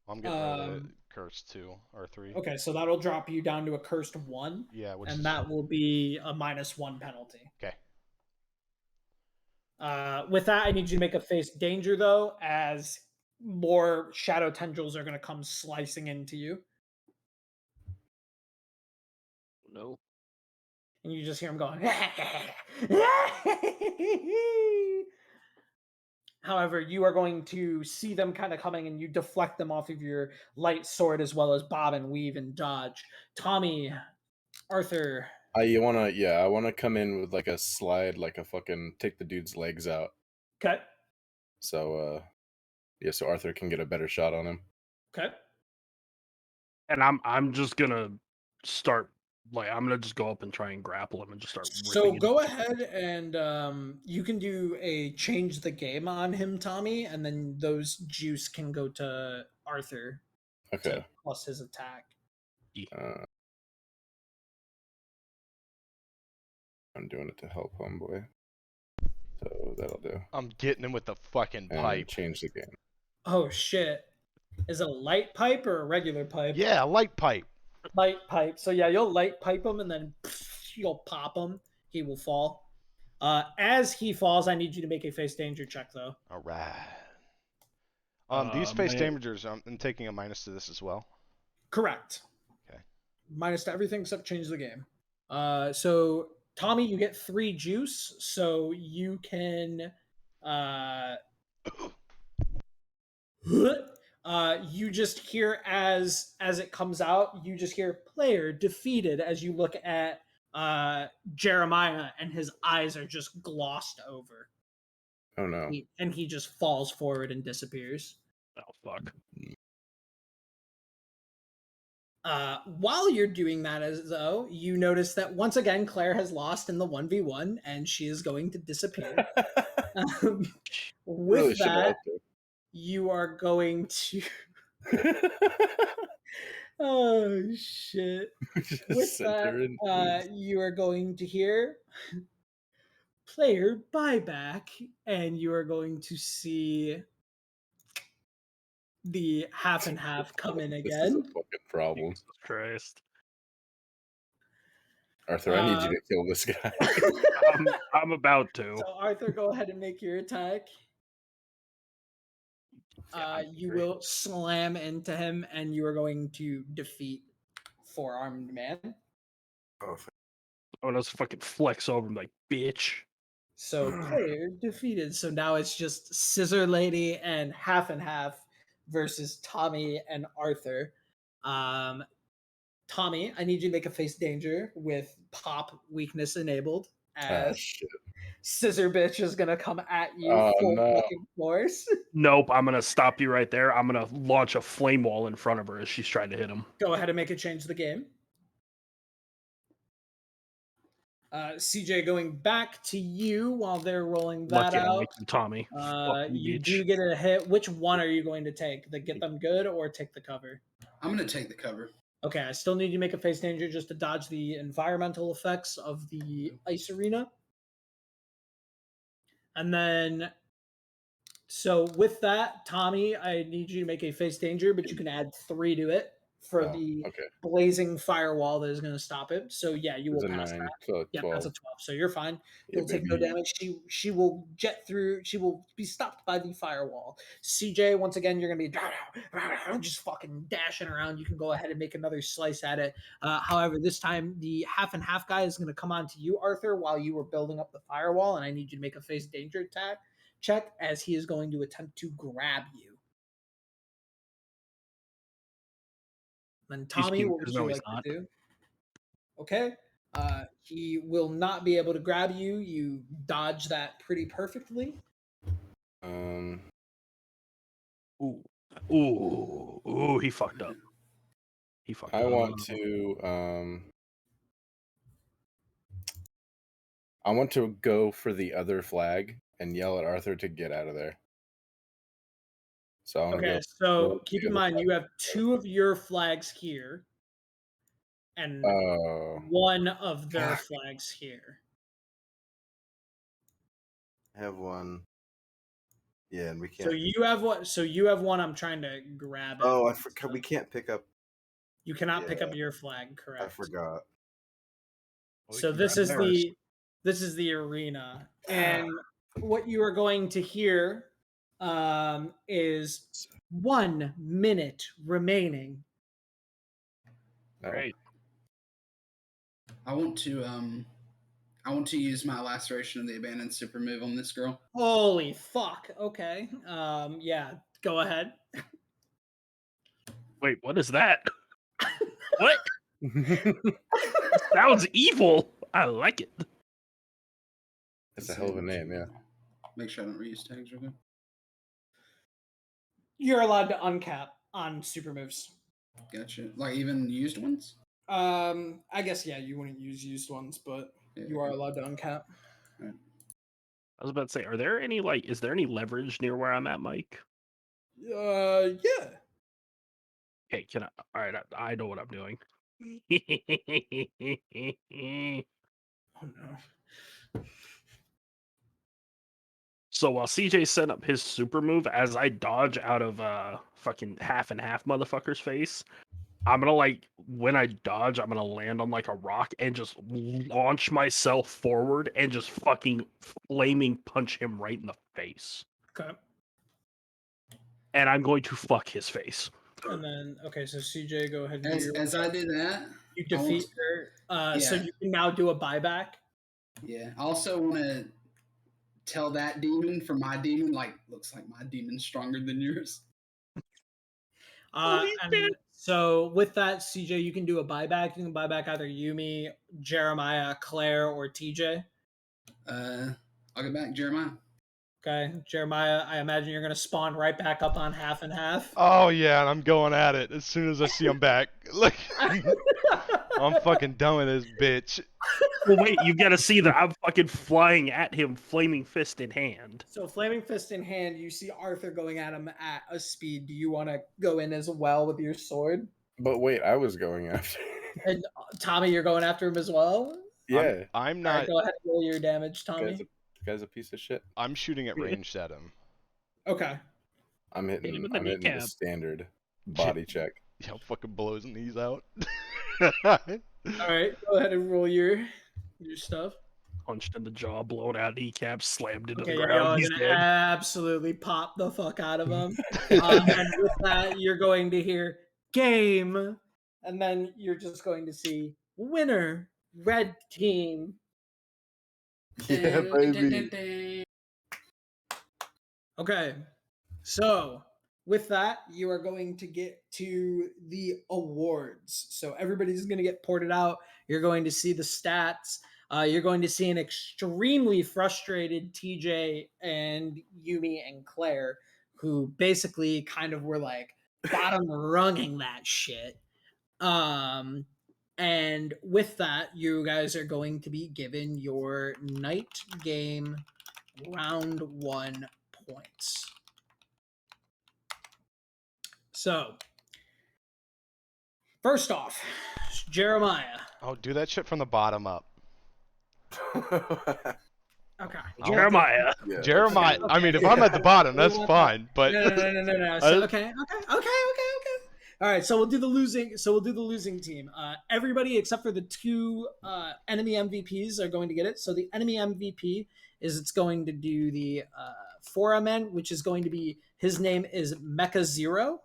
I'm getting rid of curse 2 or 3. Okay, so that'll drop you down to a cursed 1, Yeah, which and is that will be a -1 penalty. okay. With that, I need you to make a face danger though, as more shadow tendrils are going to come slicing into you, No. and you just hear them going. However, you are going to see them kind of coming, and you deflect them off of your light sword as well as bob and weave and dodge. Tommy, Arthur. I want to come in with like a slide, like a fucking take the dude's legs out. Okay. So so Arthur can get a better shot on him. Okay. And I'm just gonna start I'm gonna just go up and try and grapple him and just start. So ripping go into him. ahead and you can do a change the game on him, Tommy, and then those juice can go to Arthur Okay. plus his attack. I'm doing it to help homeboy. So that'll do. I'm getting him with the fucking And pipe. change the game. Oh shit! Is it a light pipe or a regular pipe? Yeah, light pipe. Light pipe. So yeah, you'll light pipe him and then you'll pop him. He will fall. As he falls, I need you to make a face danger check though. All right. These face damagers, I'm taking a minus to this as well. Correct. Okay. Minus to everything except change the game. So Tommy, you get 3 juice, so you can you just hear as it comes out, you just hear player defeated as you look at Jeremiah and his eyes are just glossed over. Oh no. And he just falls forward and disappears. Oh fuck. While you're doing that, as though you notice that once again Claire has lost in the 1v1 and she is going to disappear. With Really should that, help her. you are going to. Oh shit! Just With sent her in. that, you are going to hear player buyback, and you are going to see the half and half come in This is again. a fucking problem. Jesus Christ. Arthur, I need you to kill this guy. I'm about to. So Arthur, go ahead and make your attack. You will slam into him, and you are going to defeat Four-Armed Man. Oh, I'm gonna fucking flex over him like bitch. So player defeated. So now it's just Scissor Lady and half versus Tommy and Arthur. Tommy, I need you to make a face danger with pop weakness enabled. As Shit. Scissor Bitch is gonna come at you Oh, full no. fucking force. Nope, I'm gonna stop you right there. I'm gonna launch a flame wall in front of her as she's trying to hit him. Go ahead and make it change the game. CJ, going back to you while they're rolling that Lucky I out. make you Tommy. Fucking You bitch. do get a hit. Which one are you going to take? The get them good or take the cover? I'm gonna take the cover. Okay, I still need you to make a face danger just to dodge the environmental effects of the ice arena. And then, so with that, Tommy, I need you to make a face danger, but you can add 3 to it for the Okay. blazing firewall that is going to stop it. So yeah, you It's will a pass 9, that. so Yeah, 12. that's a 12. So you're fine. Yeah, You'll take no baby. damage. She will jet through. She will be stopped by the firewall. CJ, once again, you're gonna be just fucking dashing around. You can go ahead and make another slice at it. However, this time the half and half guy is gonna come on to you, Arthur, while you were building up the firewall, and I need you to make a face danger attack check as he is going to attempt to grab you. Then Tommy, cute, what would 'cause you no, he's like not. to do? Okay. He will not be able to grab you. You dodge that pretty perfectly. Um, Ooh, he fucked up. He fucked I up. want to go for the other flag and yell at Arthur to get out of there. So I'm Okay, gonna so go keep the in other mind flag. you have 2 of your flags here and Oh, 1 of their flags here. I have one. Yeah, and we So can't. you have what? So you have 1. I'm trying to grab it. Oh, I forgot. We can't pick up. You cannot pick yeah. up your flag, correct? I forgot. So this is the arena, and what you are going to hear is 1 minute remaining. Great. I want to use my laceration of the abandoned super move on this girl. Holy fuck! Okay, yeah, go ahead. Wait, what is that? What? Sounds evil. I like it. It's a hell of a name, yeah. Make sure I don't reuse tags real quick. You're allowed to uncap on super moves. Gotcha. Like even used ones? I guess yeah, you wouldn't use used ones, but Yeah. you are allowed to uncap. I was about to say, is there any leverage near where I'm at, Mike? Yeah. Hey, all right, I know what I'm doing. Oh no. So while CJ set up his super move, as I dodge out of fucking half and half motherfucker's face, I'm gonna like when I dodge, I'm gonna land on like a rock and just launch myself forward and just fucking flaming punch him right in the face. Okay. And I'm going to fuck his face. And then okay, so CJ, go ahead and do your As I do that, you defeat her. So Yeah. you can now do a buyback. yeah. I also want to tell that demon for my demon, like, looks like my demon's stronger than yours. Holy And shit. so with that, CJ, you can do a buyback. You can buy back either Yumi, Jeremiah, Claire, or TJ. I'll get back, Jeremiah. Okay, Jeremiah, I imagine you're gonna spawn right back up on half and half. Oh yeah, and I'm going at it as soon as I see him back. Look, I'm fucking done with this bitch. Well, wait, you gotta see that I'm fucking flying at him, flaming fist in hand. So flaming fist in hand, you see Arthur going at him at a speed. Do you want to go in as well with your sword? But wait, I was going after. And Tommy, you're going after him as well. Yeah, I'm All not. right, go ahead and roll your damage, Tommy. guy's a piece of shit. I'm shooting at ranged at him. Okay. I'm Hit him hitting in the the kneecap. standard body check. Yeah, I'll fucking blow his knees out. All right, go ahead and roll your stuff. Punched in the jaw, blown out kneecap, slammed into Okay, the yeah, ground. y'all He's gonna dead. absolutely pop the fuck out of him. And with that, you're going to hear game, and then you're just going to see winner, red team. Yeah, baby. Okay, so with that, you are going to get to the awards. So everybody's going to get ported out. You're going to see the stats. You're going to see an extremely frustrated TJ and Yumi and Claire, who basically kind of were like bottom runging that shit. And with that, you guys are going to be given your night game round 1 points. So, first off, Jeremiah. Oh, do that shit from the bottom up. Okay. Jeremiah. Yeah, Jeremiah. Okay. I mean, if I'm at the bottom, that's No. fine. But No. So, okay. All right. So we'll do the losing. Team. Everybody except for the 2 enemy MVPs are going to get it. So the enemy MVP it's going to do the foramen, which is going to be, his name is Mecha Zero.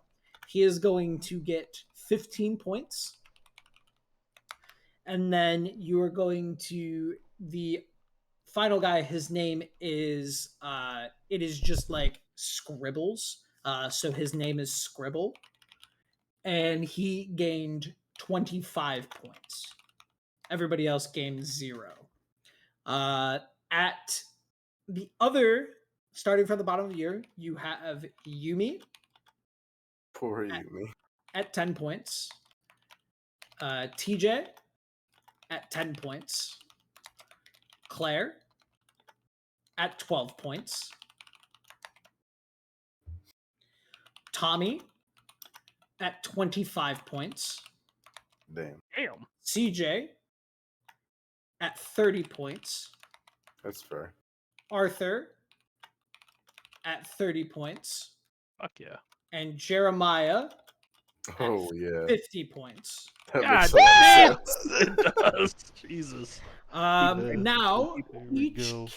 He is going to get 15 points. And then you are going to the final guy. His name is it is just like Scribbles. So his name is Scribble. And he gained 25 points. Everybody else gained 0. At the other, starting from the bottom of the year, you have Yumi Poor Yumi. at 10 points. TJ at 10 points. Claire at 12 points. Tommy at 25 points. Damn, Damn. CJ at 30 points. that's fair. Arthur at 30 points. Fuck yeah. And Jeremiah Oh yeah, 50 points. that God makes a lot of damn! sense. It does. Jesus. Now, There we go.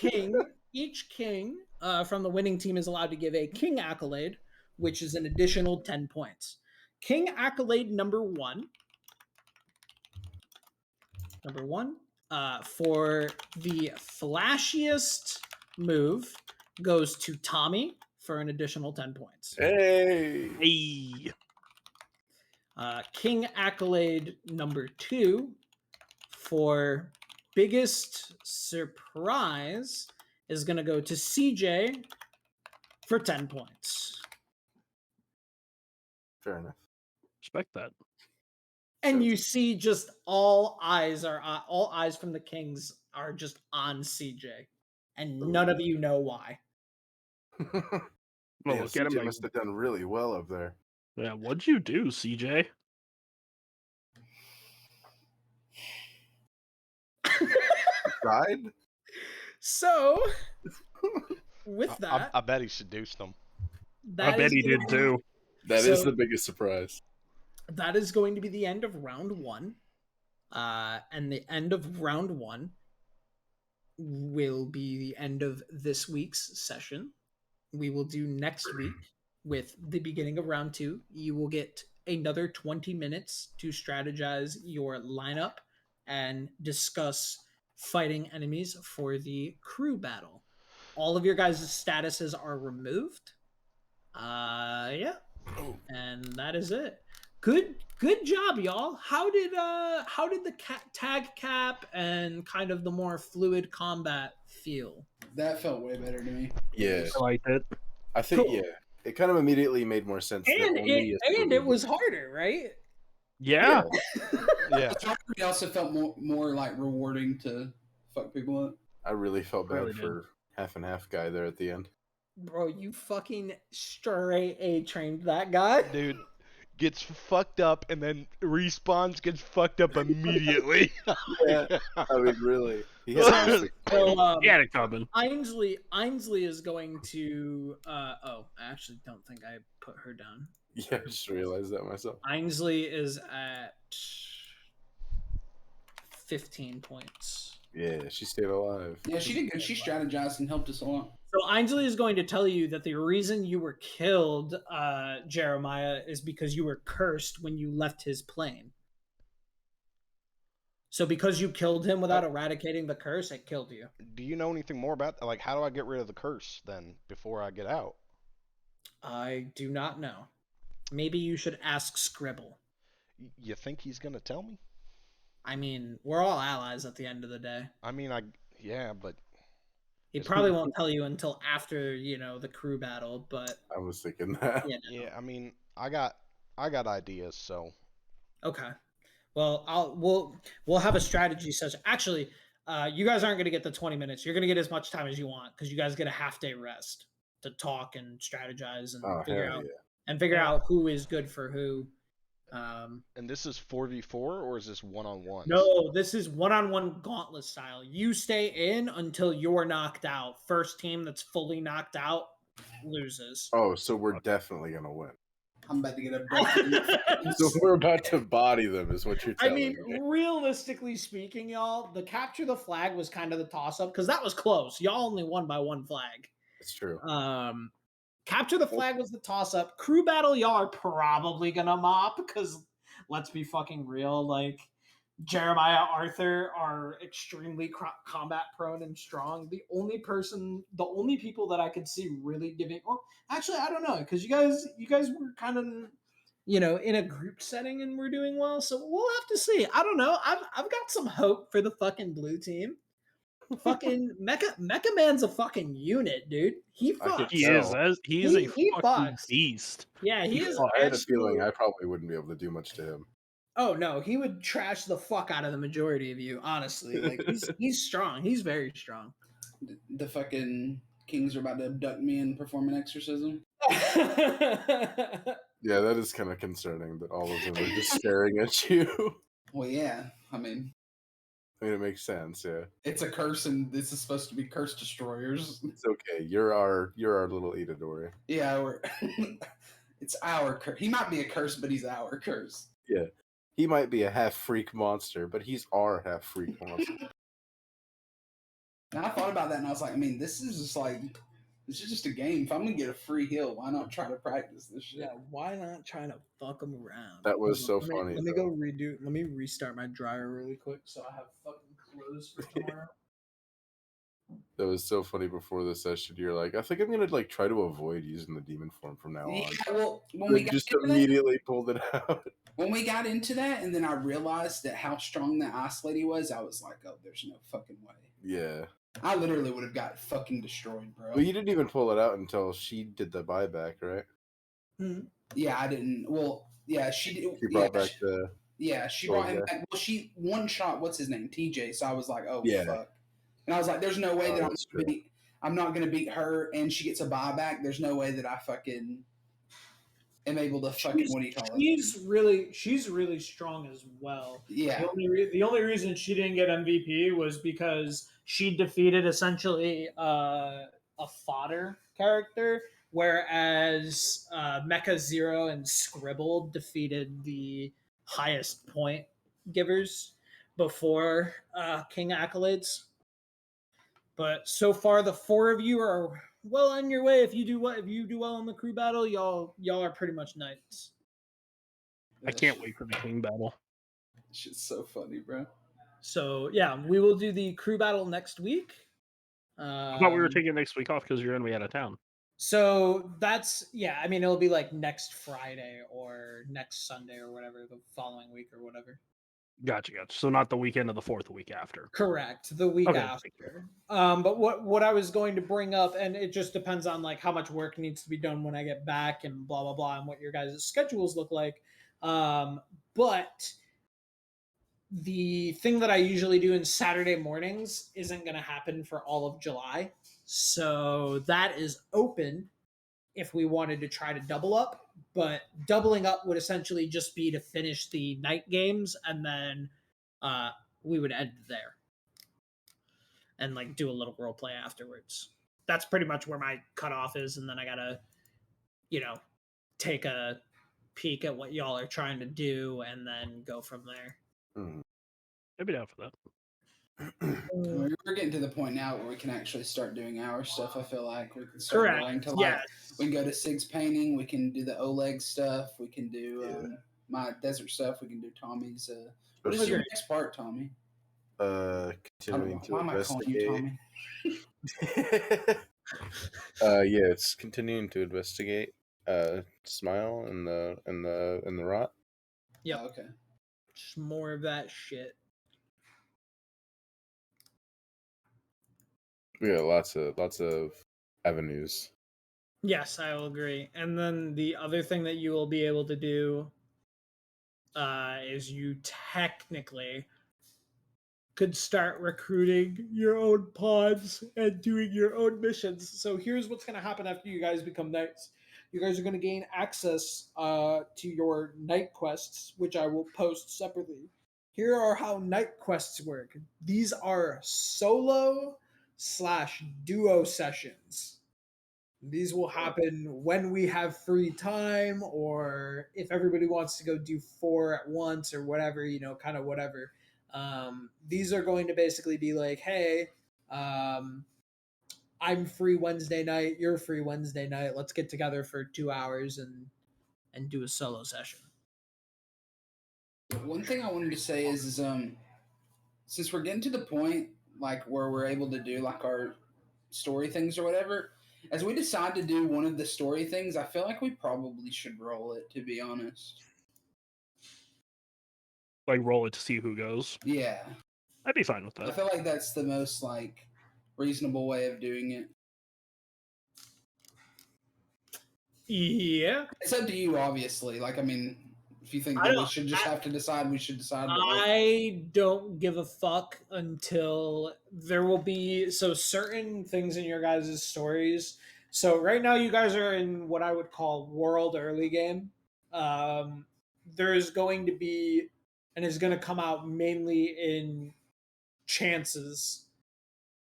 each king from the winning team is allowed to give a king accolade, which is an additional 10 points. King accolade number 1. For the flashiest move goes to Tommy for an additional 10 points. Hey, Hey. King accolade number 2 for biggest surprise is going to go to CJ for 10 points. Fair enough. Respect that. And So- you see just all eyes from the Kings are just on CJ. And none of you know why. Well, Damn, look at him CJ like, must have done really well up there. yeah, what'd you do, CJ? Died? So, with I that, bet he seduced them. I that bet is he did going- too. That is So- the biggest surprise. That is going to be the end of round one. And the end of round one will be the end of this week's session. We will do next week with the beginning of round two. You will get another 20 minutes to strategize your lineup and discuss fighting enemies for the crew battle. All of your guys' statuses are removed. Yeah. And that is it. Good job, y'all. How did the tag cap and kind of the more fluid combat feel? That felt way better to me. Yeah, I liked it. I think Cool. it kind of immediately made more sense. that And only a it fluid- was harder, right? Yeah. Yeah. It also felt more like rewarding to fuck people up. I really felt bad Really did. for half and half guy there at the end. Bro, you fucking straight A trained that guy. Dude gets fucked up and then respawns, gets fucked up immediately. Yeah, I mean, really. He had So, He had it coming. Ainsley is going to I actually don't think I put her down. yeah, I just realized that myself. Ainsley is at 15 points. Yeah, she stayed alive. Yeah, she did good. She strategized and helped us a lot. So Ainsley is going to tell you that the reason you were killed, Jeremiah, is because you were cursed when you left his plane. So because you killed him without eradicating the curse, it killed you. Do you know anything more about that? Like, how do I get rid of the curse then before I get out? I do not know. Maybe you should ask Scribble. You think he's gonna tell me? I mean, we're all allies at the end of the day. I mean, but He probably won't tell you until after, the crew battle, but I was thinking that. yeah, I mean, I got ideas, so Okay. Well, we'll have a strategy session. Actually, you guys aren't going to get the 20 minutes. You're going to get as much time as you want because you guys get a half day rest to talk and strategize and Oh, figure hell out yeah. out who is good for who. and this is 4v4 or is this 1-on-1? No, this is one-on-one gauntlet style. You stay in until you're knocked out. First team that's fully knocked out loses. Oh, so we're definitely gonna win. I'm about to get a So we're about to body them, is what you're I telling mean, me. realistically speaking, y'all, the capture the flag was kind of the toss-up because that was close. Y'all only won by one flag. It's true. Capture the flag was the toss-up. Crew battle, y'all are probably gonna mop because let's be fucking real. Like Jeremiah, Arthur are extremely combat prone and strong. The only people that I could see really giving. Well, actually, I don't know because you guys were kind of in a group setting and we're doing well. So we'll have to see. I don't know. I've got some hope for the fucking blue team. Fucking Mecha Man's a fucking unit, dude. He I could fucks. He is. He is a He fucking fucks. beast. Yeah, he is. I had a feeling absolute- I probably wouldn't be able to do much to him. Oh no, he would trash the fuck out of the majority of you. Honestly, like he's strong. He's very strong. The fucking kings are about to abduct me and perform an exorcism. Yeah, that is kind of concerning that all of them are just staring at you. Well, yeah. I mean, It makes sense, yeah. it's a curse, and this is supposed to be curse destroyers. It's okay. You're our little Itadori. Yeah, it's our curse. He might be a curse, but he's our curse. He might be a half freak monster, but he's our half freak monster. And I thought about that, and I was like, I mean, this is just a game. If I'm gonna get a free heal, why not try to practice this shit? Yeah, why not try to fuck him around? That was Hold on, so funny, Let me though. go redo. Let me restart my dryer really quick so I have fucking clothes for tomorrow. That was so funny before the session. You're like, I think I'm gonna try to avoid using the demon form from now on. Yeah, well, when You we got just into that, immediately pulled it out. when we got into that, and then I realized that how strong that ice lady was, I was like, oh, there's no fucking way. Yeah. I literally would have got fucking destroyed, bro. Well, you didn't even pull it out until she did the buyback, right? Yeah, I didn't. Well, yeah, she did. She brought yeah, back the. she Oh, brought him yeah. back. Well, she one shot. What's his name? TJ. So I was like, oh Yeah. fuck. And I was like, there's no way Oh, that that's true. I'm not gonna beat her, and she gets a buyback. There's no way that I fucking am able to fucking, what do you call it? She's really strong as well. Yeah. The only reason she didn't get MVP was because she defeated essentially a fodder character, whereas Mecha Zero and Scribble defeated the highest point givers before King Accolades. But so far, the four of you are well on your way. If you do well in the crew battle, y'all are pretty much knights. I can't wait for the king battle. Shit's so funny, bro. So yeah, we will do the crew battle next week. I thought we were taking next week off because you're gonna be out of town. So that's I mean, it'll be like next Friday or next Sunday or whatever, the following week or whatever. Gotcha. So not the weekend of the 4th, the week after. Correct, the week after. But what I was going to bring up, and it just depends on like how much work needs to be done when I get back and blah blah blah, and what your guys' schedules look like. But the thing that I usually do in Saturday mornings isn't going to happen for all of July, so that is open if we wanted to try to double up. But doubling up would essentially just be to finish the night games, and then we would end there and like do a little role play afterwards. That's pretty much where my cutoff is, and then I gotta, take a peek at what y'all are trying to do, and then go from there. I'd be down for that. We're getting to the point now where we can actually start doing our stuff. I feel like we can start going to we can go to Sig's painting, we can do the Oleg stuff, we can do my desert stuff, we can do Tommy's. What is your next part, Tommy? Continuing to investigate. Why am I calling you Tommy? It's continuing to investigate. Smile and the rot. Yeah. Oh, okay. Just more of that shit. We got lots of avenues. Yes, I will agree. And then the other thing that you will be able to do is you technically could start recruiting your own pods and doing your own missions. So here's what's going to happen after you guys become knights. You guys are going to gain access to your night quests, which I will post separately. Here are how night quests work. These are solo/duo sessions. These will happen when we have free time, or if everybody wants to go do 4 at once or whatever, kind of whatever. These are going to basically be like, hey, I'm free Wednesday night, you're free Wednesday night. Let's get together for 2 hours and do a solo session. One thing I wanted to say is since we're getting to the point like where we're able to do like our story things or whatever, as we decide to do one of the story things, I feel like we probably should roll it, to be honest. Like roll it to see who goes. Yeah. I'd be fine with that. I feel like that's the most like reasonable way of doing it. Yeah. It's up to you, obviously. Like, I mean, if you think that we should just have to decide, we should decide. I don't give a fuck until there will be certain things in your guys' stories. So right now you guys are in what I would call world early game. There is going to be, and is going to come out mainly in Chance's.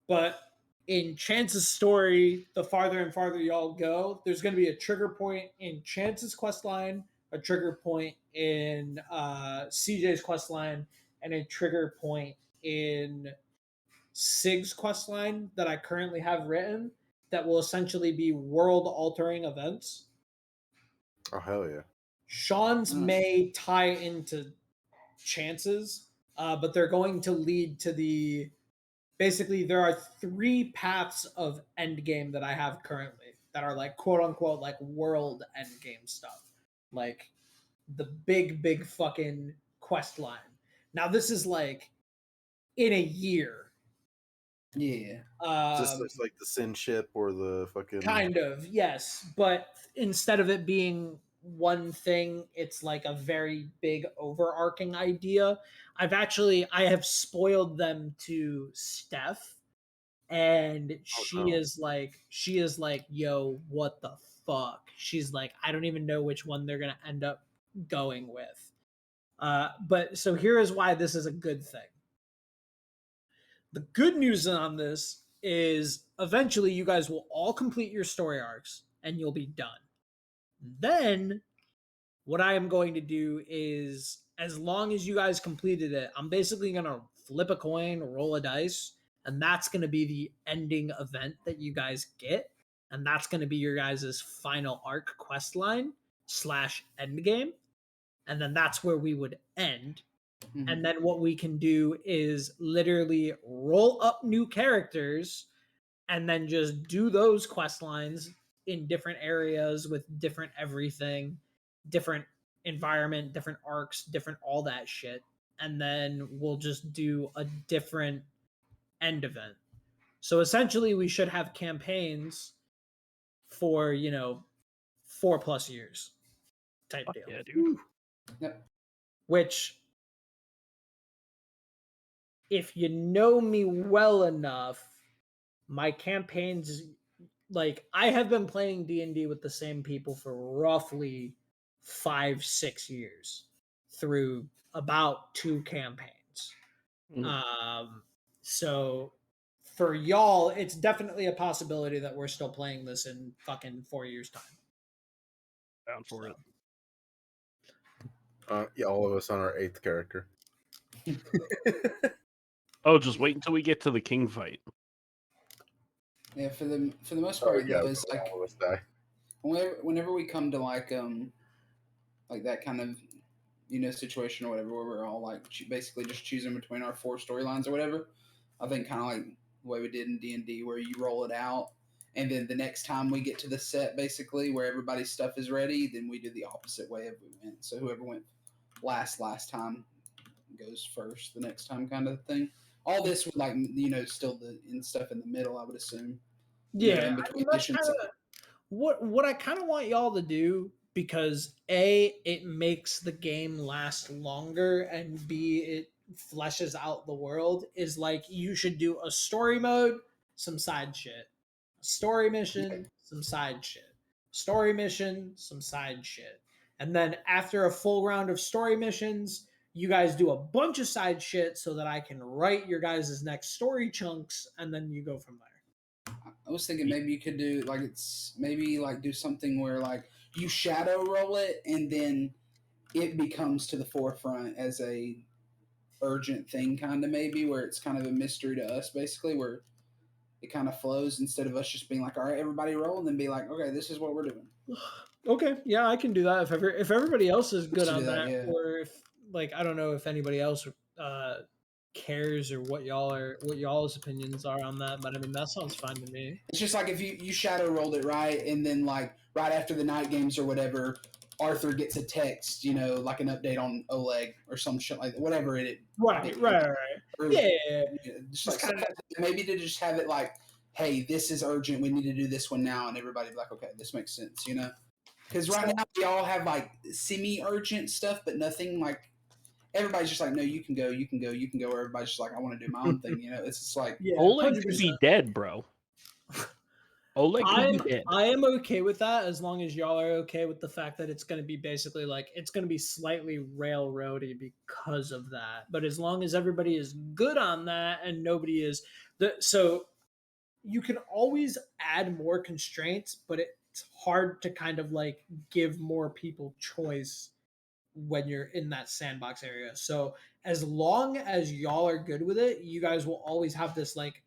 But in Chance's story, the farther and farther y'all go, there's going to be a trigger point in Chance's questline, a trigger point in CJ's questline, and a trigger point in Sig's questline that I currently have written that will essentially be world-altering events. Oh, hell yeah. Sean's may tie into Chance's, but they're going to lead to the... Basically, there are 3 paths of endgame that I have currently that are like quote-unquote like world endgame stuff. Like the big fucking quest line. Now this is like in a year. Yeah. Just looks like the Sin Ship or the fucking... Kind of, yes. But instead of it being one thing, it's like a very big overarching idea. I have spoiled them to Steph, and she is like, yo, what the fuck. She's like, I don't even know which one they're gonna end up going with. But so here is why this is a good thing. The good news on this is eventually you guys will all complete your story arcs and you'll be done. Then what I am going to do is, as long as you guys completed it, I'm basically going to flip a coin, roll a dice, and that's going to be the ending event that you guys get. And that's going to be your guys' final arc quest line / end game. And then that's where we would end. Mhm. And then what we can do is literally roll up new characters and then just do those quest lines in different areas with different everything, different environment, different arcs, different all that shit. And then we'll just do a different end event. So essentially we should have campaigns for, 4+ years type Fuck deal. yeah, dude. Yep. Which, if you know me well enough, my campaigns, like, I have been playing D&D with the same people for roughly 5-6 years through about 2 campaigns. So for y'all, it's definitely a possibility that we're still playing this in fucking 4 years time. Down for it. Yeah, all of us on our 8th character. Oh, just wait until we get to the king fight. Yeah, for the most Oh part, yeah, though, it's like all of us die. whenever we come to like that kind of situation or whatever, where we're all like basically just choosing between our 4 storylines or whatever. I think kind of like the way we did in D&D, where you roll it out, and then the next time we get to the set, basically where everybody's stuff is ready, then we do the opposite way of we went. So whoever went last time goes first the next time, kind of thing. All this with like still the stuff in the middle, I would assume. Yeah, in I between mean, that's missions. kinda, what I kind of want y'all to do, because A, it makes the game last longer, and B, it fleshes out the world, is like you should do a story mode, some side shit, a story mission, some side shit, story mission, some side shit, and then after a full round of story missions, you guys do a bunch of side shit so that I can write your guys' next story chunks, and then you go from there. I was thinking maybe you could do do something where like you shadow roll it and then it becomes to the forefront as a urgent thing, kind of, maybe, where it's kind of a mystery to us, basically, where it kind of flows instead of us just being like, all right, everybody roll, and then be like, okay, this is what we're doing. Okay, yeah, I can do that if everybody else is good to on do that, that, yeah. or if, like, I don't know if anybody else cares or what y'all's opinions are on that, but I mean that sounds fine to me. It's just like if you shadow rolled it right, and then like right after the night games or whatever, Arthur gets a text, like an update on Oleg or some shit like that, whatever it. Right. Or, Yeah. Just like stuff like that. Maybe to just have it like, hey, this is urgent. We need to do this one now, and everybody be like, okay, this makes sense, Because right now we all have like semi-urgent stuff, but nothing like. Everybody's just like, no, you can go. Or everybody's just like, I want to do my own thing. It's just like, Yeah, Oleg could 100%. be dead, bro. Oleg could be dead. I am okay with that, as long as y'all are okay with the fact that it's going to be basically like, it's going to be slightly railroady because of that. But as long as everybody is good on that and nobody is, so you can always add more constraints, but it's hard to kind of like give more people choice when you're in that sandbox area. So as long as y'all are good with it, you guys will always have this like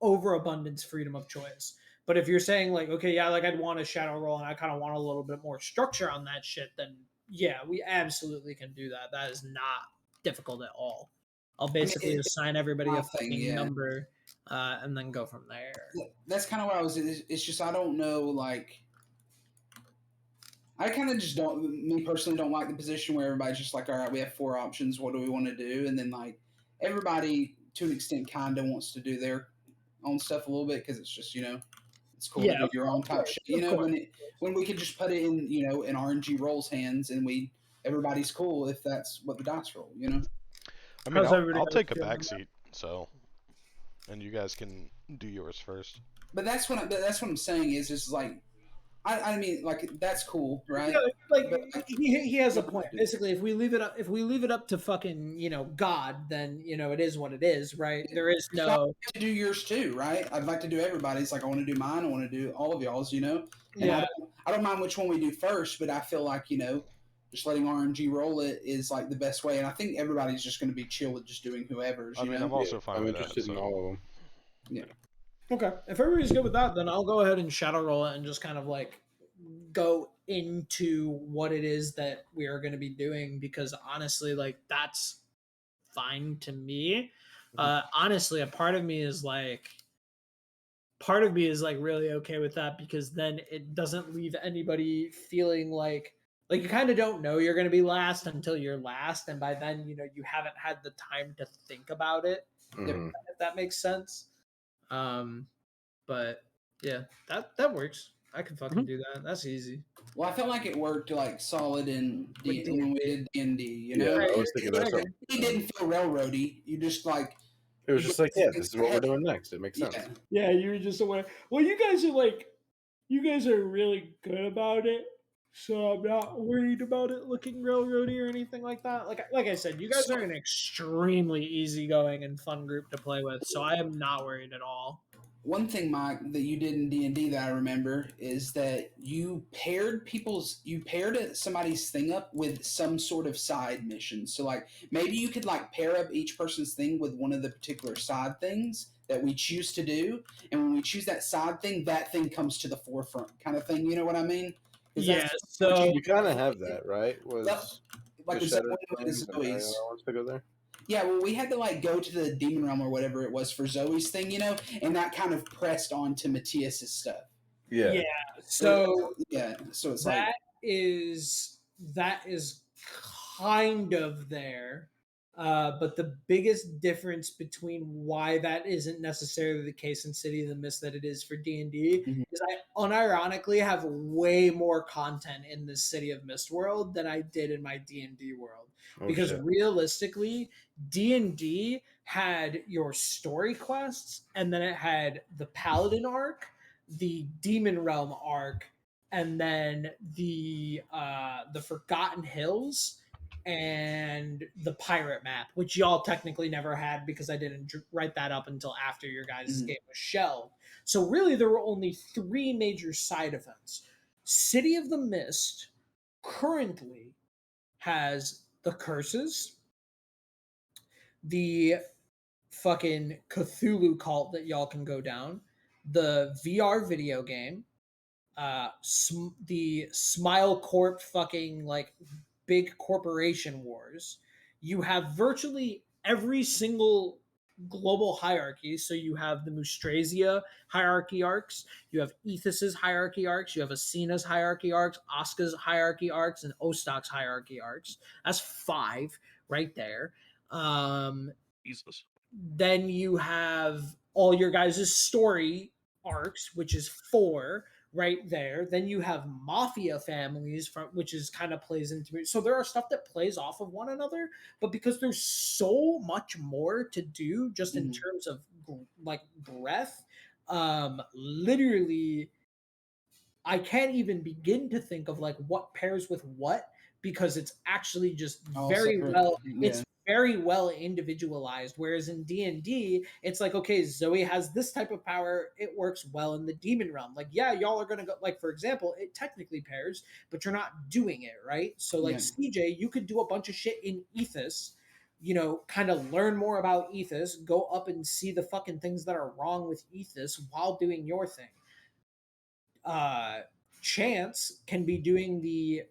overabundance freedom of choice. But if you're saying like, okay, yeah, like I'd want a shadow roll and I kind of want a little bit more structure on that shit, then yeah, we absolutely can do that. That is not difficult at all. I'll basically assign everybody a fucking number and then go from there. That's kind of what I was. It's just I don't know, like. I kind of just me personally don't like the position where everybody's just like, all right, we have 4 options. What do we want to do? And then like everybody to an extent kind of wants to do their own stuff a little bit because it's just, it's cool to do your own type shit. When we could just put it in, in RNG Roll's hands and everybody's cool if that's what the dice roll, I mean, I'll take a backseat, so, and you guys can do yours first. But that's what I'm saying is like, I mean, like that's cool, right? Yeah, like But, like, he has a point. Basically, if we leave it up to fucking God, then it is what it is, right? There is I'd no like to do yours too, right? I'd like to do everybody's. Like I want to do mine. I want to do all of y'all's. And yeah. I don't mind which one we do first, but I feel like just letting RNG roll it is like the best way. And I think everybody's just going to be chill with just doing whoever's. I mean, I'm also fine I'm with interested that. in So. all of them. Okay, if everybody's good with that, then I'll go ahead and shadow roll it and just kind of like go into what it is that we are going to be doing, because honestly, like that's fine to me. Honestly, a part of me is like really okay with that, because then it doesn't leave anybody feeling like you kind of don't know you're going to be last until you're last, and by then you haven't had the time to think about it. Mhm. If that makes sense. But yeah, that works. I can fucking do that. That's easy. Well, I felt like it worked like solid in With when we did D&D. Yeah, I was thinking that's what. It didn't feel railroady. You just like It was just like, yeah, this is what we're doing next. It makes sense. Yeah, you were just aware. Well, you guys are really good about it, so I'm not worried about it looking railroady or anything like that. Like I said, you guys are an extremely easygoing and fun group to play with, so I am not worried at all. One thing, Mike, that you did in D&D that I remember is that you paired somebody's thing up with some sort of side mission. So like maybe you could like pair up each person's thing with one of the particular side things that we choose to do, and when we choose that side thing, that thing comes to the forefront, kind of thing. You know what I mean? Yeah. So You kind of have that, right? Was like the with Shattered Zoe Plains and and Ariana Zoe's. wants to go there? Yeah, well, we had to like go to the demon realm or whatever it was for Zoe's thing, and that kind of pressed on to Matthias's stuff. Yeah. So so it's that is kind of there. But the biggest difference between why that isn't necessarily the case in City of the Mist that it is for D&D is I unironically have way more content in the City of Mist world than I did in my D&D world. Because realistically, D&D had your story quests, and then it had the Paladin arc, the Demon Realm arc, and then the Forgotten Hills and the pirate map, which y'all technically never had because I didn't write that up until after your guys' game was shelved. So really, there were only 3 major side events. City of the Mist currently has the curses, the fucking Cthulhu cult that y'all can go down, the VR video game, the Smile Corp fucking like big corporation wars. You have virtually every single global hierarchy. So you have the Mustrasia hierarchy arcs, you have Ethos's hierarchy arcs, you have Asina's hierarchy arcs, Oska's hierarchy arcs, and Ostok's hierarchy arcs. That's 5 right there. Jesus. Then you have all your guys' story arcs, which is 4 right there. Then you have mafia families, which is kind of plays into it. So there are stuff that plays off of one another, but because there's so much more to do just in terms of like breadth, literally I can't even begin to think of like what pairs with what, because it's actually just it's very well individualized. Whereas in D&D, it's like, okay, Zoe has this type of power, it works well in the demon realm. Like, yeah, y'all are gonna go, like, for example, it technically pairs, but you're not doing it, right? So like CJ, you could do a bunch of shit in Ethos, kind of learn more about Ethos, go up and see the fucking things that are wrong with Ethos while doing your thing. Chance can be doing the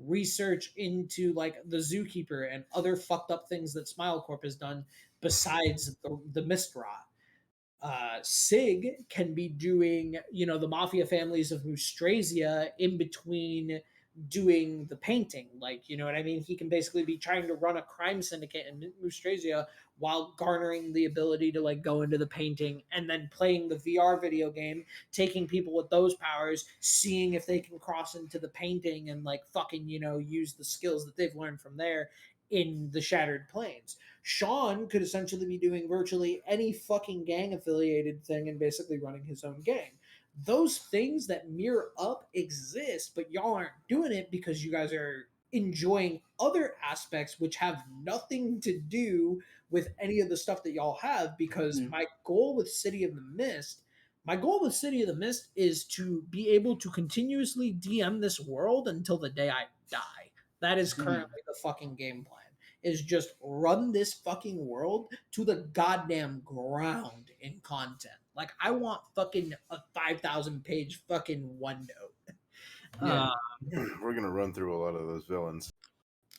research into like the Zookeeper and other fucked up things that Smile Corp has done besides the Mistrot. Sig can be doing the mafia families of Mustrasia in between doing the painting, like, you know what I mean? He can basically be trying to run a crime syndicate in Mustrasia while garnering the ability to like go into the painting, and then playing the VR video game, taking people with those powers, seeing if they can cross into the painting and like fucking use the skills that they've learned from there in the Shattered Plains. Sean could essentially be doing virtually any fucking gang affiliated thing and basically running his own gang. those things that mirror up exist, but y'all aren't doing it because you guys are enjoying other aspects which have nothing to do with any of the stuff that y'all have. Because Mhm. my goal with City of the Mist, is to be able to continuously DM this world until the day I die. That is currently the fucking game plan. Is just run this fucking world to the goddamn ground in content. Like I want fucking a 5,000 page fucking OneNote. Yeah. We're gonna run through a lot of those villains.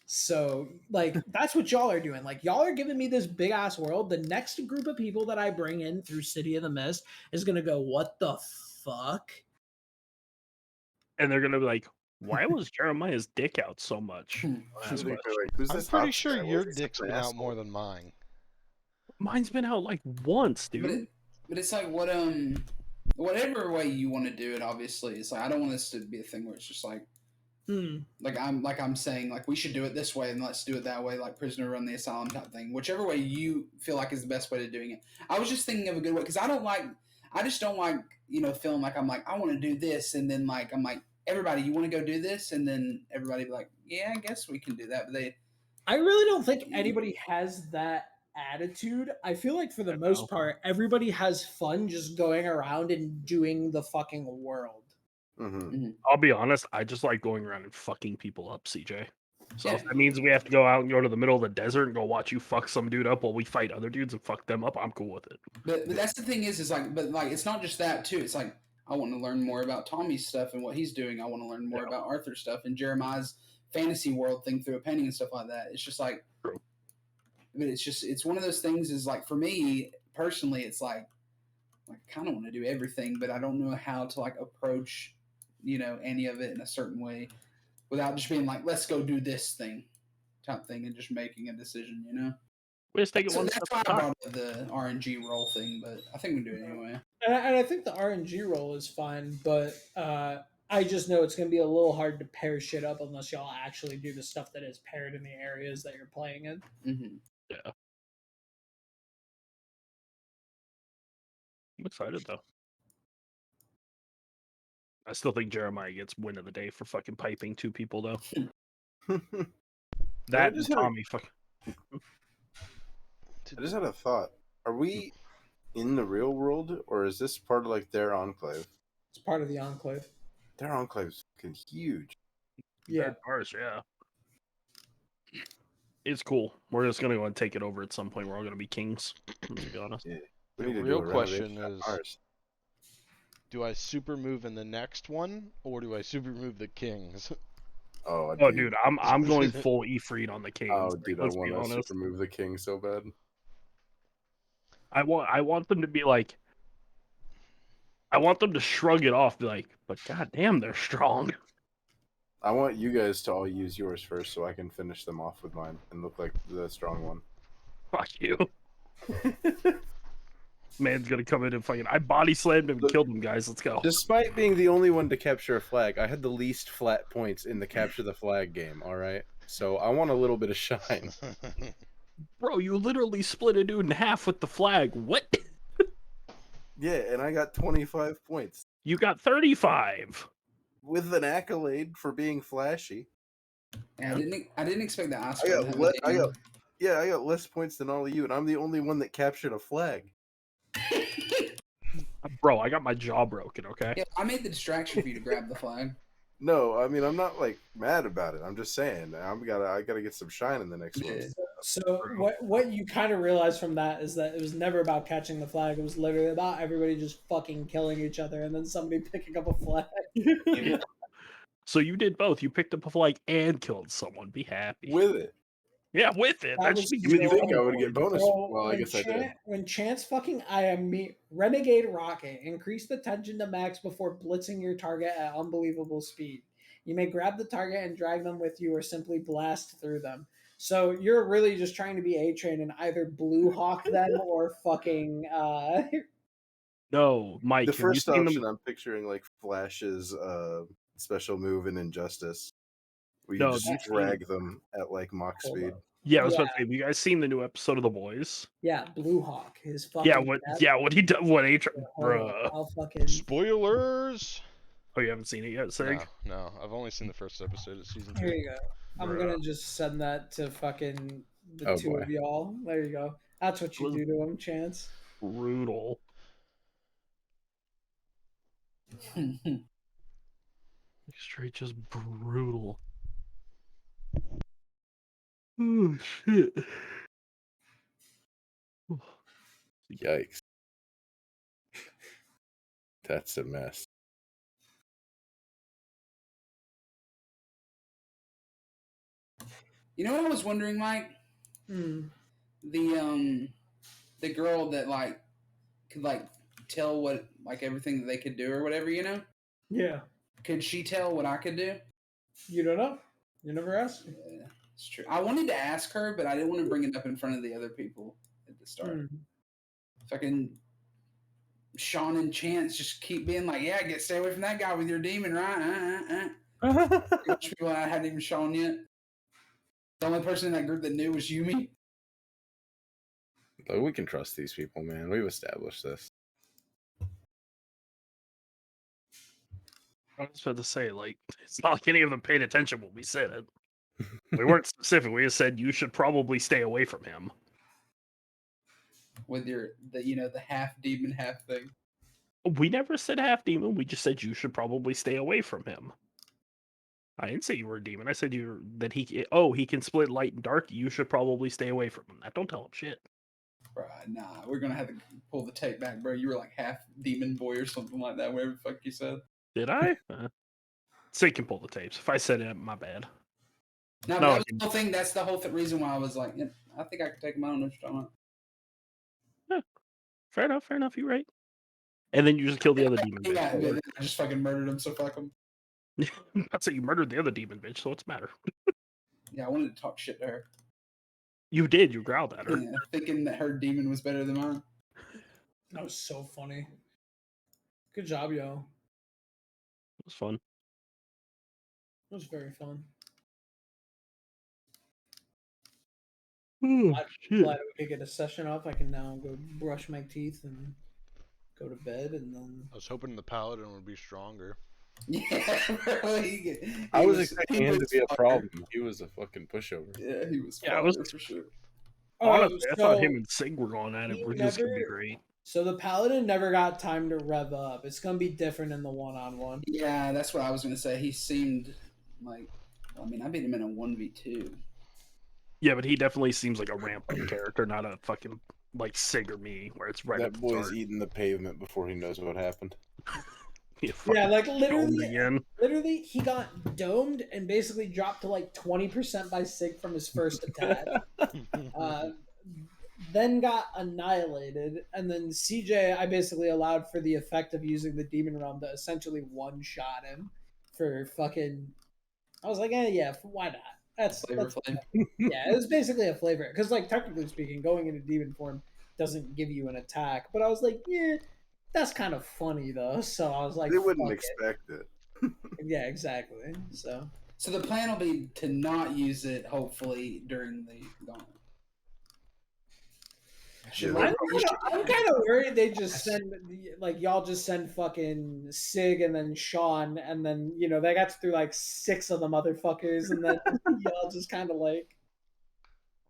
So like that's what y'all are doing. Like y'all are giving me this big ass world. The next group of people that I bring in through City of the Mist is gonna go, what the fuck? And they're gonna be like, "Why was Jeremiah's dick out so much?" Last They're question. like, "Who's I'm this pretty Hobbs sure guy? Why your is he such dick's an been out asshole?" more than mine. Mine's been out like once, But dude. it's like whatever way you want to do it. Obviously, it's like I don't want this to be a thing where it's just like I'm saying like we should do it this way and let's do it that way, like prisoner run the asylum type thing. Whichever way you feel like is the best way to doing it. I was just thinking of a good way because I just don't like feeling like I'm like I want to do this and then like I'm like everybody you want to go do this and then everybody be like yeah I guess we can do that, but I really don't think anybody has that attitude. I feel like for the most part, everybody has fun just going around and doing the fucking world. Mm-hmm. I'll be honest, I just like going around and fucking people up, CJ. So Yeah. if that means we have to go out and go to the middle of the desert and go watch you fuck some dude up while we fight other dudes and fuck them up, I'm cool with it. But that's the thing is like it's not just that too. It's like I want to learn more about Tommy's stuff and what he's doing. I want to learn more about Arthur's stuff and Jeremiah's fantasy world thing through a painting and stuff like that. It's just like, True. but it's one of those things. Is like for me personally, it's like I kind of want to do everything, but I don't know how to like approach any of it in a certain way without just being like let's go do this thing type thing and just making a decision. We just take it So one that's step why at a I time. brought up the RNG roll thing, but I think we can do it anyway. And I think the RNG roll is fine, but I just know it's going to be a little hard to pair shit up unless y'all actually do the stuff that is paired in the areas that you're playing in. Mm-hmm. Yeah. I'm excited though. I still think Jeremiah gets win of the day for fucking piping two people though. That and just had a- Tommy fuck. I just had a thought. Are we in the real world, or is this part of like their enclave? It's part of the Enclave. Their enclave's fucking huge. Yeah. Ours, yeah. It's cool. We're just gonna go and take it over at some point. We're all gonna be kings. To be honest. Yeah. The We need to real do a question renovation is- on ours. Do I super move in the next one, or do I super move the kings? Oh, Dude, I'm going full Ifrit on the kings. Oh, dude, I Let's be want to honest. super move the king so bad. I want them to be like. I want them to shrug it off, be like, but goddamn, they're strong. I want you guys to all use yours first, so I can finish them off with mine and look like the strong one. Fuck you. Man's gonna come in and fucking. I body slammed him and killed him, guys. Let's go. Despite being the only one to capture a flag, I had the least flat points in the capture the flag game. All right, so I want a little bit of shine. Bro, you literally split a dude in half with the flag. What? Yeah, and I got 25 points You got 35. with an accolade for being flashy. Yeah, I didn't expect that. I got less points than all of you, and I'm the only one that captured a flag. Bro, I got my jaw broken, okay? Yeah, I made the distraction for you to grab the flag. No, I mean I'm not like mad about it. I'm just saying I gotta get some shine in the next one. So what you kind of realize from that is that it was never about catching the flag. It was literally about everybody just fucking killing each other and then somebody picking up a flag. So you did both. You picked up a flag and killed someone. Be happy. With it. Yeah, with it. That That should be was giving you You think I bonus would get points. bonus? Bro, Well, I guess I did. When Chance fucking Renegade Rocket, increase the tension to max before blitzing your target at unbelievable speed. You may grab the target and drag them with you or simply blast through them. So you're really just trying to be A-Train and either blue hawk them or fucking No, Mike. The have you first seen option them? I'm picturing like Flash's special move in Injustice. Where you No, just that's drag them at like Mach Hold speed. up. Yeah, I was Yeah. about to say, have you guys seen the new episode of The Boys? Yeah, Blue Hawk. His fucking. Yeah, what? dad- Yeah, what he done? What H? Hold on, Bruh. I'll fucking. Spoilers. Oh, you haven't seen it yet, Sig? No, I've only seen the first episode of season 2. Here you go. I'm Bruh. gonna just send that to fucking the Oh, two boy. of y'all. There you go. That's what you Was- do to him, Chance. Brutal. Straight just brutal. Oh shit. Yikes. That's a mess. You know what I was wondering, Mike? Hmm. The girl that like could like tell what like everything that they could do or whatever, you know? Yeah. Could she tell what I could do? You don't know. You never asked. Yeah, it's true. I wanted to ask her, but I didn't want to bring it up in front of the other people at the start. Hmm. Fucking Sean and Chance just keep being like, "Yeah, stay away from that guy with your demon, right?" Which people I hadn't even shown yet. The only person in that group that knew was Yumi. But we can trust these people, man. We've established this. I was about to say, like, it's not like any of them paid attention when we said it. We weren't specific. We just said you should probably stay away from him. With the half demon, half thing. We never said half demon. We just said you should probably stay away from him. I didn't say you were a demon. I said he can split light and dark. You should probably stay away from him. That don't tell him shit. Bruh, nah, we're gonna have to pull the tape back, bro. You were like half demon boy or something like that, whatever the fuck you said. Did I? Sig can pull the tapes. If I said it, my bad. No, No, that I was the whole thing. That's the whole reason why I was like, yeah, I think I could take him out on what you're talking about. Fair enough. You're right. And then you just kill the other demon bitch. Yeah, yeah, I just fucking murdered him, so fuck him. I'd say you murdered the other demon bitch, so what's the matter? Yeah, I wanted to talk shit to her. You did. You growled at her. Yeah, thinking that her demon was better than mine. That was so funny. Good job, yo. It was fun. It was very fun. Oh, Glad shit. we could get a session off. I can now go brush my teeth and go to bed, and then I was hoping the paladin would be stronger. Yeah, bro. I was expecting him to be a problem. He was a fucking pushover. Yeah, he was. Yeah, I was- fire for sure. Honestly, I thought so- him and Sig were going at it. he This could be never- great. So the paladin never got time to rev up. It's gonna be different in the one-on-one. Yeah, that's what I was gonna say. He seemed like. I mean, I beat him in a 1v2. Yeah, but he definitely seems like a ramp-up character, not a fucking like Sig or me, where it's right at That the boy's start. eating the pavement before he knows what happened. Yeah, fucking Yeah, like domed literally, again. he got domed and basically dropped to like 20% by Sig from his first attack. Then got annihilated, and then CJ, I basically allowed for the effect of using the demon realm to essentially one-shot him for fucking. I was like, yeah, why not? That's Flavor Flav. yeah, it was basically a flavor because, like, technically speaking, going into demon form doesn't give you an attack. But I was like, yeah, that's kind of funny though. So I was like, They wouldn't fuck expect it. it. Yeah, exactly. So So the plan will be to not use it, hopefully, during the gauntlet. Should Yeah. I'm kind of worried they just send like y'all just send fucking Sig and then Sean and then they got through like 6 of the motherfuckers and then y'all just kind of like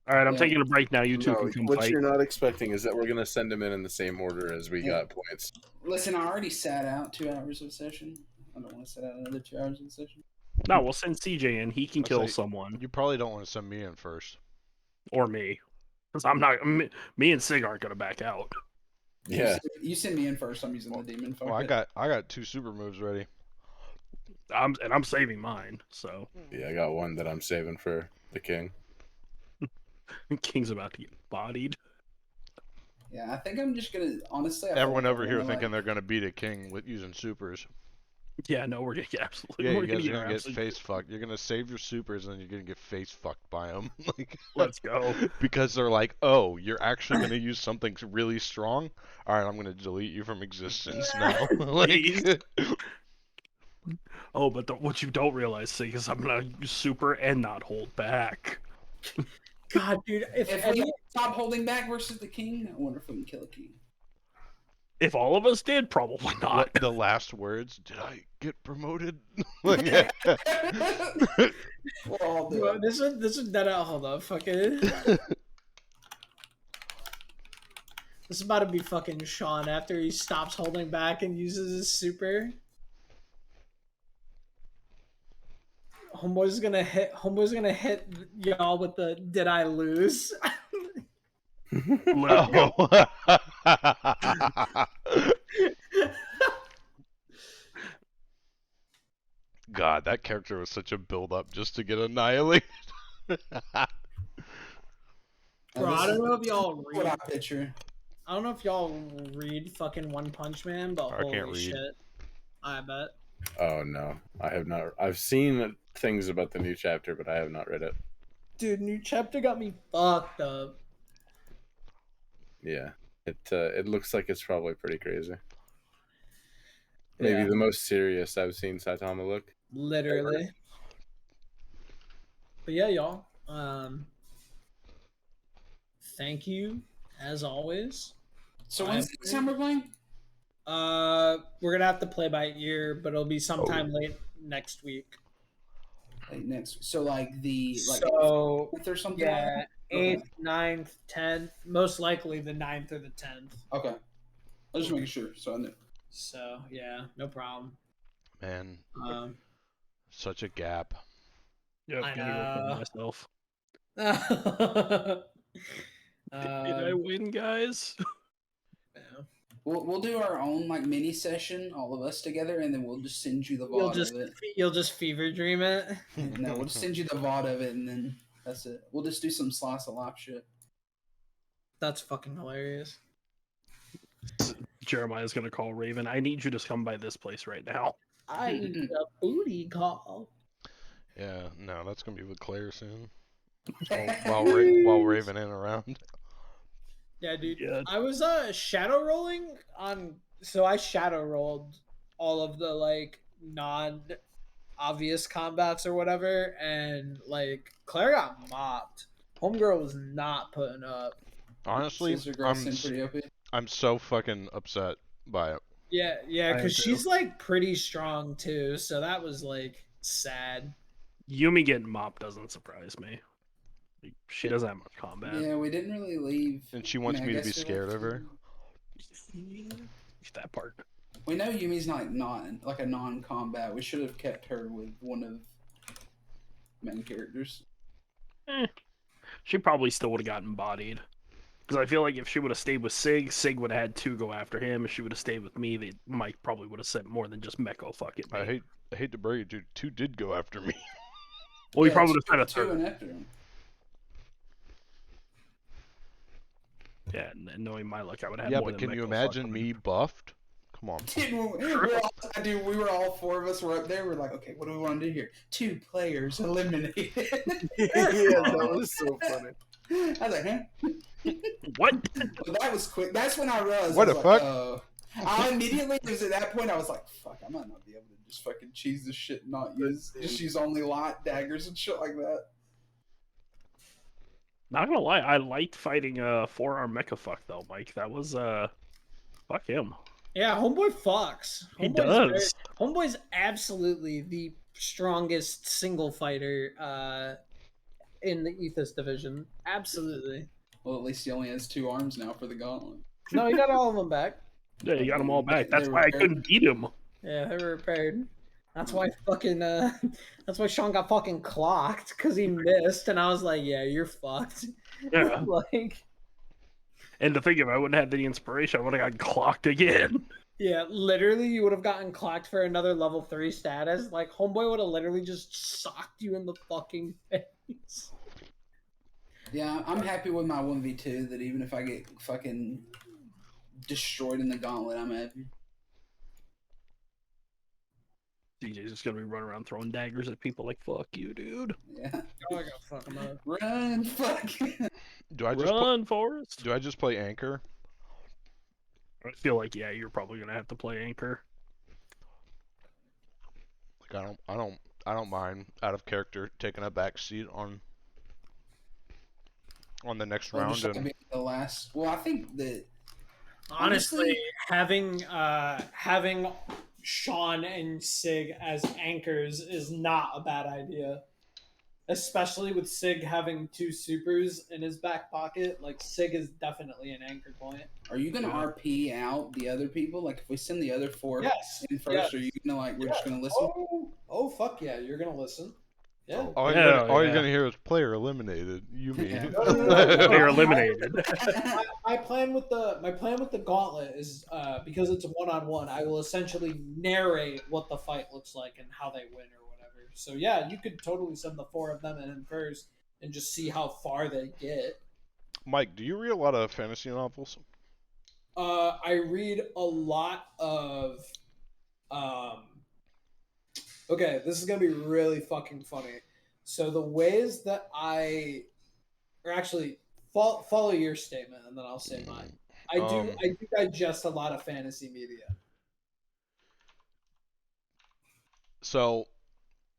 All right, I'm Yeah. taking a break now. You two No, can come what fight. you're not expecting is that we're gonna send him in the same order as we got points. Listen, I already sat out 2 hours of session. I don't want to sit out another 2 hours of session. No, we'll send CJ in. He can I'd kill say- someone You probably don't want to send me in first. or me, because I'm not. Me and Sig aren't gonna back out. Yeah, You send me in first. I'm using the demon. Fuck Oh, I it. got 2 super moves ready. I'm saving mine. So yeah, I got one that I'm saving for the king. King's about to get bodied. Yeah, I think I'm just gonna honestly. I feel Everyone like over I'm here gonna, thinking like- they're gonna beat a king with using supers. Yeah, no, we're gonna get absolutely. Yeah, we're you guys are get gonna get absolutely- face fucked. You're gonna save your supers and then you're gonna get face fucked by them. Like, Let's go. because they're like, oh, you're actually gonna use something really strong. All right, I'm gonna delete you from existence now. Please. Like, Oh, but what you don't realize, Sig, is I'm gonna use super and not hold back. God, dude, if If we stop holding back versus the king, I wonder if we can kill a king. If all of us did, probably not. What the last words? Did I get promoted? Like, We'll all do Bro, it. this is that. Hold on, fucking. This is about to be fucking Sean after he stops holding back and uses his super. Homeboy's gonna hit y'all with the "Did I lose?" Let's go. Oh. God, that character was such a build up just to get annihilated. Bro, I don't know if y'all What read. I picture. I don't know if y'all read fucking One Punch Man, but I holy can't read. shit, I bet. Oh no, I have not. I've seen things about the new chapter, but I have not read it. Dude, new chapter got me fucked up. Yeah, it looks like it's probably pretty crazy. Maybe Yeah. the most serious I've seen Saitama look. Literally. But yeah, y'all. Thank you as always. So when's the next time we're playing? We're gonna have to play by ear, but it'll be sometime late next week. Like next. So like the So 8th or something. yeah, Okay. 8th, 9th, 10th. Most likely the 9th or the 10th. Okay. I was just making sure. So I knew. So yeah, no problem. Man, Um, such a gap. Yep, I gonna go know. kill myself. Did I um, win, guys? yeah. We'll do our own like mini session, all of us together, and then we'll just send you the VOD of it. You'll just fever dream it. No, we'll just send you the VOD of it, and then that's it. We'll just do some slice of life shit. That's fucking hilarious. Jeremiah's gonna call Raven. I need you to come by this place right now. I need a booty call. Yeah, no, that's gonna be with Claire soon. While Raven ain't around. Yeah, dude. Yeah. I was shadow rolling on, so I shadow rolled all of the like non obvious combats or whatever, and like Claire got mopped. Homegirl was not putting up. Honestly, Sister girl seemed pretty OP. I'm so fucking upset by it. Yeah, I am because too. she's like pretty strong too, so that was like sad. Yumi getting mopped doesn't surprise me. She doesn't have much combat. Yeah, we didn't really leave. And she wants I me to guess be we scared of her. That part. We know Yumi's not like a non-combat. We should have kept her with one of main characters. She probably still would have gotten bodied. Because I feel like if she would have stayed with Sig would have had 2 go after him. If she would have stayed with me, Mike probably would have sent more than just Meko. Fuck it. I hate to break it, dude. 2 did go after me. Well, he Yeah, probably would have sent a two third. and after him. Yeah, and knowing my luck, I would have Yeah, more but than can you Meko imagine fucking- me buffed? Come on. Dude, we were all 4 of us were up there. We're like, okay, what do we want to do here? 2 players eliminated. Yeah, that was so funny. I was like, huh? What? Well, that was quick. That's when I realized. What I the was like, fuck? oh. I immediately, it was at that point, I was like, fuck, I might not be able to just fucking cheese this shit and not just use only light daggers and shit like that. Not gonna lie, I liked fighting 4-arm Mecha fuck though, Mike. That was fuck him. Yeah, homeboy fucks. He Homeboy's does. Homeboy's absolutely the strongest single fighter in the Ethos division. Absolutely. Well, at least he only has 2 arms now for the gauntlet. No, he got all of them back. Yeah, you got them all back. They That's were why I paired. couldn't beat him. Yeah, they were repaired. That's why fucking that's why Sean got fucking clocked because he missed, and I was like, yeah, you're fucked. Yeah. Like, And to think if I wouldn't have the inspiration, I would have gotten clocked again. yeah, literally, you would have gotten clocked for another level 3 status. Like, homeboy would have literally just socked you in the fucking face. Yeah, I'm happy with my 1v2 that even if I get fucking destroyed in the gauntlet, I'm happy. DJ's just gonna be running around throwing daggers at people like, fuck you, dude. Yeah. Oh, I gotta fuck him up. Run, fuck. Do I just Run, Forrest. do I just play anchor? I feel like, yeah, you're probably gonna have to play anchor. Like I don't mind out of character taking a back seat on on the next Well, round. just like And being the last. Well, I think that Honestly, honestly, having Sean and Sig as anchors is not a bad idea. Especially with Sig having 2 supers in his back pocket, like Sig is definitely an anchor point. are you gonna Yeah. RP out the other people? Like, if we send the other 4 Yes. in first, are you gonna like? We're just gonna listen. Oh fuck yeah, you're gonna listen. Yeah. all Hell you're yeah. gonna hear is player eliminated. You mean? Yeah. They're eliminated. My plan with the gauntlet is because it's a 1-on-1. I will essentially narrate what the fight looks like and how they win or whatever. So yeah, you could totally send the 4 of them in first and just see how far they get. Mike, do you read a lot of fantasy novels? I read a lot of. Okay, this is gonna be really fucking funny. So the ways that or actually, follow your statement and then I'll say mine. I do digest a lot of fantasy media. So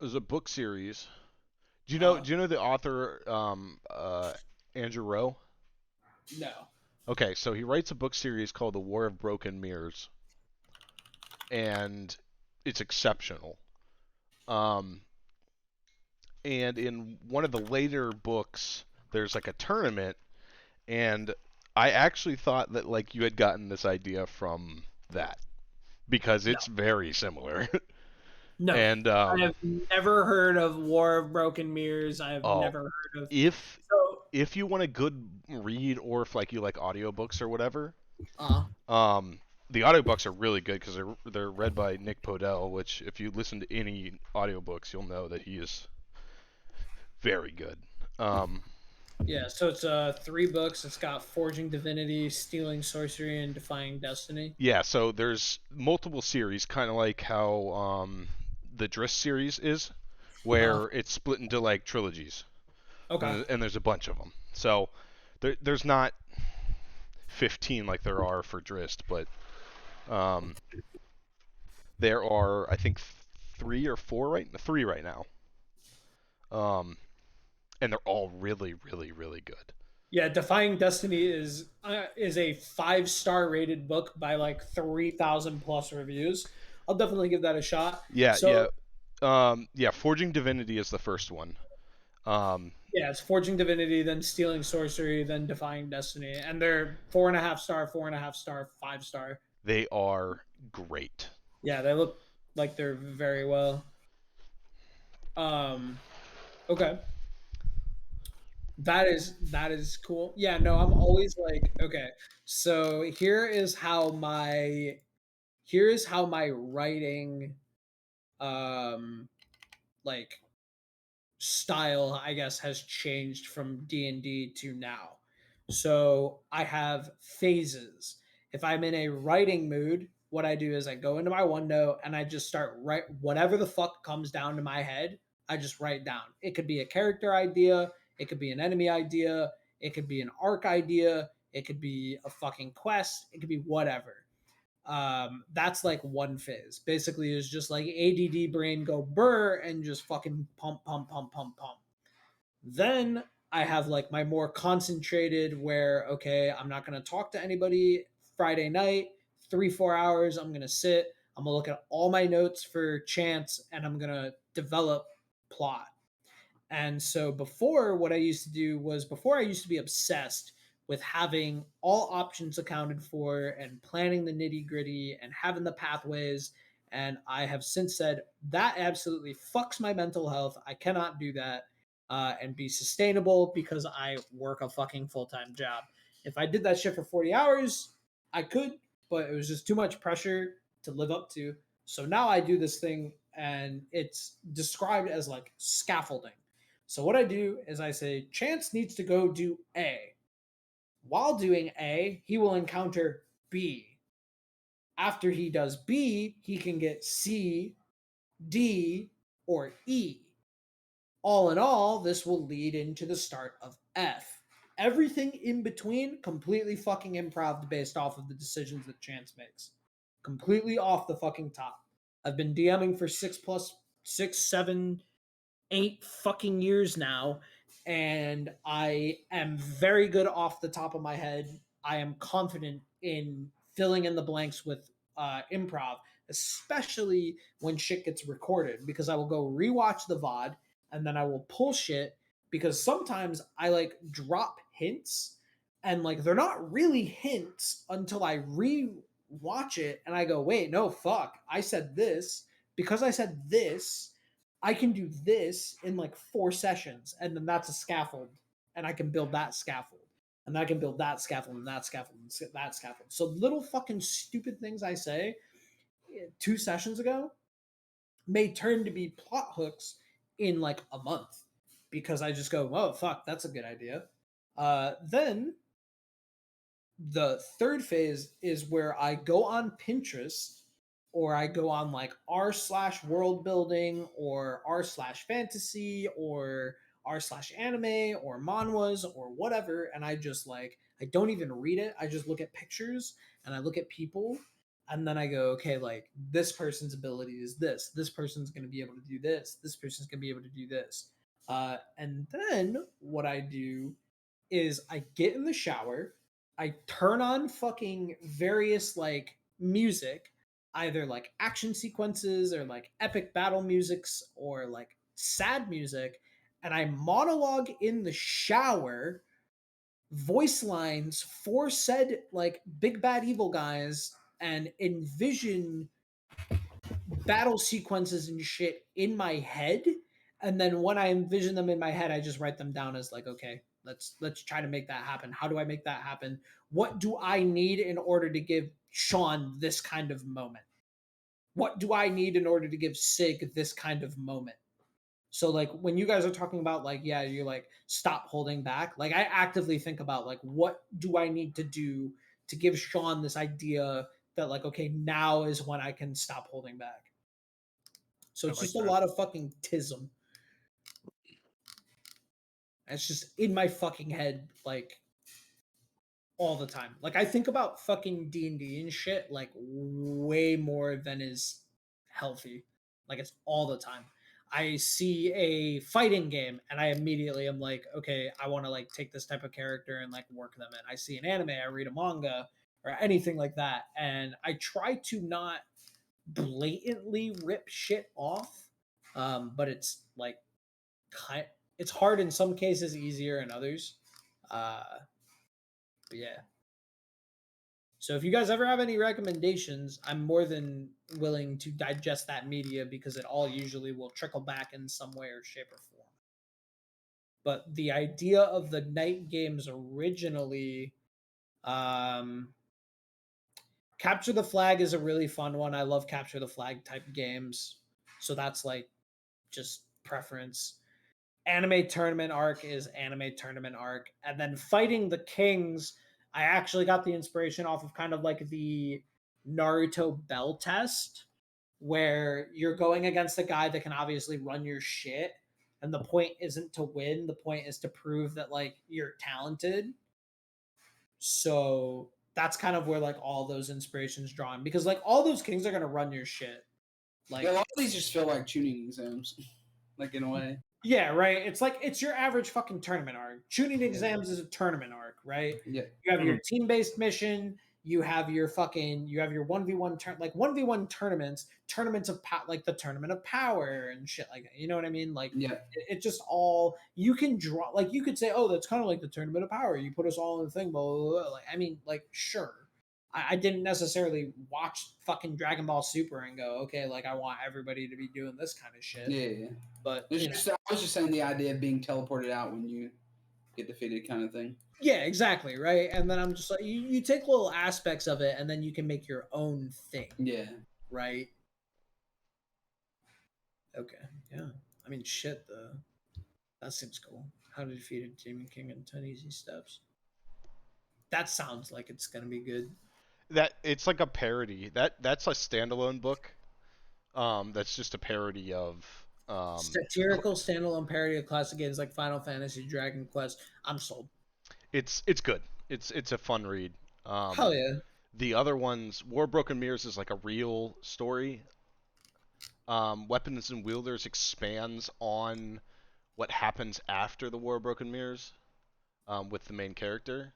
there's a book series. Do you know the author Andrew Rowe? No. Okay, so he writes a book series called The War of Broken Mirrors, and it's exceptional. And in one of the later books, there's like a tournament, and I actually thought that like you had gotten this idea from that because it's very similar. No. And I have never heard of War of Broken Mirrors. I have never heard of. If you want a good read, or if like you like audiobooks or whatever, the audiobooks are really good because they're read by Nick Podell, which if you listen to any audiobooks, you'll know that he is very good. Yeah, so it's 3 books. It's got Forging Divinity, Stealing Sorcery, and Defying Destiny. Yeah, so there's multiple series, kind of like how the Drizzt series is, where it's split into like trilogies. Okay. And there's a bunch of them. So there's not 15 like there are for Drizzt, but there are I think 3 or 4 3 right now. And they're all really, really, really good. Yeah, Defying Destiny is a 5-star rated book by like 3,000 plus reviews. I'll definitely give that a shot. Yeah, so, yeah. Forging Divinity is the first one. Yeah, it's Forging Divinity, then Stealing Sorcery, then Defying Destiny, and they're 4.5 star, 4.5 star, 5-star. They are great. Yeah, they look like they're very well. Okay. That is cool. Yeah, no, I'm always like, okay, so here is how my writing like style, I guess, has changed from D&D to now. So I have phases. If I'm in a writing mood, what I do is I go into my OneNote and I just start write whatever the fuck comes down to my head. I just write down. It could be a character idea, it could be an enemy idea, it could be an arc idea, it could be a fucking quest, it could be whatever. That's like one phase. Basically, is just like ADD brain go burr and just fucking pump. Then I have like my more concentrated where, okay, I'm not going to talk to anybody Friday night, 3-4 hours. I'm going to sit, I'm going to look at all my notes for chance, and I'm going to develop plot. And so before, what I used to do was, before I used to be obsessed with having all options accounted for and planning the nitty gritty and having the pathways. And I have since said that absolutely fucks my mental health. I cannot do that and be sustainable because I work a fucking full-time job. If I did that shit for 40 hours, I could, but it was just too much pressure to live up to. So now I do this thing and it's described as like scaffolding. So what I do is I say, Chance needs to go do A. While doing A, he will encounter B. After he does B, he can get C, D, or E. All in all, this will lead into the start of F. Everything in between, completely fucking improv based off of the decisions that Chance makes. Completely off the fucking top. I've been DMing for 6, 7, 8 fucking years now, and I am very good off the top of my head. I am confident in filling in the blanks with improv, especially when shit gets recorded, because I will go rewatch the VOD and then I will pull shit because sometimes I like drop hints and like they're not really hints until I re-watch it and I go, wait, no, fuck, I said this because I said this. I can do this in like 4 sessions, and then that's a scaffold, and I can build that scaffold, and then I can build that scaffold, and that scaffold, and that scaffold. So little fucking stupid things I say 2 sessions ago may turn to be plot hooks in like a month because I just go, oh fuck, that's a good idea. Then the third phase is where I go on Pinterest or I go on like r/world building or r/fantasy or r/anime or manhwas or whatever. And I just like, I don't even read it. I just look at pictures and I look at people. And then I go, okay, like this person's ability is this. This person's going to be able to do this. This person's going to be able to do this. And then what I do is I get in the shower, I turn on fucking various like music, either like action sequences or like epic battle musics or like sad music, and I monologue in the shower voice lines for said like big bad evil guys and envision battle sequences and shit in my head, and then when I envision them in my head I just write them down as like, okay, let's try to make that happen. How do I make that happen? What do I need in order to give Sean this kind of moment? What do I need in order to give Sig this kind of moment? So like when you guys are talking about like, yeah, you're like stop holding back, like I actively think about like what do I need to do to give Sean this idea that like, okay, now is when I can stop holding back. So I it's like just that. a lot of fucking tism. It's just in my fucking head, like all the time. Like I think about fucking D&D and shit like way more than is healthy. Like it's all the time. I see a fighting game and I immediately am like, okay, I want to like take this type of character and like work them in. I see an anime, I read a manga or anything like that, and I try to not blatantly rip shit off. But it's like it's hard in some cases, easier in others. But yeah. So if you guys ever have any recommendations, I'm more than willing to digest that media because it all usually will trickle back in some way or shape or form. But the idea of the night games originally, Capture the Flag is a really fun one. I love Capture the Flag type games. So that's like just preference. Anime Tournament Arc is Anime Tournament Arc. And then Fighting the Kings, I actually got the inspiration off of kind of like the Naruto Bell test, where you're going against a guy that can obviously run your shit. And the point isn't to win, the point is to prove that like you're talented. So that's kind of where like all those inspirations drawn, because like all those kings are gonna run your shit. Like Yeah, a lot of these just feel like tuning exams, like in a way. yeah, right. It's like it's your average fucking tournament arc. Tuning exams is a tournament arc, right? Yeah. You have your team-based mission. You have your 1v1 like 1v1 tournaments of like the tournament of power and shit like that. You know what I mean? Like Yeah. it just all you can draw. Like you could say, oh, that's kind of like the tournament of power. You put us all in the thing, blah, blah, blah. Like I mean, like sure. I didn't necessarily watch fucking Dragon Ball Super and go, okay, like I want everybody to be doing this kind of shit. Yeah. But I was just saying the idea of being teleported out when you get defeated, kind of thing. yeah, exactly, right. And then I'm just like, you take little aspects of it, and then you can make your own thing, Yeah. right? Okay, yeah. I mean, shit, that seems cool. How to defeat a Demon King in 10 easy steps. That sounds like it's gonna be good. That it's like a parody. That's a standalone book. That's just a parody of. Satirical standalone parody of classic games like Final Fantasy, Dragon Quest. I'm sold. It's good. It's a fun read. Hell yeah. The other ones, War of Broken Mirrors is like a real story. Weapons and Wielders expands on what happens after the War of Broken Mirrors, with the main character,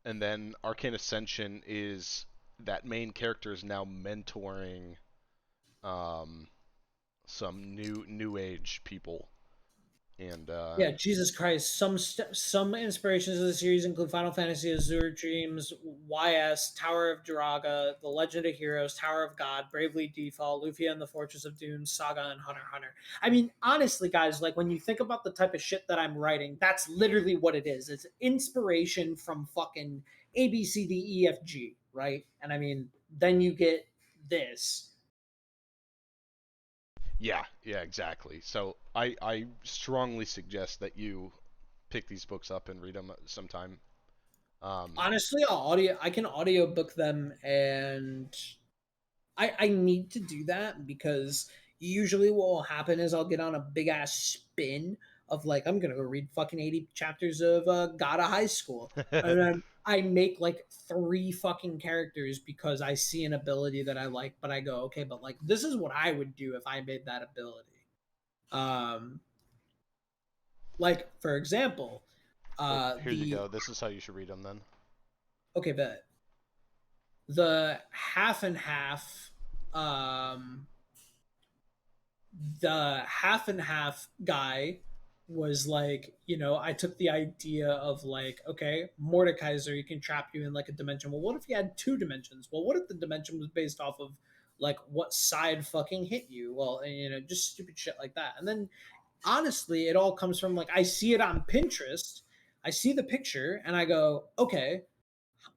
and then Arcane Ascension is that main character is now mentoring um, some new age people, and Yeah, Jesus Christ. Some inspirations of the series include Final Fantasy, Azure Dreams, YS, Tower of Duraga, The Legend of Heroes, Tower of God, Bravely Default, Lufia and the Fortress of Dune, Saga, and Hunter x Hunter. I mean, honestly, guys, like when you think about the type of shit that I'm writing, that's literally what it is. It's inspiration from fucking A B C D E F G, right? And I mean, then you get this. yeah, exactly. So I strongly suggest that you pick these books up and read them sometime. Honestly, I can audiobook them, and I need to do that because usually what will happen is I'll get on a big ass spin of like I'm gonna go read fucking 80 chapters of God of High School, and then I make like 3 fucking characters because I see an ability that I like, but I go okay, but like this is what I would do if I made that ability. Um, like for example, Here you go. This is how you should read them then. okay, but the half and half um the half and half guy was like, I took the idea of like, okay, Mordekaiser, he can trap you in like a dimension. Well, what if you had 2 dimensions? Well, what if the dimension was based off of like what side fucking hit you? Well, and, just stupid shit like that. And then honestly, it all comes from like I see it on Pinterest. I see the picture and I go, okay,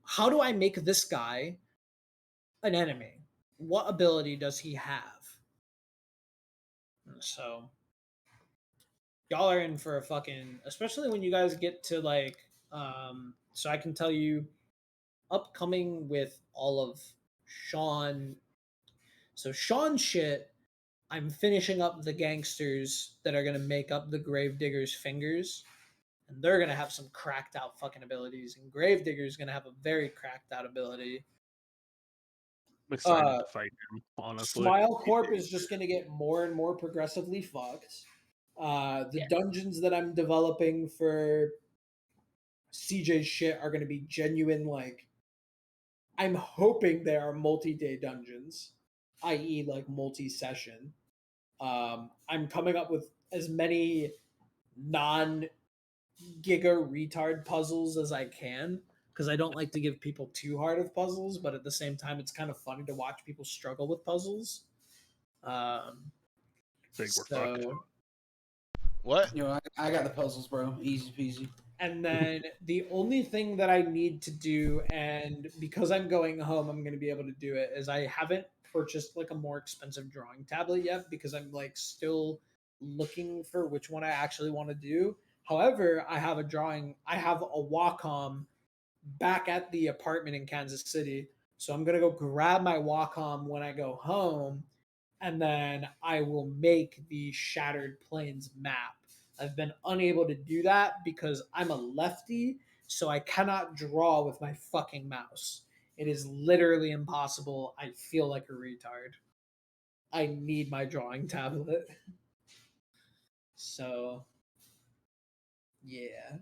how do I make this guy an enemy? What ability does he have? So y'all are in for a fucking, especially when you guys get to like so I can tell you upcoming with all of Sean. So Sean shit, I'm finishing up the gangsters that are gonna make up the Gravedigger's fingers. And they're gonna have some cracked out fucking abilities. And Gravedigger's gonna have a very cracked out ability. I'm excited to fight him, honestly. Smile Corp is just going to get more and more progressively fucked. The dungeons that I'm developing for CJ's shit are going to be genuine, like, I'm hoping they are multi-day dungeons, i.e., like multi-session. I'm coming up with as many non-giga retard puzzles as I can because I don't like to give people too hard of puzzles, but at the same time, it's kind of funny to watch people struggle with puzzles. Think we're fucked. What? I got the puzzles, bro. Easy peasy. And then the only thing that I need to do, and because I'm going home, I'm going to be able to do it, is I haven't purchased like a more expensive drawing tablet yet because I'm like still looking for which one I actually want to do. However, I have a Wacom back at the apartment in Kansas City. So I'm going to go grab my Wacom when I go home, and then I will make the Shattered Plains map. I've been unable to do that because I'm a lefty, so I cannot draw with my fucking mouse. It is literally impossible. I feel like a retard. I need my drawing tablet. So, yeah.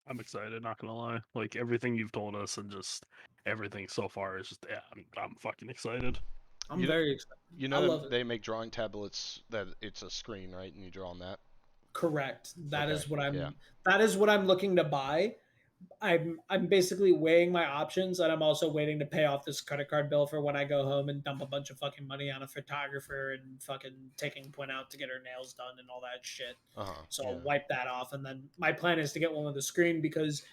I'm excited, not gonna lie. Like everything you've told us and just everything so far is just I'm fucking excited. I'm very excited. You know they make drawing tablets that it's a screen, right? And you draw on that. Correct. That is Okay, what I'm looking to buy. I'm basically weighing my options, and I'm also waiting to pay off this credit card bill for when I go home and dump a bunch of fucking money on a photographer and fucking taking point out to get her nails done and all that shit. So I'll wipe that off, and then my plan is to get one with a screen because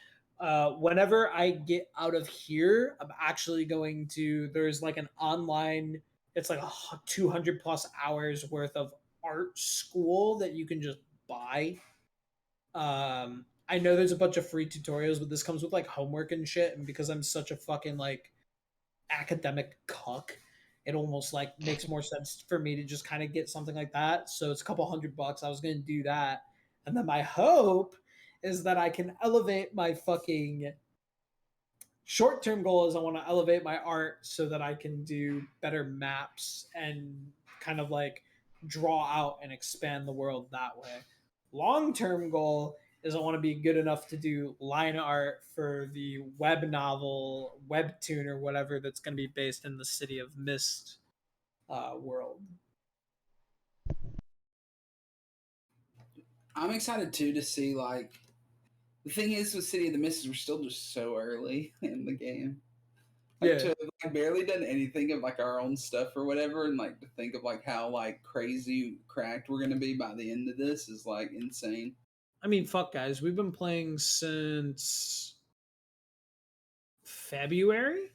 whenever I get out of here, I'm actually going to. There's like an online. It's like 200 plus hours worth of art school that you can just buy. I know there's a bunch of free tutorials, but this comes with like homework and shit. And because I'm such a fucking like academic cuck, it almost like makes more sense for me to just kind of get something like that. So it's a couple $100. I was gonna do that, and then my hope is that I can elevate my fucking short-term goal is I want to elevate my art so that I can do better maps and kind of like draw out and expand the world that way. Long term goal is I want to be good enough to do line art for the web novel, webtoon, or whatever that's going to be based in the City of Mist world. I'm excited too to see like the thing is with City of the Mist, we're still just so early in the game. Like Yeah. to have like, barely done anything of like our own stuff or whatever, and like to think of like how like crazy cracked we're gonna be by the end of this is like insane. I mean, fuck, guys. We've been playing since February.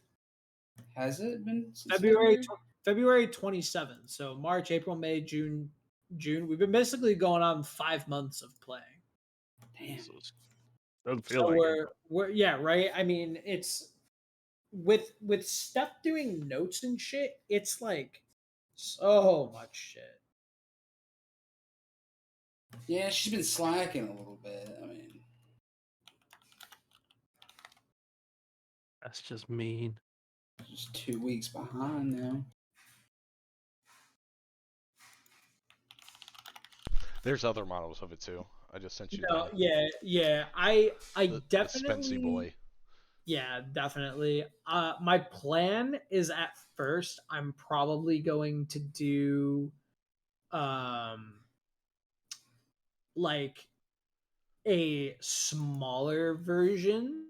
Has it been since February February? February 27th. So March, April, May, June. We've been basically going on 5 months of playing. Damn. Jesus. Doesn't feel So like we're yeah, right. I mean, it's with Steph doing notes and shit. It's like so much shit. Yeah, she's been slacking a little bit. I mean, that's just mean. just 2 weeks behind now. There's other models of it too. I just sent you No, the, yeah. I the definitely Spency boy. Yeah, definitely. My plan is at first I'm probably going to do like a smaller version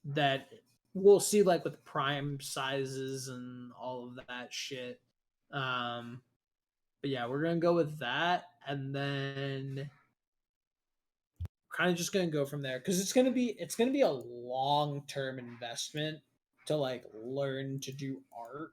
that we'll see like with prime sizes and all of that shit. But yeah, we're gonna go with that, and then kind of just gonna go from there because it's gonna be a long term investment to like learn to do art